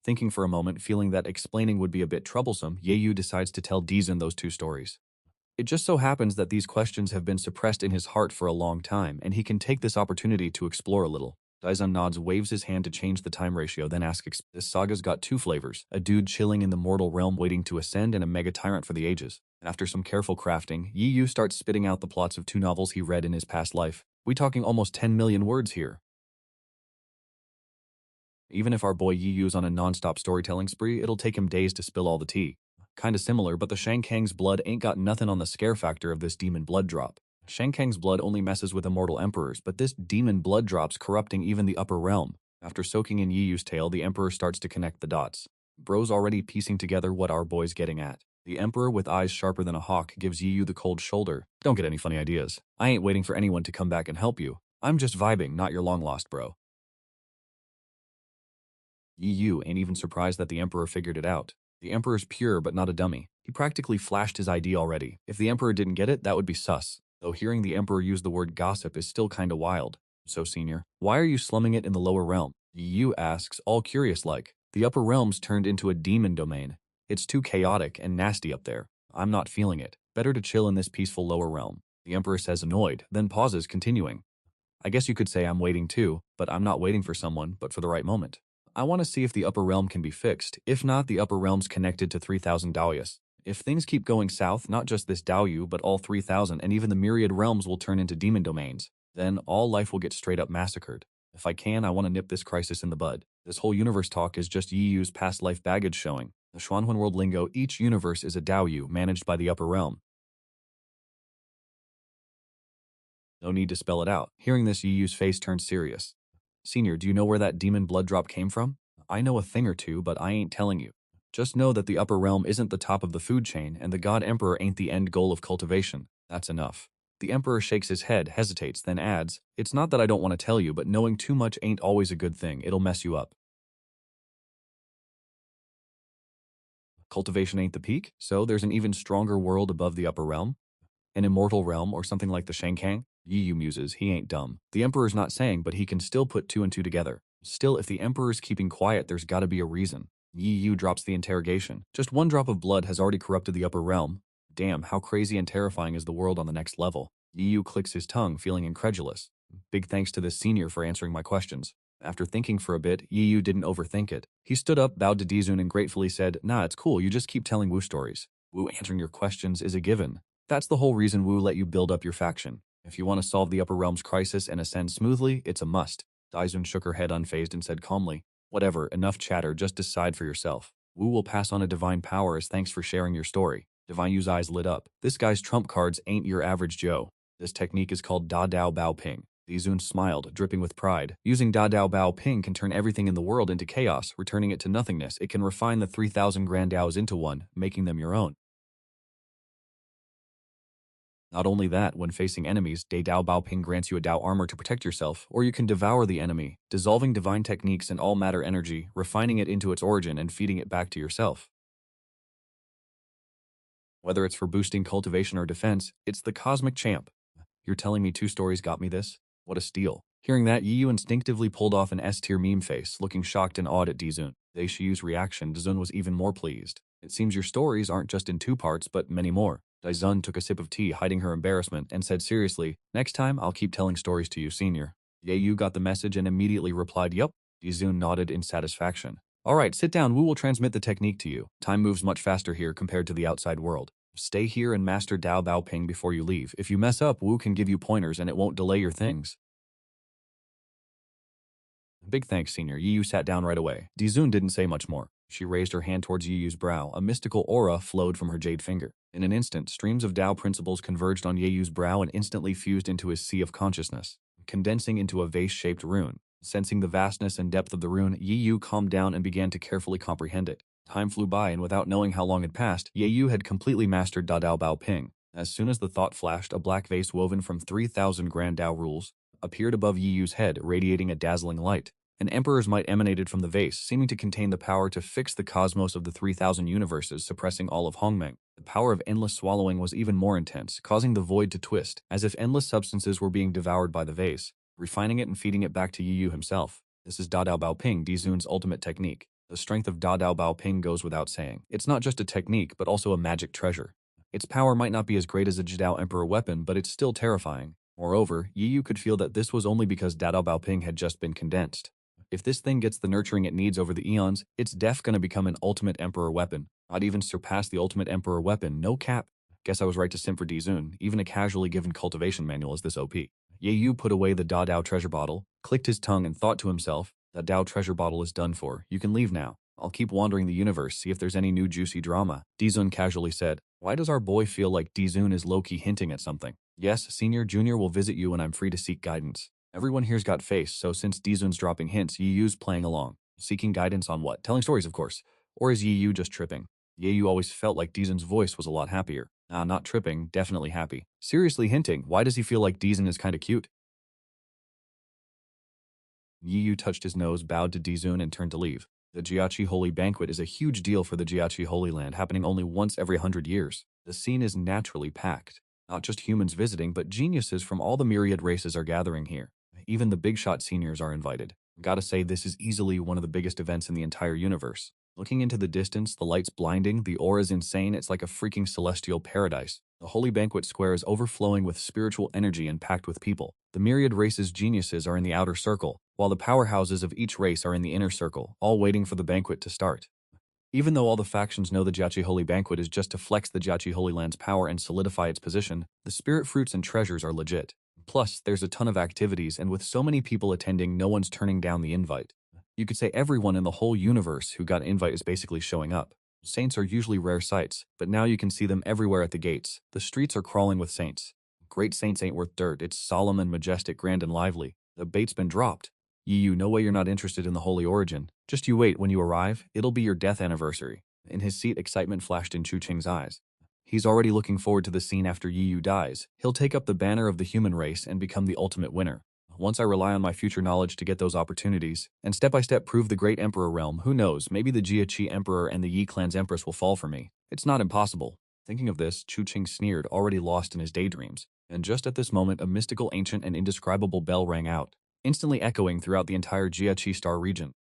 Thinking for a moment, feeling that explaining would be a bit troublesome, Ye Yu decides to tell Dizun those two stories. It just so happens that these questions have been suppressed in his heart for a long time, and he can take this opportunity to explore a little. Daizun nods, waves his hand to change the time ratio, then asks, this saga's got two flavors, a dude chilling in the mortal realm waiting to ascend and a mega tyrant for the ages. After some careful crafting, Yi Yu starts spitting out the plots of two novels he read in his past life. We talking almost 10 million words here. Even if our boy Yi Yu's on a non-stop storytelling spree, it'll take him days to spill all the tea. Kinda similar, but the Shankang's blood ain't got nothing on the scare factor of this demon blood drop. Shankang's blood only messes with immortal emperors, but this demon blood drop's corrupting even the upper realm. After soaking in Yi Yu's tale, the emperor starts to connect the dots. Bro's already piecing together what our boy's getting at. The emperor, with eyes sharper than a hawk, gives Yi Yu the cold shoulder. Don't get any funny ideas. I ain't waiting for anyone to come back and help you. I'm just vibing, not your long-lost bro. Yi Yu ain't even surprised that the emperor figured it out. The emperor's pure but not a dummy. He practically flashed his ID already. If the emperor didn't get it, that would be sus. Though hearing the emperor use the word gossip is still kinda wild. So senior, why are you slumming it in the lower realm? Yi Yu asks, all curious-like. The upper realm's turned into a demon domain. It's too chaotic and nasty up there. I'm not feeling it. Better to chill in this peaceful lower realm. The emperor says annoyed, then pauses, continuing. I guess you could say I'm waiting too, but I'm not waiting for someone, but for the right moment. I want to see if the upper realm can be fixed. If not, the upper realm's connected to 3,000 Daoyas. If things keep going south, not just this Daoyu, but all 3,000 and even the myriad realms will turn into demon domains. Then all life will get straight up massacred. If I can, I want to nip this crisis in the bud. This whole universe talk is just Yi Yu's past life baggage showing. The Xuanhuan world lingo, each universe is a Daoyu managed by the upper realm. No need to spell it out. Hearing this, Yi Yu's face turns serious. Senior, do you know where that demon blood drop came from? I know a thing or two, but I ain't telling you. Just know that the upper realm isn't the top of the food chain, and the God Emperor ain't the end goal of cultivation. That's enough. The Emperor shakes his head, hesitates, then adds, it's not that I don't want to tell you, but knowing too much ain't always a good thing. It'll mess you up. Cultivation ain't the peak, so there's an even stronger world above the upper realm? An immortal realm or something like the Shankang? Yi Yu muses, he ain't dumb. The Emperor's not saying, but he can still put two and two together. Still, if the Emperor's keeping quiet, there's gotta be a reason. Yi Yu drops the interrogation. Just one drop of blood has already corrupted the upper realm. Damn, how crazy and terrifying is the world on the next level? Yi Yu clicks his tongue, feeling incredulous. Big thanks to this senior for answering my questions. After thinking for a bit, Yi Yu didn't overthink it. He stood up, bowed to Dizun, and gratefully said, nah, it's cool, you just keep telling Wu stories. Wu answering your questions is a given. That's the whole reason Wu let you build up your faction. If you want to solve the upper realm's crisis and ascend smoothly, it's a must. Daizun shook her head unfazed and said calmly, Whatever, enough chatter, just decide for yourself. Wu will pass on a divine power as thanks for sharing your story. Divine Yu's eyes lit up. This guy's trump cards ain't your average Joe. This technique is called Da Dao Bao Ping. Dizun smiled, dripping with pride. Using Da Dao Bao Ping can turn everything in the world into chaos, returning it to nothingness. It can refine the 3,000 grand Daos into one, making them your own. Not only that, when facing enemies, De Dao Bao Ping grants you a Dao armor to protect yourself, or you can devour the enemy, dissolving divine techniques and all matter energy, refining it into its origin and feeding it back to yourself. Whether it's for boosting cultivation or defense, it's the cosmic champ. You're telling me 2 stories got me this? What a steal. Hearing that, Yiyu instinctively pulled off an S-tier meme face, looking shocked and awed at Dizun. Daishiyu's reaction, Dizun was even more pleased. It seems your stories aren't just in 2 parts, but many more. Daizun took a sip of tea, hiding her embarrassment, and said seriously, next time I'll keep telling stories to you, senior. Yeyu got the message and immediately replied, yup. Dizun nodded in satisfaction. Alright, sit down, Wu will transmit the technique to you. Time moves much faster here compared to the outside world. Stay here and master Dao Bao Ping before you leave. If you mess up, Wu can give you pointers and it won't delay your things. Big thanks, senior. Yiyu sat down right away. Dizun didn't say much more. She raised her hand towards Yiyu's brow. A mystical aura flowed from her jade finger. In an instant, streams of Dao principles converged on Yiyu's brow and instantly fused into his sea of consciousness, condensing into a vase-shaped rune. Sensing the vastness and depth of the rune, Yiyu calmed down and began to carefully comprehend it. Time flew by, and without knowing how long had passed, Yiyu had completely mastered Da Dao Bao Ping. As soon as the thought flashed, a black vase woven from 3,000 grand Dao rules appeared above Yiyu's head, radiating a dazzling light. An emperor's might emanated from the vase, seeming to contain the power to fix the cosmos of the 3,000 universes, suppressing all of Hongmeng. The power of endless swallowing was even more intense, causing the void to twist, as if endless substances were being devoured by the vase, refining it and feeding it back to Yiyu himself. This is Da Dao Bao Ping, Dizun's ultimate technique. The strength of Da Dao Bao Ping goes without saying. It's not just a technique, but also a magic treasure. Its power might not be as great as a Jidao Emperor weapon, but it's still terrifying. Moreover, Yiyu could feel that this was only because Da Dao Bao Ping had just been condensed. If this thing gets the nurturing it needs over the eons, it's def gonna become an ultimate Emperor weapon. Not even surpass the ultimate Emperor weapon, no cap. Guess I was right to simp for Dizun. Even a casually given cultivation manual is this OP. Yeyu put away the Da Dao treasure bottle, clicked his tongue and thought to himself, that Dao treasure bottle is done for. You can leave now. I'll keep wandering the universe, see if there's any new juicy drama. Dizun casually said. Why does our boy feel like Dizun is low-key hinting at something? Yes, Senior Junior will visit you when I'm free to seek guidance. Everyone here's got face, so since Dizun's dropping hints, Yiyu's playing along. Seeking guidance on what? Telling stories, of course. Or is Yiyu just tripping? Yeyu always felt like Dizun's voice was a lot happier. Not tripping, definitely happy. Seriously hinting, why does he feel like Dizun is kinda cute? Yiyu touched his nose, bowed to Dizun, and turned to leave. The Jiachi Holy Banquet is a huge deal for the Jiachi Holy Land, happening only once every 100 years. The scene is naturally packed. Not just humans visiting, but geniuses from all the myriad races are gathering here. Even the big shot seniors are invited. Gotta say, this is easily one of the biggest events in the entire universe. Looking into the distance, the light's blinding, the aura's insane, it's like a freaking celestial paradise. The Holy Banquet Square is overflowing with spiritual energy and packed with people. The myriad races' geniuses are in the outer circle, while the powerhouses of each race are in the inner circle, all waiting for the banquet to start. Even though all the factions know the Jiachi Holy Banquet is just to flex the Jiachi Holy Land's power and solidify its position, the spirit fruits and treasures are legit. Plus, there's a ton of activities, and with so many people attending, no one's turning down the invite. You could say everyone in the whole universe who got an invite is basically showing up. Saints are usually rare sights, but now you can see them everywhere at the gates. The streets are crawling with saints. Great saints ain't worth dirt. It's solemn and majestic, grand and lively. The bait's been dropped. Yiyu, no way you're not interested in the holy origin. Just you wait, when you arrive, it'll be your death anniversary. In his seat, excitement flashed in Chu Qing's eyes. He's already looking forward to the scene after Yiyu dies. He'll take up the banner of the human race and become the ultimate winner. Once I rely on my future knowledge to get those opportunities, and step by step prove the great emperor realm, who knows, maybe the Jiachi Emperor and the Yi clan's empress will fall for me. It's not impossible. Thinking of this, Chu Qing sneered, already lost in his daydreams. And just at this moment, a mystical, ancient, and indescribable bell rang out, instantly echoing throughout the entire Jiachi Star region.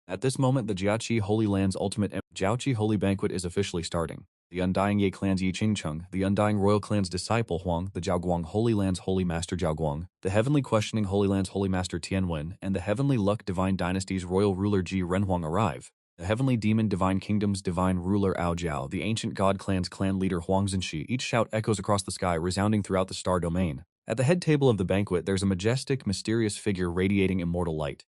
At this moment, the Jiachi Holy Land's ultimate Jiachi Holy Banquet is officially starting. The Undying Ye clan's Yi Qingcheng, the Undying Royal clan's disciple Huang, the Jiaoguang Holy Land's Holy Master Jiaoguang, the Heavenly Questioning Holy Land's Holy Master Tianwen, and the Heavenly Luck Divine Dynasty's Royal Ruler Ji Renhuang arrive. The Heavenly Demon Divine Kingdom's Divine Ruler Ao Jiao, the Ancient God clan's clan leader Huang Zhenxi, each shout echoes across the sky, resounding throughout the star domain. At the head table of the banquet, there's a majestic, mysterious figure radiating immortal light.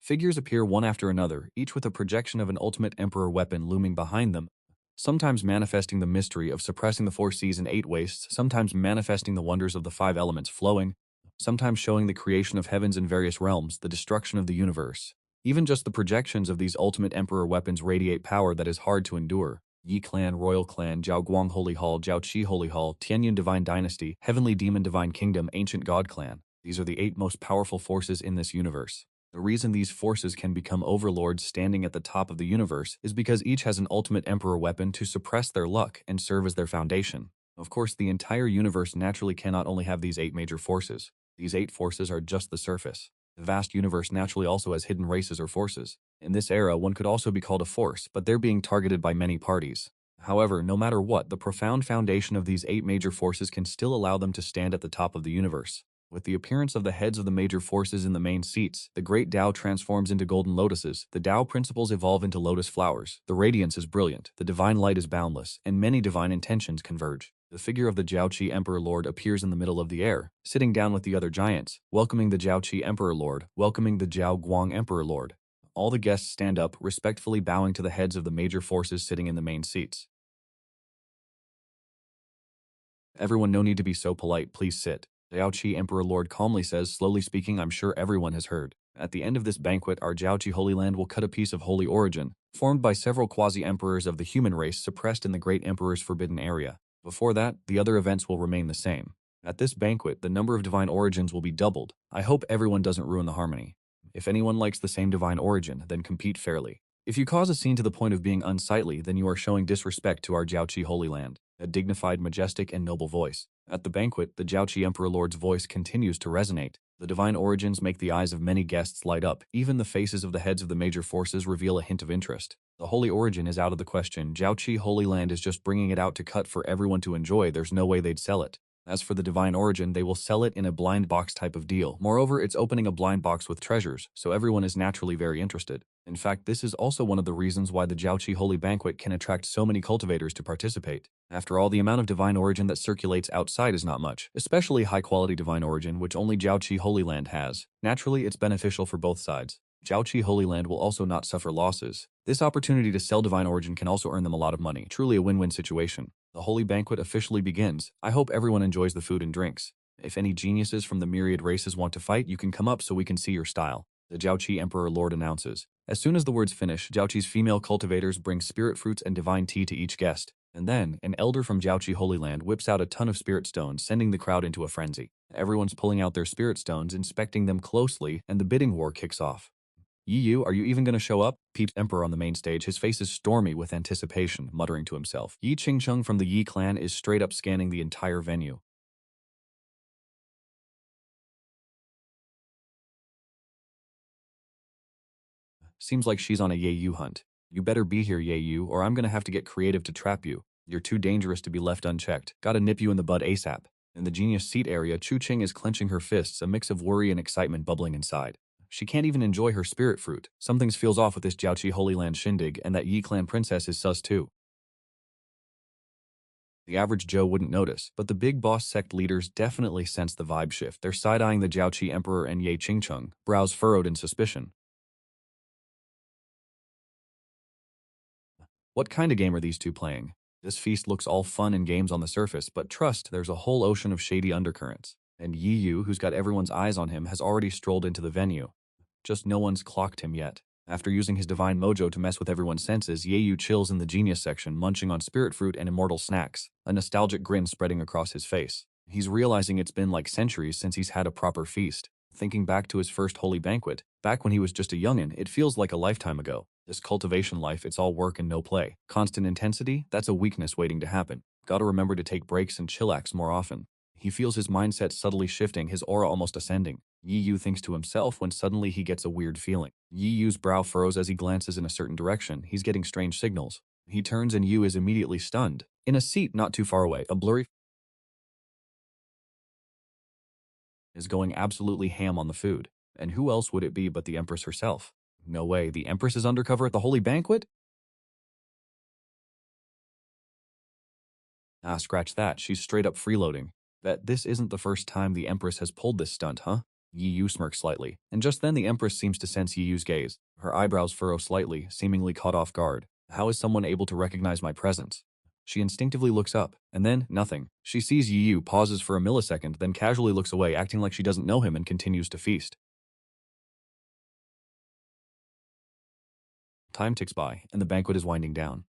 Figures appear one after another, each with a projection of an ultimate emperor weapon looming behind them, sometimes manifesting the mystery of suppressing the four seas and eight wastes, sometimes manifesting the wonders of the five elements flowing, sometimes showing the creation of heavens and various realms, the destruction of the universe. Even just the projections of these ultimate emperor weapons radiate power that is hard to endure. Yi Clan, Royal Clan, Jiao Guang Holy Hall, Jiao Qi Holy Hall, Tianyin Divine Dynasty, Heavenly Demon Divine Kingdom, Ancient God Clan. These are the 8 most powerful forces in this universe. The reason these forces can become overlords standing at the top of the universe is because each has an ultimate emperor weapon to suppress their luck and serve as their foundation. Of course, the entire universe naturally cannot only have these 8 major forces. These 8 forces are just the surface. The vast universe naturally also has hidden races or forces. In this era, one could also be called a force, but they're being targeted by many parties. However, no matter what, the profound foundation of these 8 major forces can still allow them to stand at the top of the universe. With the appearance of the heads of the major forces in the main seats, the great Tao transforms into golden lotuses, the Tao principles evolve into lotus flowers, the radiance is brilliant, the divine light is boundless, and many divine intentions converge. The figure of the Jiaoqi Emperor Lord appears in the middle of the air, sitting down with the other giants, welcoming the Jiaoqi Emperor Lord, welcoming the Jiao Guang Emperor Lord. All the guests stand up, respectfully bowing to the heads of the major forces sitting in the main seats. Everyone, no need to be so polite, please sit. Jiaoqi Emperor Lord calmly says, slowly speaking, I'm sure everyone has heard. At the end of this banquet, our Jiaoqi Holy Land will cut a piece of holy origin, formed by several quasi-emperors of the human race suppressed in the Great Emperor's forbidden area. Before that, the other events will remain the same. At this banquet, the number of divine origins will be doubled. I hope everyone doesn't ruin the harmony. If anyone likes the same divine origin, then compete fairly. If you cause a scene to the point of being unsightly, then you are showing disrespect to our Jiaoqi Holy Land. A dignified, majestic, and noble voice. At the banquet, the Jiaoqi Emperor Lord's voice continues to resonate. The divine origins make the eyes of many guests light up. Even the faces of the heads of the major forces reveal a hint of interest. The holy origin is out of the question. Jiaoqi Holy Land is just bringing it out to cut for everyone to enjoy. There's no way they'd sell it. As for the divine origin, they will sell it in a blind box type of deal. Moreover, it's opening a blind box with treasures, so everyone is naturally very interested. In fact, this is also one of the reasons why the Jiaoqi Holy Banquet can attract so many cultivators to participate. After all, the amount of divine origin that circulates outside is not much, especially high-quality divine origin, which only Jiaoqi Holy Land has. Naturally, it's beneficial for both sides. Jiaoqi Holy Land will also not suffer losses. This opportunity to sell divine origin can also earn them a lot of money. Truly a win-win situation. The holy banquet officially begins. I hope everyone enjoys the food and drinks. If any geniuses from the myriad races want to fight, you can come up so we can see your style. The Jiaoqi Emperor Lord announces. As soon as the words finish, Jiaoqi's female cultivators bring spirit fruits and divine tea to each guest. And then, an elder from Jiaoqi Holy Land whips out a ton of spirit stones, sending the crowd into a frenzy. Everyone's pulling out their spirit stones, inspecting them closely, and the bidding war kicks off. Yi Yu, are you even going to show up? Peeps Emperor on the main stage, his face is stormy with anticipation, muttering to himself. Yi Qingcheng from the Yi clan is straight up scanning the entire venue. Seems like she's on a Ye Yu hunt. You better be here, Ye Yu, or I'm going to have to get creative to trap you. You're too dangerous to be left unchecked. Gotta nip you in the bud ASAP. In the genius seat area, Chu Qing is clenching her fists, a mix of worry and excitement bubbling inside. She can't even enjoy her spirit fruit. Something feels off with this Jiaoqi Holy Land shindig, and that Yi clan princess is sus too. The average Joe wouldn't notice, but the big boss sect leaders definitely sense the vibe shift. They're side-eyeing the Jiaoqi Emperor and Ye Qingcheng, brows furrowed in suspicion. What kind of game are these two playing? This feast looks all fun and games on the surface, but trust, there's a whole ocean of shady undercurrents. And Yi Yu, who's got everyone's eyes on him, has already strolled into the venue. Just no one's clocked him yet. After using his divine mojo to mess with everyone's senses, Ye Yu chills in the genius section, munching on spirit fruit and immortal snacks, a nostalgic grin spreading across his face. He's realizing it's been like centuries since he's had a proper feast. Thinking back to his first holy banquet, back when he was just a youngin', it feels like a lifetime ago. This cultivation life, it's all work and no play. Constant intensity, that's a weakness waiting to happen. Gotta remember to take breaks and chillax more often. He feels his mindset subtly shifting, his aura almost ascending. Yi Yu thinks to himself when suddenly he gets a weird feeling. Yi Yu's brow furrows as he glances in a certain direction. He's getting strange signals. He turns and Yu is immediately stunned. In a seat not too far away, a blurry is going absolutely ham on the food. And who else would it be but the Empress herself? No way, the Empress is undercover at the holy banquet? Ah, scratch that, she's straight up freeloading. Bet this isn't the first time the Empress has pulled this stunt, huh? Yi Yu smirks slightly, and just then the Empress seems to sense Yi Yu's gaze. Her eyebrows furrow slightly, seemingly caught off guard. How is someone able to recognize my presence? She instinctively looks up, and then, nothing. She sees Yi Yu, pauses for a millisecond, then casually looks away, acting like she doesn't know him and continues to feast. Time ticks by, and the banquet is winding down.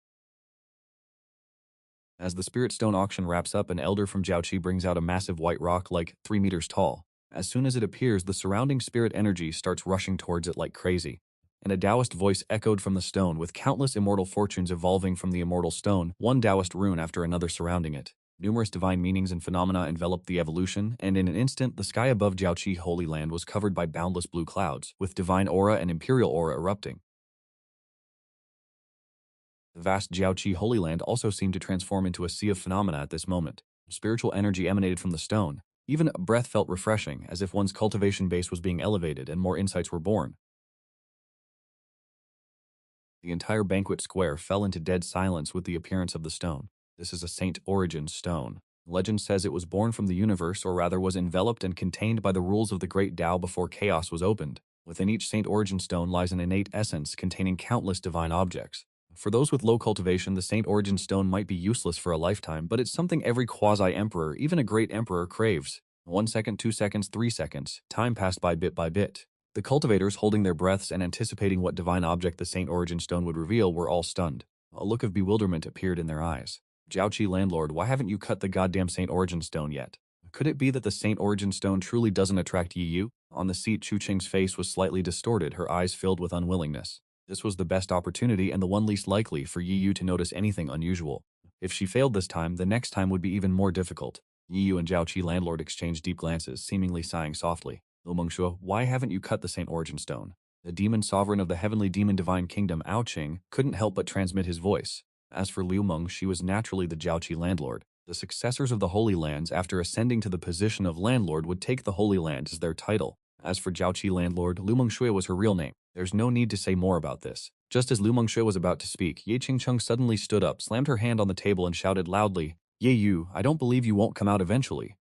As the Spirit Stone auction wraps up, an elder from Jiaoqi brings out a massive white rock like 3 meters tall. As soon as it appears, the surrounding spirit energy starts rushing towards it like crazy. And a Taoist voice echoed from the stone, with countless immortal fortunes evolving from the immortal stone, one Taoist rune after another surrounding it. Numerous divine meanings and phenomena enveloped the evolution, and in an instant, the sky above Jiaoqi Holy Land was covered by boundless blue clouds, with divine aura and imperial aura erupting. The vast Jiaoqi Holy Land also seemed to transform into a sea of phenomena at this moment. Spiritual energy emanated from the stone. Even a breath felt refreshing, as if one's cultivation base was being elevated and more insights were born. The entire banquet square fell into dead silence with the appearance of the stone. This is a Saint Origin stone. Legend says it was born from the universe, or rather was enveloped and contained by the rules of the great Tao before chaos was opened. Within each Saint Origin stone lies an innate essence containing countless divine objects. For those with low cultivation, the Saint Origin stone might be useless for a lifetime, but it's something every Quasi-Emperor, even a great emperor, craves. 1 second, 2 seconds, 3 seconds. Time passed by bit by bit. The cultivators, holding their breaths and anticipating what divine object the Saint Origin stone would reveal, were all stunned. A look of bewilderment appeared in their eyes. Jiaoqi landlord, why haven't you cut the goddamn Saint Origin stone yet? Could it be that the Saint Origin stone truly doesn't attract Yi Yu? On the seat, Chu Qing's face was slightly distorted, her eyes filled with unwillingness. This was the best opportunity and the one least likely for Yi Yu to notice anything unusual. If she failed this time, the next time would be even more difficult. Yi Yu and Jiaoqi landlord exchanged deep glances, seemingly sighing softly. Lu Mengshuo, why haven't you cut the Saint Origin stone? The demon sovereign of the heavenly demon divine kingdom, Ao Qing, couldn't help but transmit his voice. As for Liu Meng, she was naturally the Jiaoqi landlord. The successors of the Holy Lands, after ascending to the position of landlord, would take the Holy Land as their title. As for Jiaoqi landlord, Lu Mengshui was her real name. There's no need to say more about this. Just as Lu Mengshui was about to speak, Ye Qingcheng suddenly stood up, slammed her hand on the table and shouted loudly, Ye Yu, I don't believe you won't come out eventually.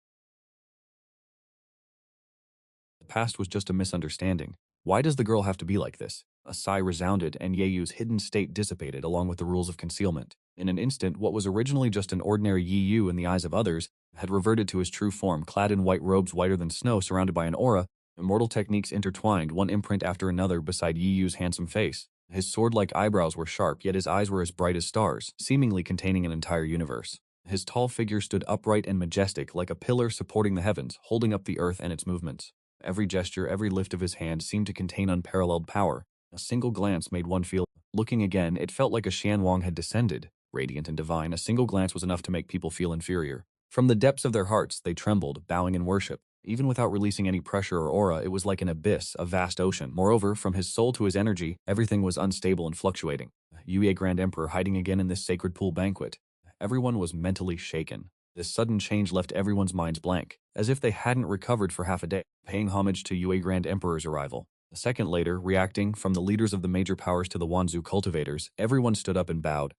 The past was just a misunderstanding. Why does the girl have to be like this? A sigh resounded, and Ye Yu's hidden state dissipated along with the rules of concealment. In an instant, what was originally just an ordinary Yi Yu in the eyes of others had reverted to his true form, clad in white robes whiter than snow, surrounded by an aura, immortal techniques intertwined, one imprint after another beside Yi Yu's handsome face. His sword-like eyebrows were sharp, yet his eyes were as bright as stars, seemingly containing an entire universe. His tall figure stood upright and majestic, like a pillar supporting the heavens, holding up the earth and its movements. Every gesture, every lift of his hand seemed to contain unparalleled power. A single glance made one feel. Looking again, it felt like a Xianwang had descended. Radiant and divine, a single glance was enough to make people feel inferior. From the depths of their hearts, they trembled, bowing in worship. Even without releasing any pressure or aura, it was like an abyss, a vast ocean. Moreover, from his soul to his energy, everything was unstable and fluctuating. Yue Grand Emperor hiding again in this sacred pool banquet. Everyone was mentally shaken. This sudden change left everyone's minds blank, as if they hadn't recovered for half a day, paying homage to Yue Grand Emperor's arrival. A second later, reacting from the leaders of the major powers to the Wanzhou cultivators, everyone stood up and bowed.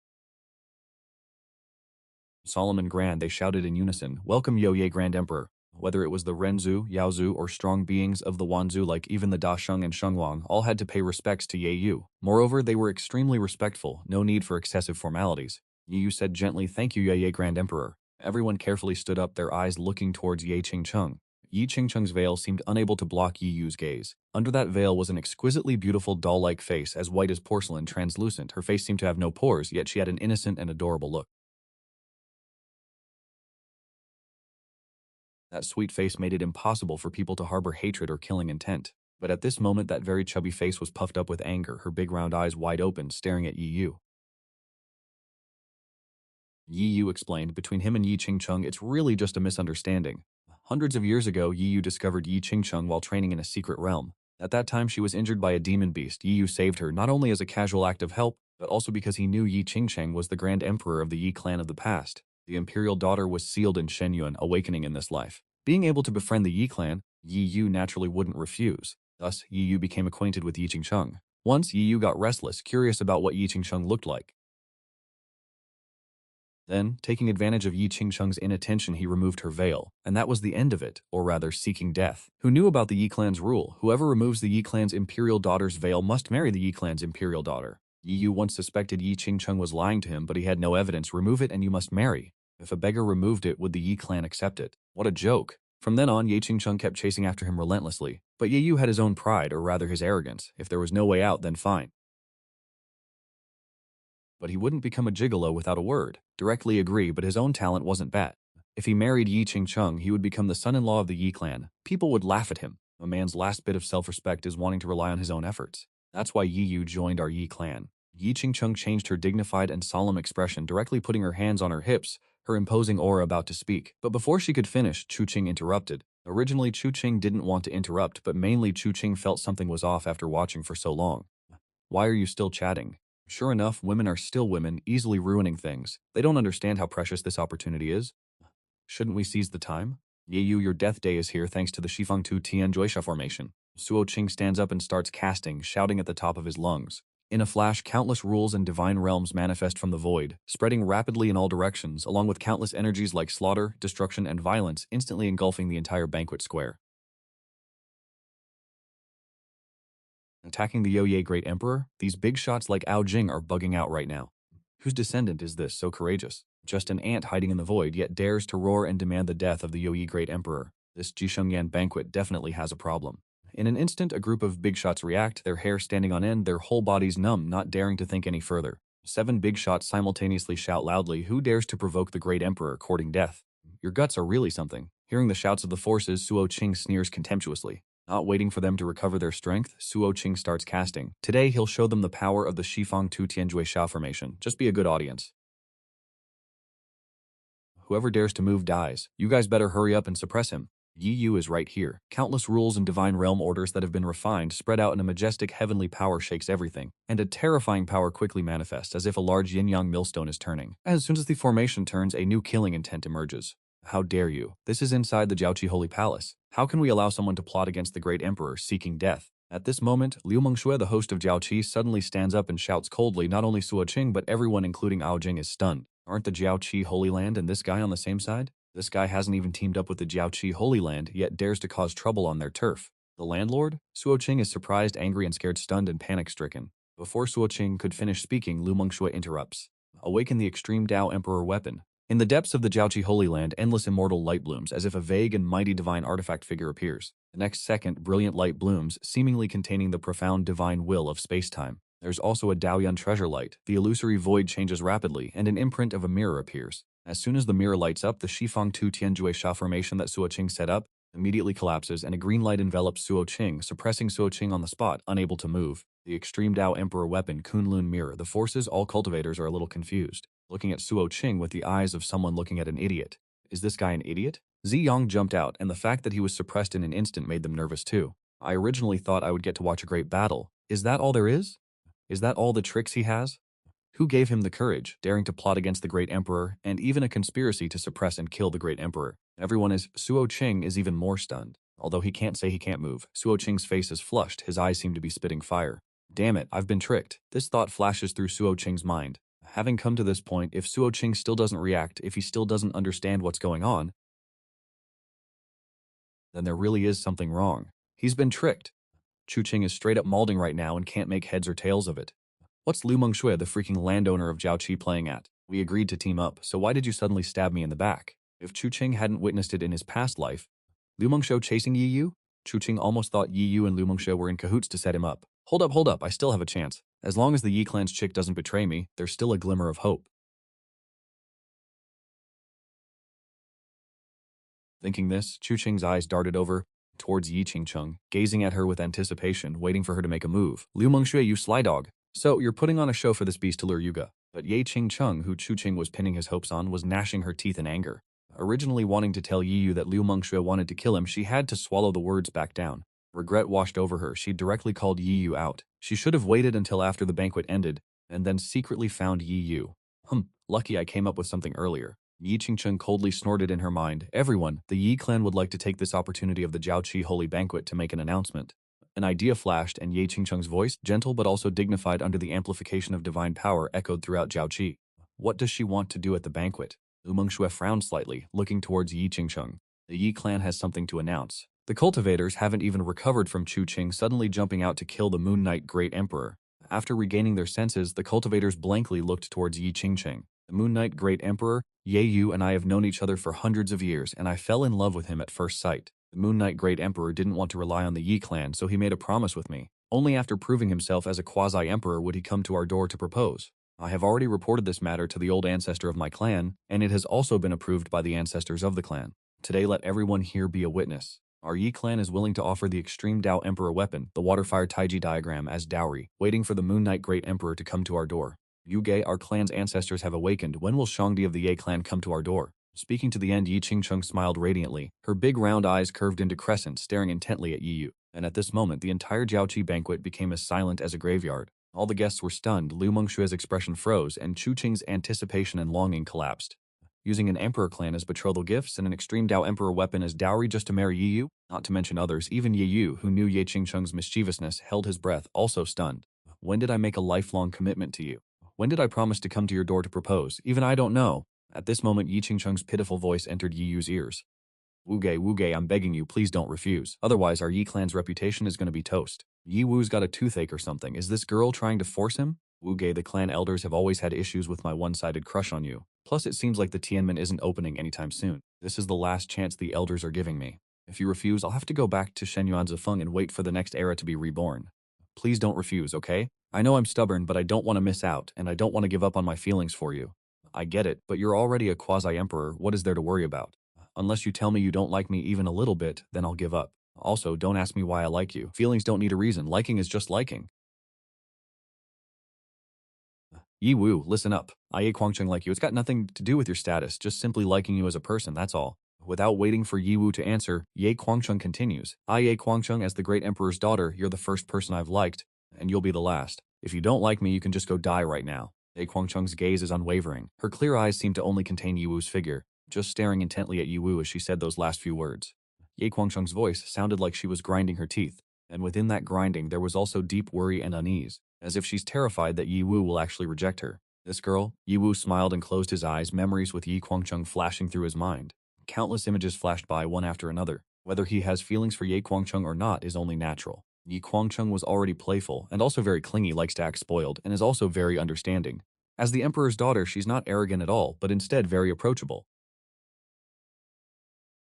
Solemn and grand, they shouted in unison, "Welcome, Yue Grand Emperor." Whether it was the Renzhou, Yaozhou, or strong beings of the Wanzhou like even the Dasheng and Shengwang, all had to pay respects to Ye Yu. Moreover, they were extremely respectful, no need for excessive formalities. Ye Yu said gently, "Thank you, Yue Grand Emperor." Everyone carefully stood up, their eyes looking towards Ye Qingcheng. Yi Qingcheng's veil seemed unable to block Yi Yu's gaze. Under that veil was an exquisitely beautiful doll-like face, as white as porcelain, translucent. Her face seemed to have no pores, yet she had an innocent and adorable look. That sweet face made it impossible for people to harbor hatred or killing intent. But at this moment, that very chubby face was puffed up with anger, her big round eyes wide open, staring at Yi Yu. Yi Yu explained, between him and Yi Qingcheng, it's really just a misunderstanding. Hundreds of years ago, Yi Yu discovered Yi Qingcheng while training in a secret realm. At that time, she was injured by a demon beast. Yi Yu saved her, not only as a casual act of help, but also because he knew Yi Qingcheng was the Grand Emperor of the Yi clan of the past. The imperial daughter was sealed in Shenyuan, awakening in this life. Being able to befriend the Yi clan, Yi Yu naturally wouldn't refuse. Thus, Yi Yu became acquainted with Yi Qingcheng. Once, Yi Yu got restless, curious about what Yi Qingcheng looked like. Then, taking advantage of Yi Qingcheng's inattention, he removed her veil, and that was the end of it, or rather, seeking death. Who knew about the Yi clan's rule? Whoever removes the Yi clan's imperial daughter's veil must marry the Yi clan's imperial daughter. Yi Yu once suspected Yi Qingcheng was lying to him, but he had no evidence. Remove it and you must marry. If a beggar removed it, would the Yi clan accept it? What a joke. From then on, Yi Qingcheng kept chasing after him relentlessly. But Yi Yu had his own pride, or rather his arrogance. If there was no way out, then fine. But he wouldn't become a gigolo without a word. Directly agree, but his own talent wasn't bad. If he married Yi Qingcheng, he would become the son-in-law of the Yi clan. People would laugh at him. A man's last bit of self-respect is wanting to rely on his own efforts. That's why Yi Yu joined our Yi clan. Yi Qingcheng changed her dignified and solemn expression, directly putting her hands on her hips, her imposing aura about to speak. But before she could finish, Chu Qing interrupted. Originally, Chu Qing didn't want to interrupt, but mainly Chu Qing felt something was off after watching for so long. Why are you still chatting? Sure enough, women are still women, easily ruining things. They don't understand how precious this opportunity is. Shouldn't we seize the time? Ye Yu, your death day is here thanks to the Shifang Tu Tian Juisha formation. Suo Qing stands up and starts casting, shouting at the top of his lungs. In a flash, countless rules and divine realms manifest from the void, spreading rapidly in all directions, along with countless energies like slaughter, destruction, and violence, instantly engulfing the entire banquet square. Attacking the Yoye Great Emperor? These big shots like Ao Jing are bugging out right now. Whose descendant is this so courageous? Just an ant hiding in the void, yet dares to roar and demand the death of the Yoye Great Emperor. This Jishengyan banquet definitely has a problem. In an instant, a group of big shots react, their hair standing on end, their whole bodies numb, not daring to think any further. 7 big shots simultaneously shout loudly, who dares to provoke the Great Emperor, courting death? Your guts are really something. Hearing the shouts of the forces, Suo Qing sneers contemptuously. Not waiting for them to recover their strength, Suo Qing starts casting. Today, he'll show them the power of the Shifang Tu Tianjue Sha formation. Just be a good audience. Whoever dares to move dies. You guys better hurry up and suppress him. Yi Yu is right here. Countless rules and divine realm orders that have been refined spread out in a majestic heavenly power shakes everything, and a terrifying power quickly manifests as if a large yin-yang millstone is turning. As soon as the formation turns, a new killing intent emerges. How dare you? This is inside the Jiaoqi Holy Palace. How can we allow someone to plot against the Great Emperor seeking death? At this moment, Liu Mengxue, the host of Jiaoqi, suddenly stands up and shouts coldly. Not only Suo Qing, but everyone including Ao Jing is stunned. Aren't the Jiaoqi Holy Land and this guy on the same side? This guy hasn't even teamed up with the Jiaoqi Holy Land, yet dares to cause trouble on their turf. The landlord? Suo Qing is surprised, angry, and scared, stunned, and panic-stricken. Before Suo Qing could finish speaking, Liu Mengxue interrupts. Awaken the extreme Dao Emperor weapon. In the depths of the Jiaoqi Holy Land, endless immortal light blooms, as if a vague and mighty divine artifact figure appears. The next second, brilliant light blooms, seemingly containing the profound divine will of space-time. There's also a Daoyuan treasure light. The illusory void changes rapidly, and an imprint of a mirror appears. As soon as the mirror lights up, the Shifang Tu Tianjue Sha formation that Suo Qing set up immediately collapses, and a green light envelops Suo Qing, suppressing Suo Qing on the spot, unable to move. The extreme Dao Emperor weapon, Kunlun Mirror. The forces, all cultivators, are a little confused, looking at Suo Qing with the eyes of someone looking at an idiot. Is this guy an idiot? Ziyang jumped out, and the fact that he was suppressed in an instant made them nervous too. I originally thought I would get to watch a great battle. Is that all there is? Is that all the tricks he has? Who gave him the courage, daring to plot against the Great Emperor, and even a conspiracy to suppress and kill the Great Emperor? Everyone is. Suo Qing is even more stunned. Although he can't say he can't move, Suo Qing's face is flushed, his eyes seem to be spitting fire. Damn it, I've been tricked. This thought flashes through Suo Qing's mind. Having come to this point, if Suo Qing still doesn't react, if he still doesn't understand what's going on, then there really is something wrong. He's been tricked. Chu Qing is straight up mauling right now and can't make heads or tails of it. What's Liu Mengxue, the freaking landowner of Jiaoqi, playing at? We agreed to team up, so why did you suddenly stab me in the back? If Chu Qing hadn't witnessed it in his past life, Liu Mengxue chasing Yi Yu? Chu Qing almost thought Yi Yu and Liu Mengxue were in cahoots to set him up. Hold up, I still have a chance. As long as the Yi clan's chick doesn't betray me, there's still a glimmer of hope. Thinking this, Chu Qing's eyes darted over towards Yi Qingcheng, gazing at her with anticipation, waiting for her to make a move. Liu Mengxue, you sly dog. So, you're putting on a show for this beast to lure Yuga. But Yi Qingcheng, who Chu Qing was pinning his hopes on, was gnashing her teeth in anger. Originally wanting to tell Yi Yu that Liu Mengxue wanted to kill him, she had to swallow the words back down. Regret washed over her. She directly called Yi Yu out. She should have waited until after the banquet ended, and then secretly found Yi Yu. Lucky I came up with something earlier. Yi Qingcheng coldly snorted in her mind. Everyone, the Yi clan would like to take this opportunity of the Jiaoqi Holy Banquet to make an announcement. An idea flashed, and Yi Qingcheng's voice, gentle but also dignified under the amplification of divine power, echoed throughout Jiaoqi. What does she want to do at the banquet? Lu Mengxue frowned slightly, looking towards Yi Qingcheng. The Yi clan has something to announce. The cultivators haven't even recovered from Chu Qing suddenly jumping out to kill the Moon Knight Great Emperor. After regaining their senses, the cultivators blankly looked towards Yi Qingcheng. The Moon Knight Great Emperor, Ye Yu and I have known each other for hundreds of years, and I fell in love with him at first sight. The Moon Knight Great Emperor didn't want to rely on the Yi clan, so he made a promise with me. Only after proving himself as a Quasi-Emperor would he come to our door to propose. I have already reported this matter to the old ancestor of my clan, and it has also been approved by the ancestors of the clan. Today let everyone here be a witness. Our Yi clan is willing to offer the Extreme Dao Emperor weapon, the Waterfire Taiji diagram, as dowry, waiting for the Moon Knight Great Emperor to come to our door. Yu Ge, our clan's ancestors have awakened. When will Shangdi of the Ye clan come to our door? Speaking to the end, Yi Qingcheng smiled radiantly, her big round eyes curved into crescents, staring intently at Yi Yu. And at this moment, the entire Jiaoqi banquet became as silent as a graveyard. All the guests were stunned, Lu Mengshue's expression froze, and Chu Qing's anticipation and longing collapsed. Using an emperor clan as betrothal gifts and an extreme Dao Emperor weapon as dowry just to marry Yi Yu, not to mention others, even Yi Yu, who knew Ye Qingcheng's mischievousness, held his breath, also stunned. When did I make a lifelong commitment to you? When did I promise to come to your door to propose? Even I don't know. At this moment, Yi Qingcheng's pitiful voice entered Yi Yu's ears. Wu Ge, I'm begging you, please don't refuse. Otherwise, our Yi clan's reputation is going to be toast. Yi Wu's got a toothache or something. Is this girl trying to force him? Wu Ge, the clan elders have always had issues with my one-sided crush on you. Plus, it seems like the Tianmen isn't opening anytime soon. This is the last chance the elders are giving me. If you refuse, I'll have to go back to Shenyuan Zifeng and wait for the next era to be reborn. Please don't refuse, okay? I know I'm stubborn, but I don't want to miss out, and I don't want to give up on my feelings for you. I get it, but you're already a Quasi-Emperor. What is there to worry about? Unless you tell me you don't like me even a little bit, then I'll give up. Also, don't ask me why I like you. Feelings don't need a reason. Liking is just liking. Yi Wu, listen up. I Ye Guangcheng like you. It's got nothing to do with your status, just simply liking you as a person, that's all. Without waiting for Yi Wu to answer, Ye Guangcheng continues. I Ye Guangcheng, as the great emperor's daughter, you're the first person I've liked, and you'll be the last. If you don't like me, you can just go die right now. Ye Guangcheng's gaze is unwavering. Her clear eyes seem to only contain Yi Wu's figure, just staring intently at Yi Wu as she said those last few words. Ye Guangcheng's voice sounded like she was grinding her teeth, and within that grinding there was also deep worry and unease, as if she's terrified that Yi Wu will actually reject her. This girl? Yi Wu smiled and closed his eyes, memories with Yi Guangcheng flashing through his mind. Countless images flashed by one after another. Whether he has feelings for Ye Guangcheng or not is only natural. Yi Guangcheng was already playful and also very clingy, likes to act spoiled, and is also very understanding. As the emperor's daughter, she's not arrogant at all, but instead very approachable.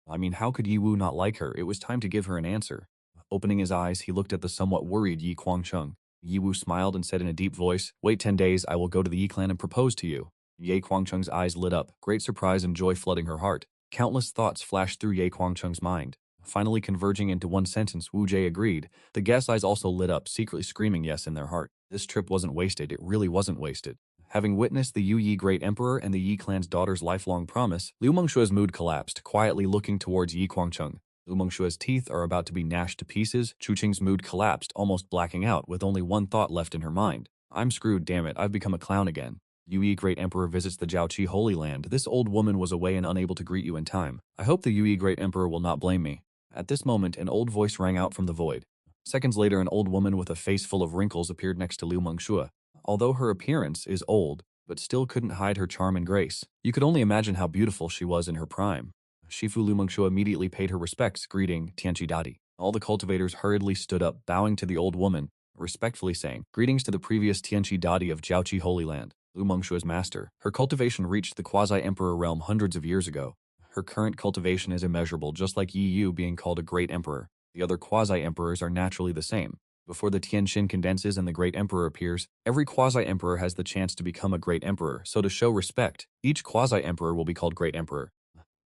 I mean, how could Yi Wu not like her? It was time to give her an answer. Opening his eyes, he looked at the somewhat worried Yi Guangcheng. Yi Wu smiled and said in a deep voice, "Wait 10 days, I will go to the Yi clan and propose to you." Ye Guangcheng's eyes lit up, great surprise and joy flooding her heart. Countless thoughts flashed through Ye Guangcheng's mind. Finally converging into one sentence, Wu Jie agreed. The guests' eyes also lit up, secretly screaming yes in their heart. This trip wasn't wasted, it really wasn't wasted. Having witnessed the Yu Yi Great Emperor and the Yi clan's daughter's lifelong promise, Lu Mengshue's mood collapsed, quietly looking towards Yi Guangcheng. Lu Mengshue's teeth are about to be gnashed to pieces. Chu Qing's mood collapsed, almost blacking out, with only one thought left in her mind. I'm screwed, damn it, I've become a clown again. Yu Yi Great Emperor visits the Jiaoqi Holy Land. This old woman was away and unable to greet you in time. I hope the Yu Yi Great Emperor will not blame me. At this moment, an old voice rang out from the void. Seconds later, an old woman with a face full of wrinkles appeared next to Lu Mengshue. Although her appearance is old, but still couldn't hide her charm and grace. You could only imagine how beautiful she was in her prime. Shifu Lu Mengshu immediately paid her respects, greeting Tianqi Dadi. All the cultivators hurriedly stood up, bowing to the old woman, respectfully saying, "Greetings to the previous Tianqi Dadi of Jiaoqi Holy Land, Lu Mengshue's master. Her cultivation reached the Quasi-Emperor realm hundreds of years ago. Her current cultivation is immeasurable, just like Yi Yu being called a great emperor. The other Quasi-Emperors are naturally the same. Before the Tianxin condenses and the Great Emperor appears, every Quasi-Emperor has the chance to become a Great Emperor, so to show respect, each Quasi-Emperor will be called Great Emperor.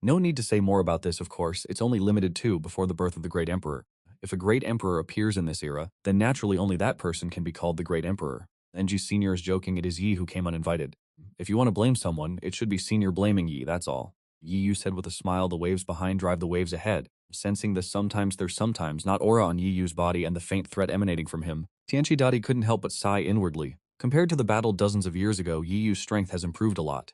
No need to say more about this, of course, it's only limited to before the birth of the Great Emperor. If a Great Emperor appears in this era, then naturally only that person can be called the Great Emperor. NG Senior is joking, it is Yi who came uninvited. If you want to blame someone, it should be Senior blaming Yi, that's all. Yi Yu said with a smile, the waves behind drive the waves ahead. Sensing the sometimes there's sometimes not aura on Yi Yu's body and the faint threat emanating from him, Tianqi Dadi couldn't help but sigh inwardly. Compared to the battle dozens of years ago, Yi Yu's strength has improved a lot.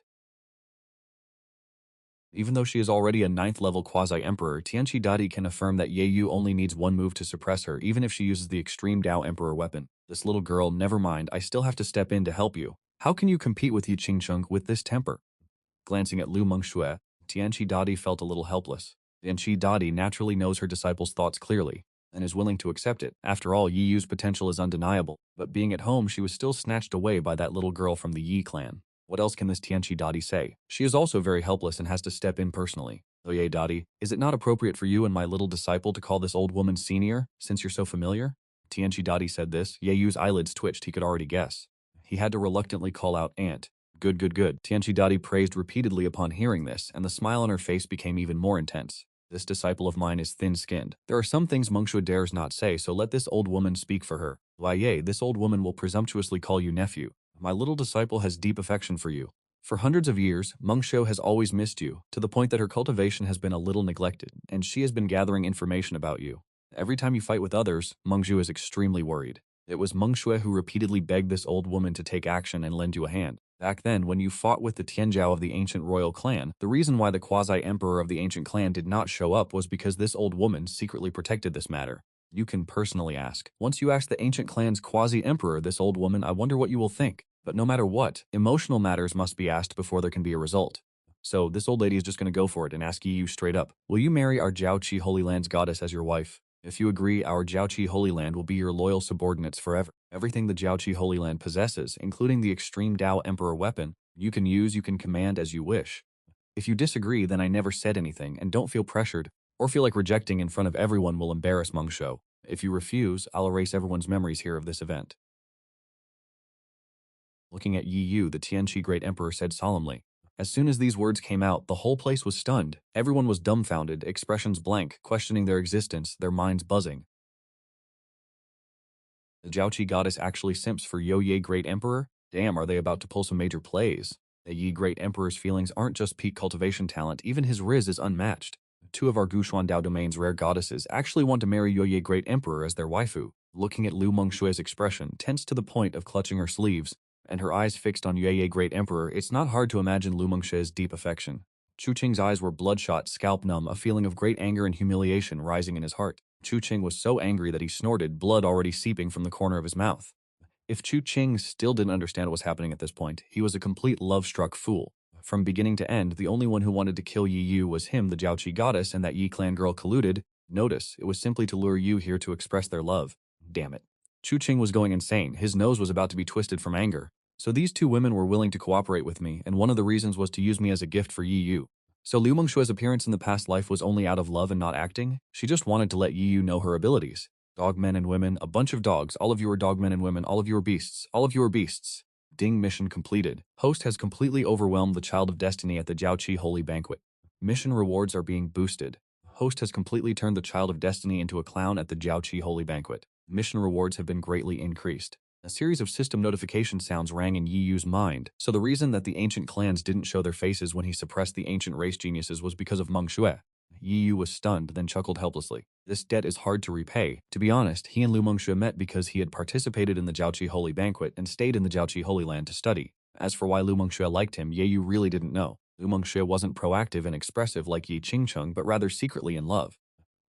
Even though she is already a 9th level Quasi-Emperor, Tianqi Dadi can affirm that Ye Yu only needs one move to suppress her, even if she uses the Extreme Dao Emperor weapon. This little girl, never mind, I still have to step in to help you. How can you compete with Yi Qingcheng with this temper? Glancing at Lu Mengxue, Tianqi Dadi felt a little helpless. Tianqi Dadi naturally knows her disciple's thoughts clearly, and is willing to accept it. After all, Yi Yu's potential is undeniable, but being at home, she was still snatched away by that little girl from the Yi clan. What else can this Tianqi Dadi say? She is also very helpless and has to step in personally. Oye Dadi, is it not appropriate for you and my little disciple to call this old woman senior, since you're so familiar? Tianqi Dadi said this. Ye Yu's eyelids twitched, he could already guess. He had to reluctantly call out aunt. Good, good, good. Tianqi Dadi praised repeatedly upon hearing this, and the smile on her face became even more intense. This disciple of mine is thin-skinned. There are some things Mengxue dares not say, so let this old woman speak for her. Why, yea, this old woman will presumptuously call you nephew. My little disciple has deep affection for you. For hundreds of years, Mengxue has always missed you, to the point that her cultivation has been a little neglected, and she has been gathering information about you. Every time you fight with others, Mengxue is extremely worried. It was Mengxue who repeatedly begged this old woman to take action and lend you a hand. Back then, when you fought with the Tianzhao of the ancient royal clan, the reason why the Quasi-Emperor of the ancient clan did not show up was because this old woman secretly protected this matter. You can personally ask. Once you ask the ancient clan's Quasi-Emperor this old woman, I wonder what you will think. But no matter what, emotional matters must be asked before there can be a result. So this old lady is just going to go for it and ask you straight up, will you marry our Jiaoqi Holy Land's goddess as your wife? If you agree, our Jiaoqi Holy Land will be your loyal subordinates forever. Everything the Jiaoqi Holy Land possesses, including the extreme Dao Emperor weapon, you can use, you can command as you wish. If you disagree, then I never said anything, and don't feel pressured, or feel like rejecting in front of everyone will embarrass Mengxue. If you refuse, I'll erase everyone's memories here of this event. Looking at Yi Yu, the Tianqi Great Emperor said solemnly. As soon as these words came out, the whole place was stunned. Everyone was dumbfounded, expressions blank, questioning their existence, their minds buzzing. The Jiaoqi goddess actually simps for Ye Great Emperor? Damn, are they about to pull some major plays? The Yi Great Emperor's feelings aren't just peak cultivation talent, even his riz is unmatched. Two of our Gushuan Dao domain's rare goddesses actually want to marry Ye Great Emperor as their waifu. Looking at Lu Mengshue's expression, tense to the point of clutching her sleeves, and her eyes fixed on Ye Great Emperor, it's not hard to imagine Lu Mengshue's deep affection. Chu Qing's eyes were bloodshot, scalp numb, a feeling of great anger and humiliation rising in his heart. Chu Qing was so angry that he snorted, blood already seeping from the corner of his mouth. If Chu Qing still didn't understand what was happening at this point, he was a complete love-struck fool. From beginning to end, the only one who wanted to kill Yi Yu was him, the Jiaoqi goddess, and that Yi clan girl colluded. Notice, it was simply to lure Yu here to express their love. Damn it. Chu Qing was going insane. His nose was about to be twisted from anger. So these two women were willing to cooperate with me, and one of the reasons was to use me as a gift for Yi Yu. So Liu Mengshue's appearance in the past life was only out of love and not acting? She just wanted to let Yi Yu know her abilities. Dogmen and women, a bunch of dogs, all of you are dogmen and women, all of you are beasts, all of you are beasts. Ding, mission completed. Host has completely overwhelmed the Child of Destiny at the Jiaoqi Holy Banquet. Mission rewards are being boosted. Host has completely turned the Child of Destiny into a clown at the Jiaoqi Holy Banquet. Mission rewards have been greatly increased. A series of system notification sounds rang in Yi Yu's mind, so the reason that the ancient clans didn't show their faces when he suppressed the ancient race geniuses was because of Mengxue. Yi Yu was stunned, then chuckled helplessly. This debt is hard to repay. To be honest, he and Lu Mengxue met because he had participated in the Jiaoqi Holy Banquet and stayed in the Jiaoqi Holy Land to study. As for why Lu Mengxue liked him, Ye Yu really didn't know. Lu Mengxue wasn't proactive and expressive like Yi Qingcheng, but rather secretly in love.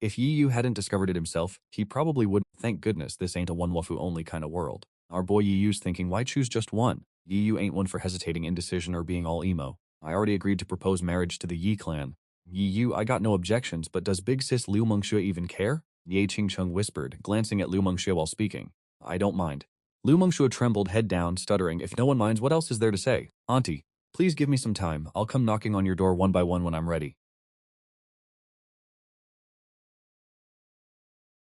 If Yi Yu hadn't discovered it himself, he probably wouldn't. Thank goodness this ain't a one-wafu only kind of world. Our boy Yi Yu's thinking, why choose just one? Yi Yu ain't one for hesitating, indecision, or being all emo. I already agreed to propose marriage to the Yi clan. Yi Yu, I got no objections, but does big sis Liu Mengxue even care? Ye Qingcheng whispered, glancing at Liu Mengxue while speaking. I don't mind. Liu Mengxue trembled, head down, stuttering, if no one minds, what else is there to say? Auntie, please give me some time. I'll come knocking on your door one by one when I'm ready.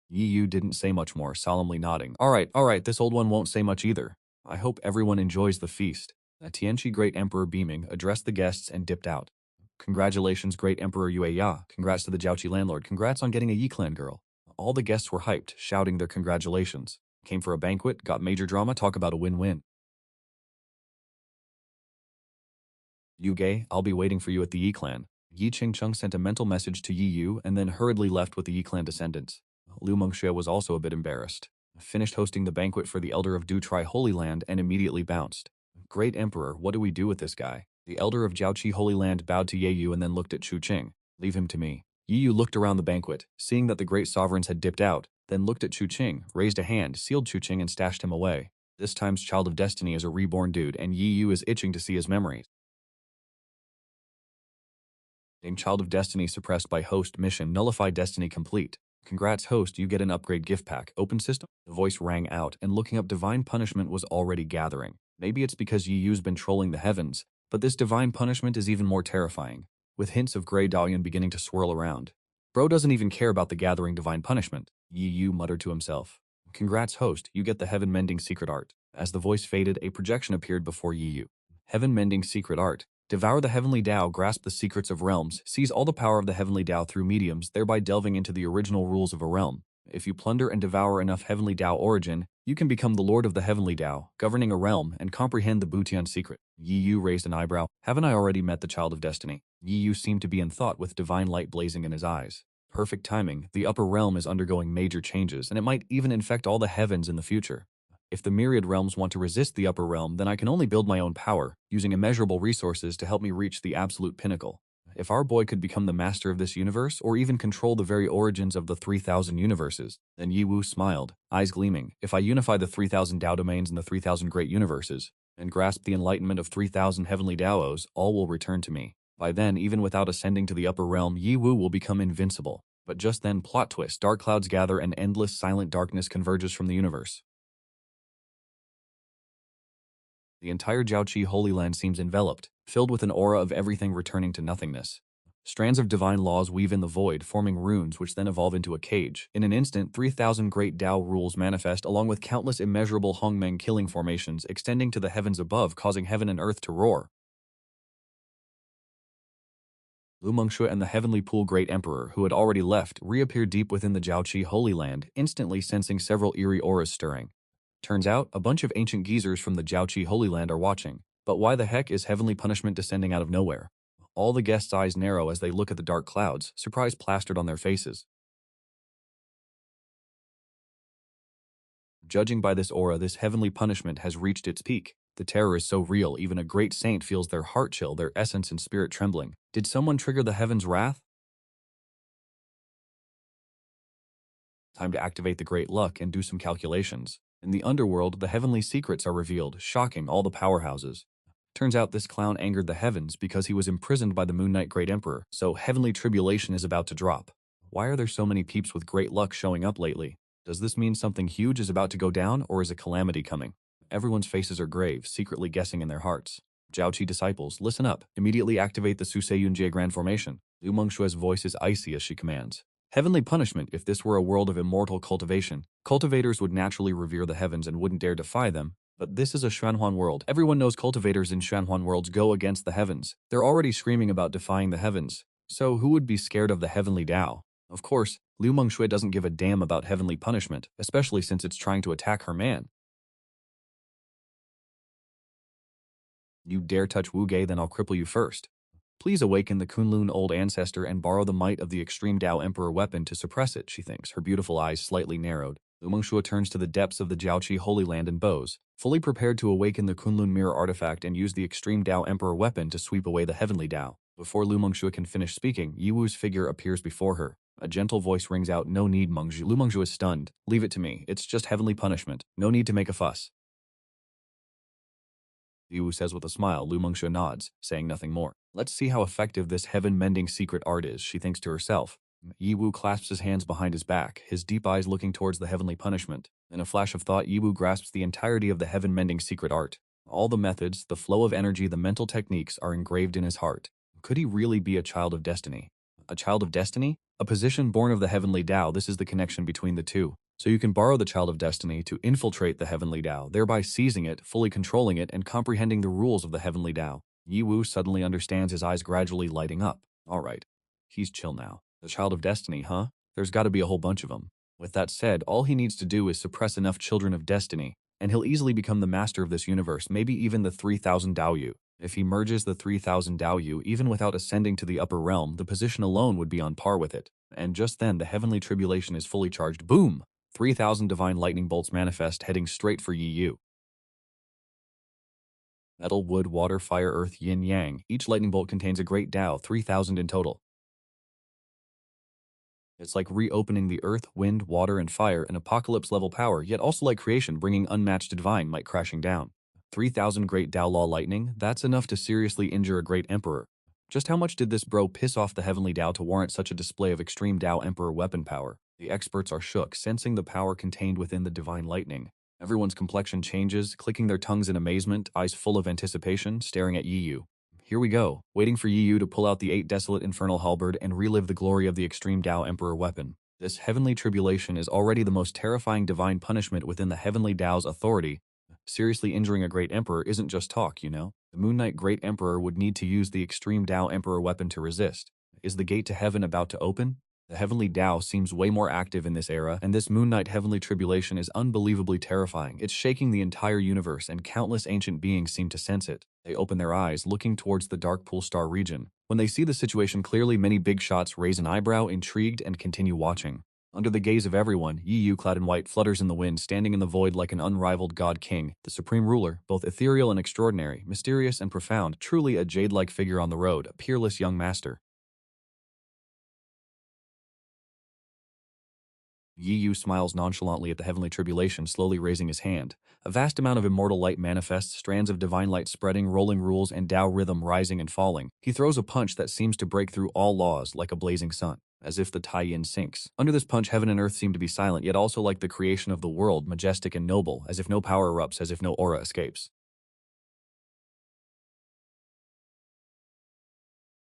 Yi Yu didn't say much more, solemnly nodding. All right, this old one won't say much either. I hope everyone enjoys the feast. The Tianqi Great Emperor, beaming, addressed the guests and dipped out. Congratulations, Great Emperor Yue Ya. Congrats to the Jiaoqi landlord. Congrats on getting a Yi clan girl. All the guests were hyped, shouting their congratulations. Came for a banquet, got major drama, talk about a win-win. Yu Ge, I'll be waiting for you at the Yi clan. Yi Qingcheng sent a mental message to Yi Yu and then hurriedly left with the Yi clan descendants. Liu Mengxue was also a bit embarrassed. Finished hosting the banquet for the Elder of Dutrai Holy Land and immediately bounced. Great Emperor, what do we do with this guy? The Elder of Jiaoqi Holy Land bowed to Ye Yu and then looked at Chu Qing. Leave him to me. Yi Yu looked around the banquet, seeing that the great sovereigns had dipped out, then looked at Chu Qing, raised a hand, sealed Chu Qing and stashed him away. This time's Child of Destiny is a reborn dude, and Yi Yu is itching to see his memories. Named Child of Destiny suppressed by host mission nullified destiny complete. Congrats host, you get an upgrade gift pack. Open system? The voice rang out, and looking up divine punishment was already gathering. Maybe it's because Yi Yu's been trolling the heavens, but this divine punishment is even more terrifying, with hints of Grey Dalian beginning to swirl around. Bro doesn't even care about the gathering divine punishment, Yi Yu muttered to himself. Congrats host, you get the heaven mending secret art. As the voice faded, a projection appeared before Yi Yu. Heaven mending secret art. Devour the heavenly Tao, grasp the secrets of realms, seize all the power of the heavenly Tao through mediums, thereby delving into the original rules of a realm. If you plunder and devour enough heavenly Tao origin, you can become the lord of the heavenly Tao, governing a realm, and comprehend the Butian secret. Yi Yu raised an eyebrow. Haven't I already met the Child of Destiny? Yi Yu seemed to be in thought with divine light blazing in his eyes. Perfect timing. The upper realm is undergoing major changes, and it might even infect all the heavens in the future. If the myriad realms want to resist the upper realm, then I can only build my own power, using immeasurable resources to help me reach the absolute pinnacle. If our boy could become the master of this universe, or even control the very origins of the 3,000 universes, then Yi Wu smiled, eyes gleaming. If I unify the 3,000 Tao domains and the 3,000 great universes, and grasp the enlightenment of 3,000 heavenly Daos, all will return to me. By then, even without ascending to the upper realm, Yi Wu will become invincible. But just then, plot twist, dark clouds gather and endless silent darkness converges from the universe. The entire Jiaoqi Holy Land seems enveloped, filled with an aura of everything returning to nothingness. Strands of divine laws weave in the void, forming runes which then evolve into a cage. In an instant, 3,000 great Tao rules manifest along with countless immeasurable Hongmeng killing formations extending to the heavens above, causing heaven and earth to roar. Lu Mengshui and the Heavenly Pool Great Emperor, who had already left, reappeared deep within the Jiaoqi Holy Land, instantly sensing several eerie auras stirring. Turns out, a bunch of ancient geezers from the Jiaoqi Holy Land are watching. But why the heck is heavenly punishment descending out of nowhere? All the guests' eyes narrow as they look at the dark clouds, surprise plastered on their faces. Judging by this aura, this heavenly punishment has reached its peak. The terror is so real, even a great saint feels their heart chill, their essence and spirit trembling. Did someone trigger the heaven's wrath? Time to activate the great luck and do some calculations. In the underworld, the heavenly secrets are revealed, shocking all the powerhouses. Turns out this clown angered the heavens because he was imprisoned by the Moon Knight Great Emperor, so heavenly tribulation is about to drop. Why are there so many peeps with great luck showing up lately? Does this mean something huge is about to go down, or is a calamity coming? Everyone's faces are grave, secretly guessing in their hearts. Jiaoqi disciples, listen up. Immediately activate the Suseiyunjie Grand Formation. Liu Mengshue's voice is icy as she commands. Heavenly punishment. If this were a world of immortal cultivation, cultivators would naturally revere the heavens and wouldn't dare defy them. But this is a Xuanhuan world. Everyone knows cultivators in Xuanhuan worlds go against the heavens. They're already screaming about defying the heavens. So who would be scared of the heavenly Tao? Of course, Liu Mengxue doesn't give a damn about heavenly punishment, especially since it's trying to attack her man. You dare touch Wu Ge, then I'll cripple you first. Please awaken the Kunlun old ancestor and borrow the might of the extreme Tao Emperor weapon to suppress it, she thinks, her beautiful eyes slightly narrowed. Lu Mengxue turns to the depths of the Jiaoqi Holy Land and bows, fully prepared to awaken the Kunlun mirror artifact and use the extreme Tao Emperor weapon to sweep away the heavenly Tao. Before Lu Mengxue can finish speaking, Yiwu's figure appears before her. A gentle voice rings out, "No need, Mengxue." Lu Mengxue is stunned. "Leave it to me. It's just heavenly punishment. No need to make a fuss." Yiwu says with a smile. Lu Mengxue nods, saying nothing more. Let's see how effective this heaven-mending secret art is, she thinks to herself. Yiwu clasps his hands behind his back, his deep eyes looking towards the heavenly punishment. In a flash of thought, Yiwu grasps the entirety of the heaven-mending secret art. All the methods, the flow of energy, the mental techniques are engraved in his heart. Could he really be a child of destiny? A child of destiny? A position born of the heavenly Tao. This is the connection between the two. So you can borrow the child of destiny to infiltrate the heavenly Tao, thereby seizing it, fully controlling it, and comprehending the rules of the heavenly Tao. Yiwu suddenly understands, his eyes gradually lighting up. Alright, he's chill now. The child of destiny, huh? There's gotta be a whole bunch of them. With that said, all he needs to do is suppress enough children of destiny, and he'll easily become the master of this universe, maybe even the 3,000 Daoyu. If he merges the 3,000 Daoyu, even without ascending to the upper realm, the position alone would be on par with it. And just then, the heavenly tribulation is fully charged. Boom! 3,000 divine lightning bolts manifest, heading straight for Yi Yu. Metal, wood, water, fire, earth, yin, yang. Each lightning bolt contains a great Tao, 3,000 in total. It's like reopening the earth, wind, water, and fire, an apocalypse-level power, yet also like creation, bringing unmatched divine might crashing down. 3,000 great Dao Law lightning, that's enough to seriously injure a great emperor. Just how much did this bro piss off the heavenly Dao to warrant such a display of extreme Dao Emperor weapon power? The experts are shook, sensing the power contained within the divine lightning. Everyone's complexion changes, clicking their tongues in amazement, eyes full of anticipation, staring at Yi Yu. Here we go, waiting for Yi Yu to pull out the 8 desolate infernal halberd and relive the glory of the extreme Dao Emperor weapon. This heavenly tribulation is already the most terrifying divine punishment within the heavenly Dao's authority. Seriously injuring a great emperor isn't just talk, you know? The Moon Knight Great Emperor would need to use the extreme Dao Emperor weapon to resist. Is the gate to heaven about to open? The heavenly Dao seems way more active in this era, and this Moon Knight heavenly tribulation is unbelievably terrifying. It's shaking the entire universe, and countless ancient beings seem to sense it. They open their eyes, looking towards the Dark Pool Star region. When they see the situation clearly, many big shots raise an eyebrow, intrigued, and continue watching. Under the gaze of everyone, Yi Yu, clad in white, flutters in the wind, standing in the void like an unrivaled god king, the supreme ruler, both ethereal and extraordinary, mysterious and profound, truly a jade-like figure on the road, a peerless young master. Yi Yu smiles nonchalantly at the heavenly tribulation, slowly raising his hand. A vast amount of immortal light manifests, strands of divine light spreading, rolling rules, and Dao rhythm rising and falling. He throws a punch that seems to break through all laws like a blazing sun, as if the tie-in sinks. Under this punch, heaven and earth seem to be silent, yet also like the creation of the world, majestic and noble, as if no power erupts, as if no aura escapes.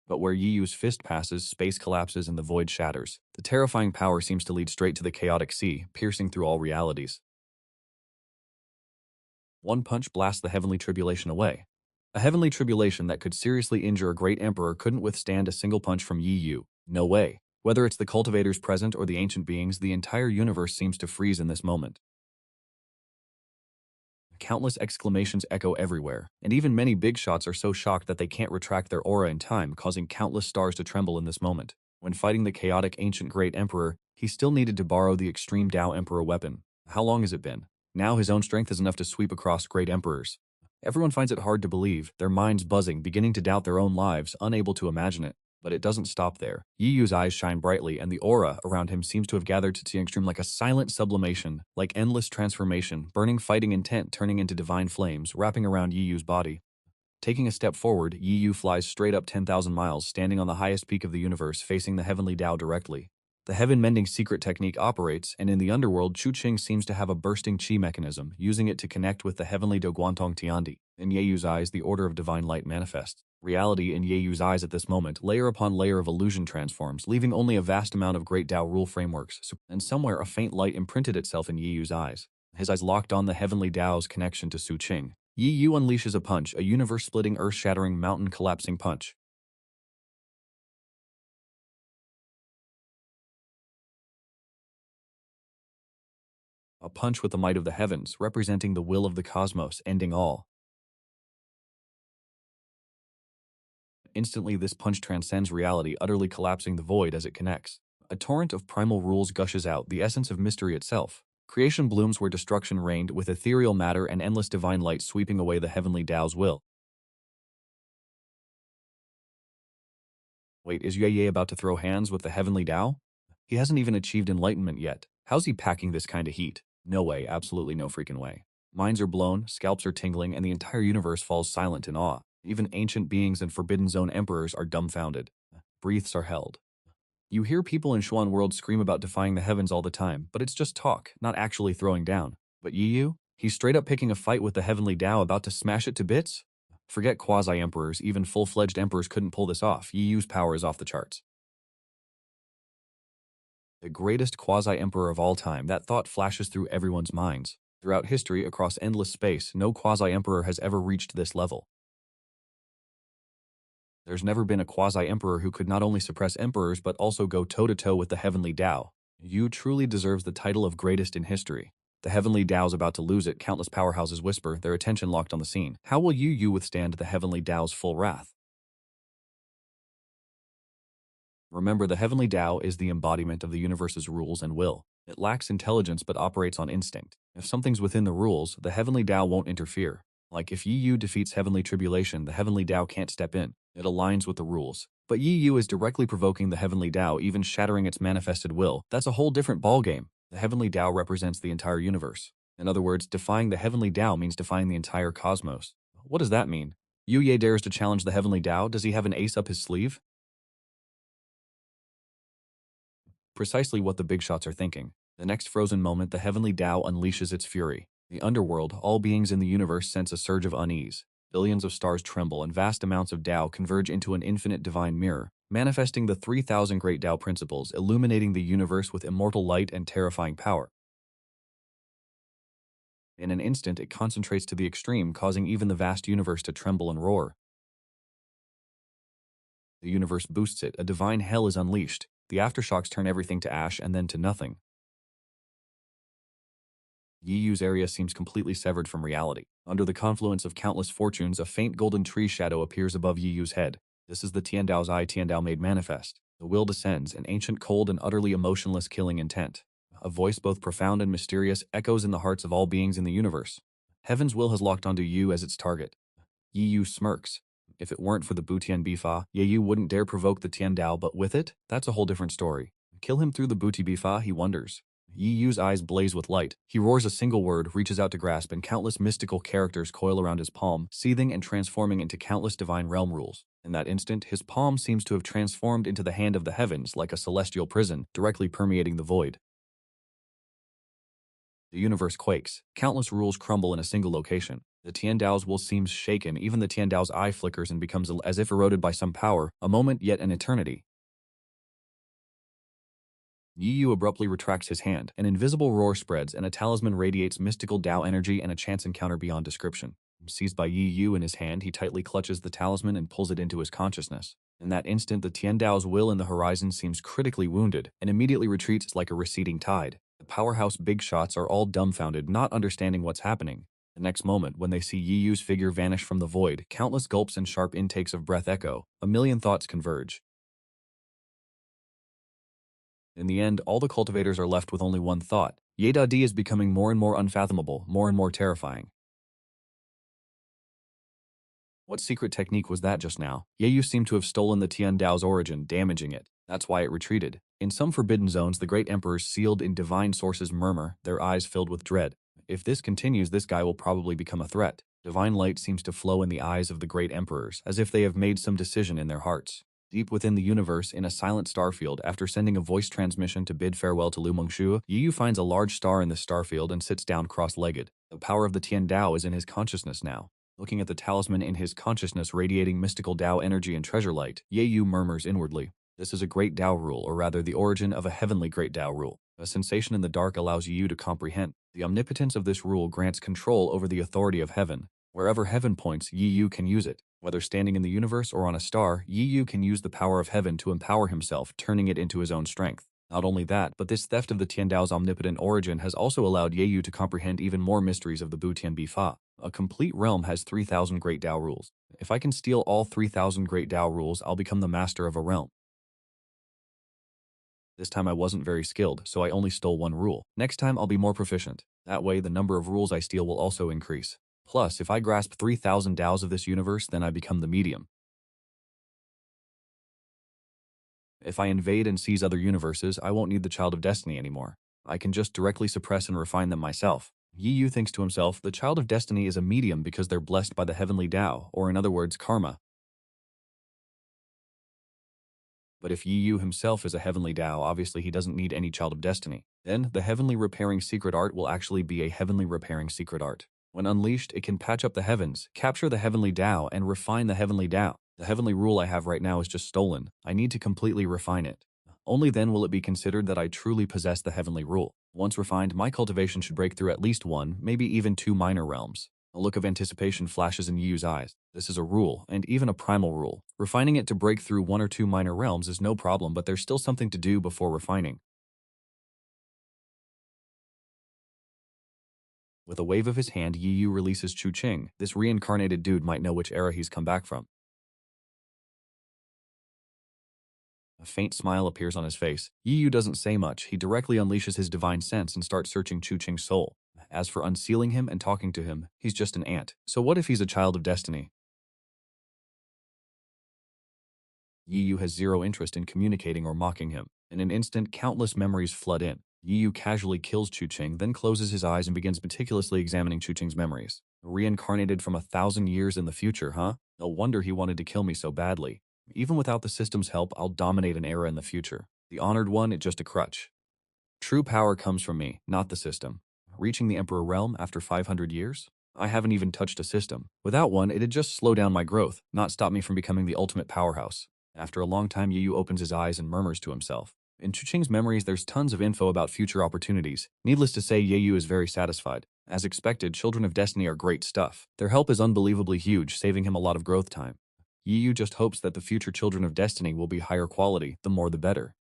But where Yi Yu's fist passes, space collapses and the void shatters. The terrifying power seems to lead straight to the chaotic sea, piercing through all realities. One punch blasts the heavenly tribulation away. A heavenly tribulation that could seriously injure a great emperor couldn't withstand a single punch from Yi Yu. No way. Whether it's the cultivators present or the ancient beings, the entire universe seems to freeze in this moment. Countless exclamations echo everywhere, and even many big shots are so shocked that they can't retract their aura in time, causing countless stars to tremble in this moment. When fighting the chaotic ancient great emperor, he still needed to borrow the extreme Dao Emperor weapon. How long has it been? Now his own strength is enough to sweep across great emperors. Everyone finds it hard to believe, their minds buzzing, beginning to doubt their own lives, unable to imagine it. But it doesn't stop there. Yi Yu's eyes shine brightly, and the aura around him seems to have gathered to the extreme like a silent sublimation, like endless transformation, burning fighting intent turning into divine flames, wrapping around Yi Yu's body. Taking a step forward, Yi Yu flies straight up 10,000 miles, standing on the highest peak of the universe, facing the heavenly Dao directly. The heaven-mending secret technique operates, and in the underworld, Chu Qing seems to have a bursting chi mechanism, using it to connect with the heavenly Doguantong Tiandi. In Ye Yu's eyes, the order of divine light manifests. Reality in Ye Yu's eyes at this moment, layer upon layer of illusion transforms, leaving only a vast amount of great Dao rule frameworks, and somewhere a faint light imprinted itself in Ye Yu's eyes. His eyes locked on the heavenly Dao's connection to Su Qing. Yi Yu unleashes a punch, a universe-splitting, earth-shattering, mountain-collapsing punch. A punch with the might of the heavens, representing the will of the cosmos, ending all. Instantly, this punch transcends reality, utterly collapsing the void as it connects. A torrent of primal rules gushes out, the essence of mystery itself. Creation blooms where destruction reigned, with ethereal matter and endless divine light sweeping away the heavenly Dao's will. Wait, is Ye about to throw hands with the heavenly Dao? He hasn't even achieved enlightenment yet. How's he packing this kind of heat? No way, absolutely no freaking way. Minds are blown, scalps are tingling, and the entire universe falls silent in awe. Even ancient beings and Forbidden Zone emperors are dumbfounded. Breaths are held. You hear people in Xuan World scream about defying the heavens all the time, but it's just talk, not actually throwing down. But Yi Yu? He's straight up picking a fight with the heavenly Dao, about to smash it to bits? Forget quasi-emperors, even full-fledged emperors couldn't pull this off. Yi Yu's power is off the charts. The greatest quasi-emperor of all time, that thought flashes through everyone's minds. Throughout history, across endless space, no quasi-emperor has ever reached this level. There's never been a quasi-emperor who could not only suppress emperors but also go toe-to-toe with the heavenly Dao. Yu truly deserves the title of greatest in history. The heavenly Dao's about to lose it, countless powerhouses whisper, their attention locked on the scene. How will Yu withstand the heavenly Dao's full wrath? Remember, the heavenly Dao is the embodiment of the universe's rules and will. It lacks intelligence but operates on instinct. If something's within the rules, the heavenly Dao won't interfere. Like if Yi Yu defeats heavenly tribulation, the heavenly Tao can't step in. It aligns with the rules. But Yi Yu is directly provoking the heavenly Tao, even shattering its manifested will. That's a whole different ballgame. The heavenly Tao represents the entire universe. In other words, defying the heavenly Tao means defying the entire cosmos. What does that mean? Yu Ye dares to challenge the heavenly Tao. Does he have an ace up his sleeve? Precisely what the big shots are thinking. The next frozen moment, the heavenly Tao unleashes its fury. The underworld, all beings in the universe sense a surge of unease. Billions of stars tremble and vast amounts of Tao converge into an infinite divine mirror, manifesting the 3,000 great Tao principles, illuminating the universe with immortal light and terrifying power. In an instant, it concentrates to the extreme, causing even the vast universe to tremble and roar. The universe boosts it, a divine hell is unleashed. The aftershocks turn everything to ash and then to nothing. Yi Yu's area seems completely severed from reality. Under the confluence of countless fortunes, a faint golden tree shadow appears above Yi Yu's head. This is the Tiandao's eye, Tiandao made manifest. The will descends, an ancient, cold, and utterly emotionless killing intent. A voice both profound and mysterious echoes in the hearts of all beings in the universe. Heaven's will has locked onto Yu as its target. Yi Yu smirks. If it weren't for the Butian Bifa, Ye Yu wouldn't dare provoke the Tiandao, but with it, that's a whole different story. Kill him through the Buti Bifa, he wonders. Yi Yu's eyes blaze with light. He roars a single word, reaches out to grasp, and countless mystical characters coil around his palm, seething and transforming into countless divine realm rules. In that instant, his palm seems to have transformed into the hand of the heavens, like a celestial prison, directly permeating the void. The universe quakes. Countless rules crumble in a single location. The Tiandao's will seems shaken, even the Tiandao's eye flickers and becomes as if eroded by some power, a moment yet an eternity. Yi Yu abruptly retracts his hand. An invisible roar spreads, and a talisman radiates mystical Tao energy and a chance encounter beyond description. Seized by Yi Yu in his hand, he tightly clutches the talisman and pulls it into his consciousness. In that instant, the Tiandao's will in the horizon seems critically wounded, and immediately retreats like a receding tide. The powerhouse big shots are all dumbfounded, not understanding what's happening. The next moment, when they see Yi Yu's figure vanish from the void, countless gulps and sharp intakes of breath echo. A million thoughts converge. In the end, all the cultivators are left with only one thought. Ye Di is becoming more and more unfathomable, more and more terrifying. What secret technique was that just now? Ye Yu seemed to have stolen the Tiandao's origin, damaging it. That's why it retreated. In some forbidden zones, the great emperors sealed in divine sources murmur, their eyes filled with dread. If this continues, this guy will probably become a threat. Divine light seems to flow in the eyes of the great emperors, as if they have made some decision in their hearts. Deep within the universe, in a silent starfield, after sending a voice transmission to bid farewell to Lu Mengshu, Yi Yu finds a large star in the starfield and sits down cross-legged. The power of the Tiandao is in his consciousness now. Looking at the talisman in his consciousness radiating mystical Tao energy and treasure light, Ye Yu murmurs inwardly. This is a great Tao rule, or rather the origin of a heavenly great Tao rule. A sensation in the dark allows Yi Yu to comprehend. The omnipotence of this rule grants control over the authority of heaven. Wherever heaven points, Yi Yu can use it. Whether standing in the universe or on a star, Yi Yu can use the power of heaven to empower himself, turning it into his own strength. Not only that, but this theft of the Tiandao's omnipotent origin has also allowed Ye Yu to comprehend even more mysteries of the Butian Bifa. A complete realm has 3,000 great Tao rules. If I can steal all 3,000 great Tao rules, I'll become the master of a realm. This time I wasn't very skilled, so I only stole one rule. Next time I'll be more proficient. That way, the number of rules I steal will also increase. Plus, if I grasp 3,000 Taos of this universe, then I become the medium. If I invade and seize other universes, I won't need the Child of Destiny anymore. I can just directly suppress and refine them myself. Yi Yu thinks to himself, the Child of Destiny is a medium because they're blessed by the heavenly Tao, or in other words, karma. But if Yi Yu himself is a heavenly Tao, obviously he doesn't need any Child of Destiny. Then, the heavenly repairing secret art will actually be a heavenly repairing secret art. When unleashed, it can patch up the heavens, capture the heavenly Tao, and refine the heavenly Tao. The heavenly rule I have right now is just stolen. I need to completely refine it. Only then will it be considered that I truly possess the heavenly rule. Once refined, my cultivation should break through at least one, maybe even two minor realms. A look of anticipation flashes in Yi Yu's eyes. This is a rule, and even a primal rule. Refining it to break through one or two minor realms is no problem, but there's still something to do before refining. With a wave of his hand, Yi Yu releases Chu Qing. This reincarnated dude might know which era he's come back from. A faint smile appears on his face. Yi Yu doesn't say much. He directly unleashes his divine sense and starts searching Chu Qing's soul. As for unsealing him and talking to him, he's just an ant. So what if he's a child of destiny? Yiyu has zero interest in communicating or mocking him. In an instant, countless memories flood in. Yiyu casually kills Chuqing, then closes his eyes and begins meticulously examining Chuqing's memories. Reincarnated from 1,000 years in the future, huh? No wonder he wanted to kill me so badly. Even without the system's help, I'll dominate an era in the future. The honored one, it's just a crutch. True power comes from me, not the system. Reaching the Emperor realm after 500 years? I haven't even touched a system. Without one, it'd just slow down my growth, not stop me from becoming the ultimate powerhouse. After a long time, Yiyu opens his eyes and murmurs to himself. In Chuqing's memories, there's tons of info about future opportunities. Needless to say, Yiyu is very satisfied. As expected, Children of Destiny are great stuff. Their help is unbelievably huge, saving him a lot of growth time. Yiyu just hopes that the future Children of Destiny will be higher quality, the more the better.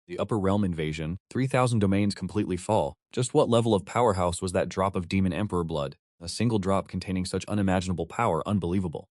The Upper Realm invasion, 3,000 domains completely fall. Just what level of powerhouse was that drop of Demon Emperor blood? A single drop containing such unimaginable power, unbelievable.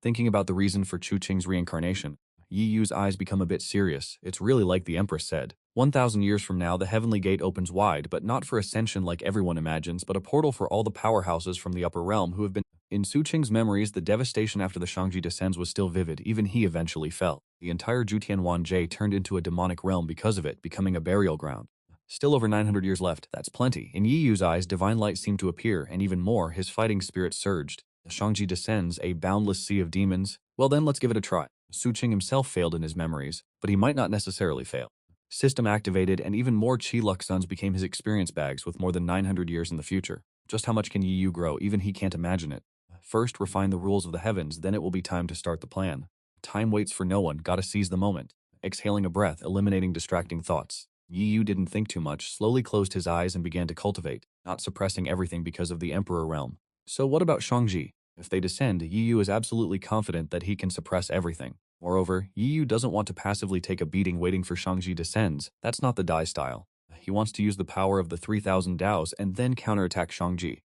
Thinking about the reason for Chuqing's reincarnation, Yiyu's eyes become a bit serious. It's really like the Empress said. 1,000 years from now, the Heavenly Gate opens wide, but not for ascension like everyone imagines, but a portal for all the powerhouses from the Upper Realm who have been. In Chuqing's memories, the devastation after the Shangji descends was still vivid. Even he eventually fell. The entire Jutianwanjie turned into a demonic realm because of it, becoming a burial ground. Still over 900 years left, that's plenty. In Yiyu's eyes, divine light seemed to appear, and even more, his fighting spirit surged. The Shangji descends, a boundless sea of demons. Well then, let's give it a try. Chuqing himself failed in his memories, but he might not necessarily fail. System activated, and even more Qi Luxuns became his experience bags with more than 900 years in the future. Just how much can Yiyu grow? Even he can't imagine it. First, refine the rules of the heavens, then it will be time to start the plan. Time waits for no one, gotta seize the moment. Exhaling a breath, eliminating distracting thoughts. Yiyu didn't think too much, slowly closed his eyes and began to cultivate, not suppressing everything because of the Emperor realm. So what about Shangji? If they descend, Yiyu is absolutely confident that he can suppress everything. Moreover, Yiyu doesn't want to passively take a beating waiting for Shangji descends. That's not the Dai style. He wants to use the power of the 3,000 Daos and then counterattack Shangji.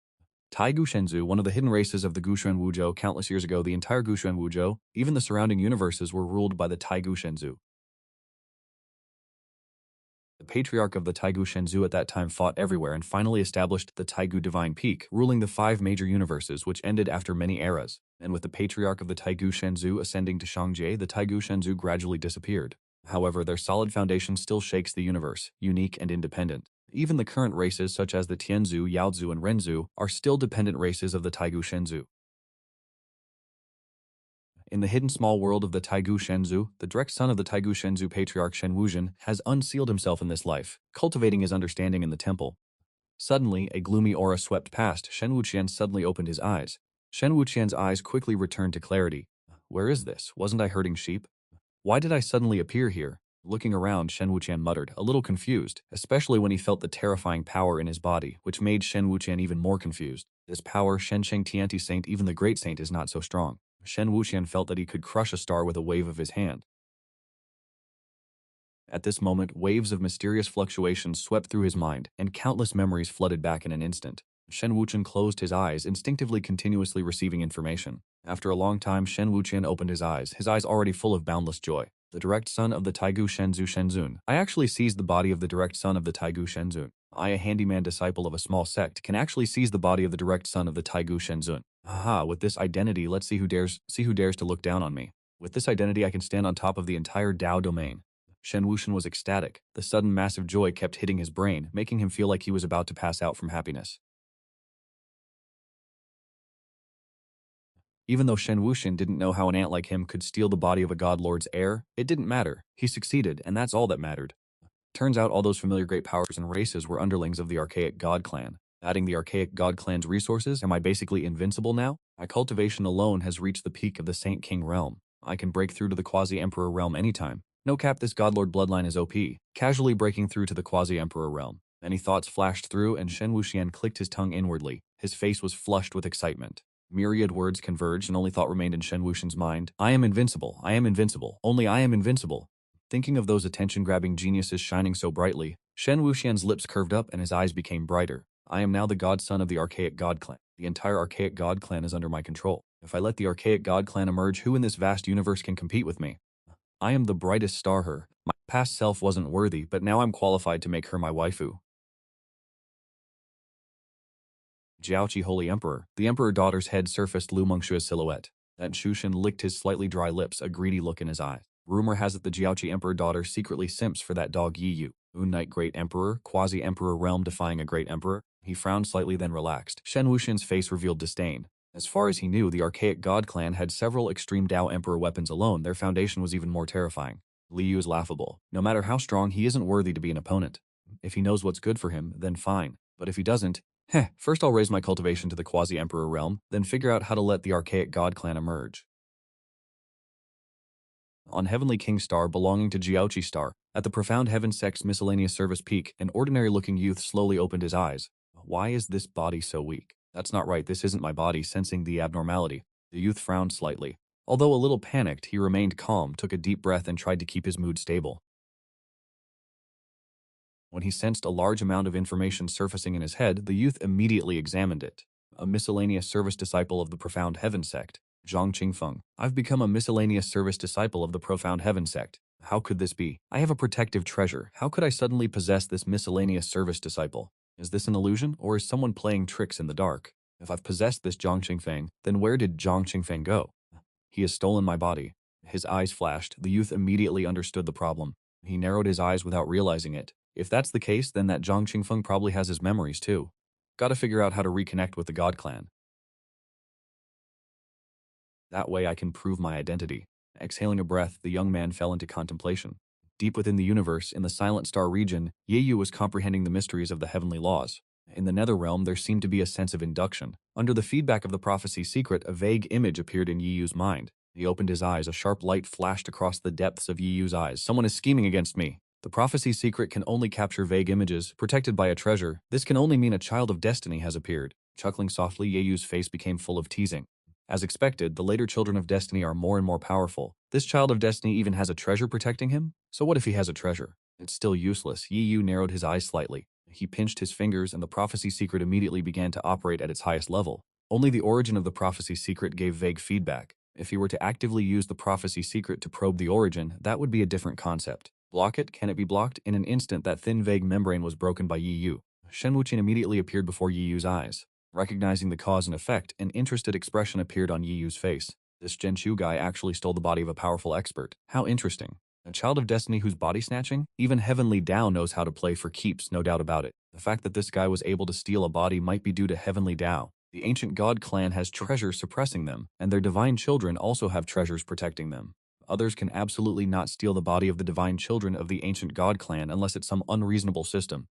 Taigu Shenzhou, one of the hidden races of the Guxuan Wuzhou, countless years ago, the entire Guxuan Wuzhou, even the surrounding universes were ruled by the Taigu Shenzhou. The patriarch of the Taigu Shenzhou at that time fought everywhere and finally established the Taigu Divine Peak, ruling the 5 major universes, which ended after many eras. And with the patriarch of the Taigu Shenzhou ascending to Shangji, the Taigu Shenzhou gradually disappeared. However, their solid foundation still shakes the universe, unique and independent. Even the current races such as the Tianzhu, Yaozhu, and Renzhou are still dependent races of the Taigu Shenzhou. In the hidden small world of the Taigu Shenzhou, the direct son of the Taigu Shenzhou patriarch Shen Wuzhen has unsealed himself in this life, cultivating his understanding in the temple. Suddenly, a gloomy aura swept past. Shen Wuqian suddenly opened his eyes. Shen Wuqian's eyes quickly returned to clarity. Where is this? Wasn't I herding sheep? Why did I suddenly appear here? Looking around, Shen Wuqian muttered, a little confused, especially when he felt the terrifying power in his body, which made Shen Wuqian even more confused. This power, Shen Sheng Tianti Saint, even the Great Saint, is not so strong. Shen Wuqian felt that he could crush a star with a wave of his hand. At this moment, waves of mysterious fluctuations swept through his mind, and countless memories flooded back in an instant. Shen Wuqian closed his eyes, instinctively continuously receiving information. After a long time, Shen Wuqian opened his eyes already full of boundless joy. The direct son of the Taigu Shenzhou Shenzun. I actually seized the body of the direct son of the Taigu Shenzun. I, a handyman disciple of a small sect, can actually seize the body of the direct son of the Taigu Shenzun. Aha, with this identity, let's see who dares to look down on me. With this identity, I can stand on top of the entire Dao domain. Shen Wuxian was ecstatic. The sudden massive joy kept hitting his brain, making him feel like he was about to pass out from happiness. Even though Shen Wuxian didn't know how an ant like him could steal the body of a god lord's heir, it didn't matter. He succeeded, and that's all that mattered. Turns out all those familiar great powers and races were underlings of the archaic god clan. Adding the archaic god clan's resources, am I basically invincible now? My cultivation alone has reached the peak of the Saint King realm. I can break through to the Quasi-Emperor realm anytime. No cap, this godlord bloodline is OP. Casually breaking through to the Quasi-Emperor realm. Many thoughts flashed through, and Shen Wuxian clicked his tongue inwardly. His face was flushed with excitement. Myriad words converged, and only thought remained in Shen Wuxian's mind. I am invincible. I am invincible. Only I am invincible. Thinking of those attention-grabbing geniuses shining so brightly, Shen Wuxian's lips curved up and his eyes became brighter. I am now the godson of the archaic god clan. The entire archaic god clan is under my control. If I let the archaic god clan emerge, who in this vast universe can compete with me? I am the brightest star her. My past self wasn't worthy, but now I'm qualified to make her my waifu. Jiaoqi Holy Emperor. The Emperor daughter's head surfaced Lu Mengshua's silhouette. That Shushan licked his slightly dry lips, a greedy look in his eyes. Rumor has it the Jiaoqi Emperor daughter secretly simps for that dog Yi Yu. Moon Knight Great Emperor, Quasi-Emperor realm defying a Great Emperor. He frowned slightly then relaxed. Shen Wuxian's face revealed disdain. As far as he knew, the archaic God clan had several extreme Dao Emperor weapons alone. Their foundation was even more terrifying. Li Yu is laughable. No matter how strong, he isn't worthy to be an opponent. If he knows what's good for him, then fine. But if he doesn't, first I'll raise my cultivation to the Quasi-Emperor realm, then figure out how to let the archaic God clan emerge. On Heavenly King Star belonging to Jiaoqi Star, at the profound heaven sect's miscellaneous service peak, an ordinary-looking youth slowly opened his eyes. Why is this body so weak? That's not right, this isn't my body. Sensing the abnormality, the youth frowned slightly. Although a little panicked, he remained calm, took a deep breath and tried to keep his mood stable. When he sensed a large amount of information surfacing in his head, the youth immediately examined it. A miscellaneous service disciple of the profound heaven sect. Zhang Qingfeng. I've become a miscellaneous service disciple of the profound heaven sect. How could this be? I have a protective treasure. How could I suddenly possess this miscellaneous service disciple? Is this an illusion, or is someone playing tricks in the dark? If I've possessed this Zhang Qingfeng, then where did Zhang Qingfeng go? He has stolen my body. His eyes flashed. The youth immediately understood the problem. He narrowed his eyes without realizing it. If that's the case, then that Zhang Qingfeng probably has his memories too. Gotta figure out how to reconnect with the God clan. That way I can prove my identity. Exhaling a breath, the young man fell into contemplation. Deep within the universe, in the Silent Star region, Ye Yu was comprehending the mysteries of the heavenly laws. In the nether realm, there seemed to be a sense of induction. Under the feedback of the prophecy secret, a vague image appeared in Yi Yu's mind. He opened his eyes, a sharp light flashed across the depths of Yi Yu's eyes. Someone is scheming against me. The prophecy secret can only capture vague images, protected by a treasure. This can only mean a child of destiny has appeared. Chuckling softly, Ye Yu's face became full of teasing. As expected, the later children of destiny are more and more powerful. This child of destiny even has a treasure protecting him? So what if he has a treasure? It's still useless. Yi Yu narrowed his eyes slightly. He pinched his fingers and the prophecy secret immediately began to operate at its highest level. Only the origin of the prophecy secret gave vague feedback. If he were to actively use the prophecy secret to probe the origin, that would be a different concept. Block it? Can it be blocked? In an instant, that thin vague membrane was broken by Yi Yu. Shen Wuqian immediately appeared before Yi Yu's eyes. Recognizing the cause and effect, an interested expression appeared on Yi Yu's face. This Zhenshu guy actually stole the body of a powerful expert. How interesting. A child of destiny who's body snatching? Even Heavenly Dao knows how to play for keeps, no doubt about it. The fact that this guy was able to steal a body might be due to Heavenly Dao. The ancient god clan has treasures suppressing them, and their divine children also have treasures protecting them. Others can absolutely not steal the body of the divine children of the ancient god clan unless it's some unreasonable system.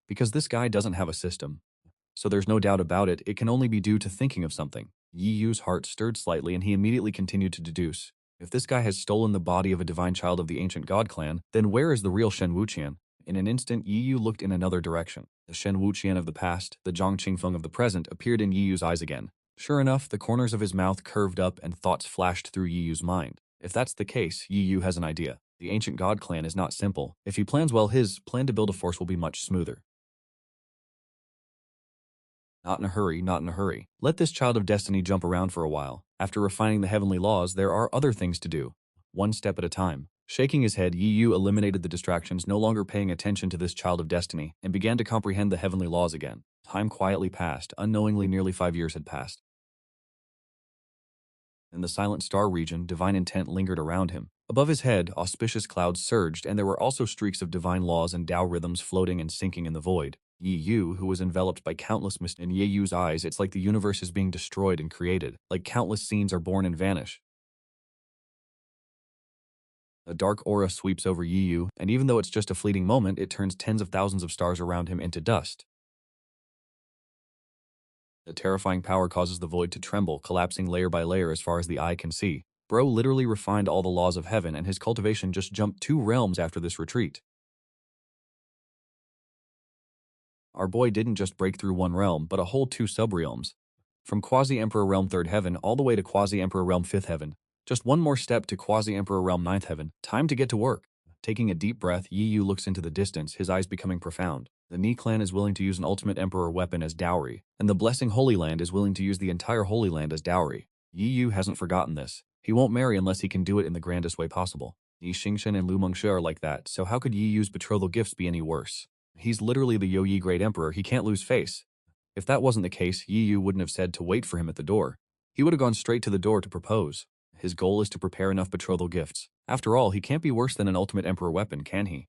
Because this guy doesn't have a system. So there's no doubt about it, it can only be due to thinking of something. Yi Yu's heart stirred slightly and he immediately continued to deduce. If this guy has stolen the body of a divine child of the ancient god clan, then where is the real Shen Wuqian? In an instant, Yi Yu looked in another direction. The Shen Wuqian of the past, the Zhang Qingfeng of the present, appeared in Yi Yu's eyes again. Sure enough, the corners of his mouth curved up and thoughts flashed through Yi Yu's mind. If that's the case, Yi Yu has an idea. The ancient god clan is not simple. If he plans well, his plan to build a force will be much smoother. Not in a hurry, not in a hurry. Let this child of destiny jump around for a while. After refining the heavenly laws, there are other things to do. One step at a time. Shaking his head, Yi Yu eliminated the distractions, no longer paying attention to this child of destiny, and began to comprehend the heavenly laws again. Time quietly passed. Unknowingly, nearly 5 years had passed. In the Silent Star region, divine intent lingered around him. Above his head, auspicious clouds surged, and there were also streaks of divine laws and Tao rhythms floating and sinking in the void. Yi Yu, who was enveloped by countless mysteries in Yi Yu's eyes, it's like the universe is being destroyed and created, like countless scenes are born and vanish. A dark aura sweeps over Yi Yu, and even though it's just a fleeting moment, it turns tens of thousands of stars around him into dust. The terrifying power causes the void to tremble, collapsing layer by layer as far as the eye can see. Bro literally refined all the laws of heaven, and his cultivation just jumped 2 realms after this retreat. Our boy didn't just break through 1 realm, but a whole 2 sub-realms. From Quasi-Emperor Realm 3rd Heaven all the way to Quasi-Emperor Realm 5th Heaven. Just 1 more step to Quasi-Emperor Realm 9th Heaven. Time to get to work. Taking a deep breath, Yi Yu looks into the distance, his eyes becoming profound. The Ni clan is willing to use an ultimate emperor weapon as dowry, and the Blessing Holy Land is willing to use the entire Holy Land as dowry. Yi Yu hasn't forgotten this. He won't marry unless he can do it in the grandest way possible. Yi Xingshen and Lu Mengshe are like that, so how could Yi Yu's betrothal gifts be any worse? He's literally the Youyi Great Emperor, he can't lose face. If that wasn't the case, Yi Yu wouldn't have said to wait for him at the door. He would have gone straight to the door to propose. His goal is to prepare enough betrothal gifts. After all, he can't be worse than an ultimate emperor weapon, can he?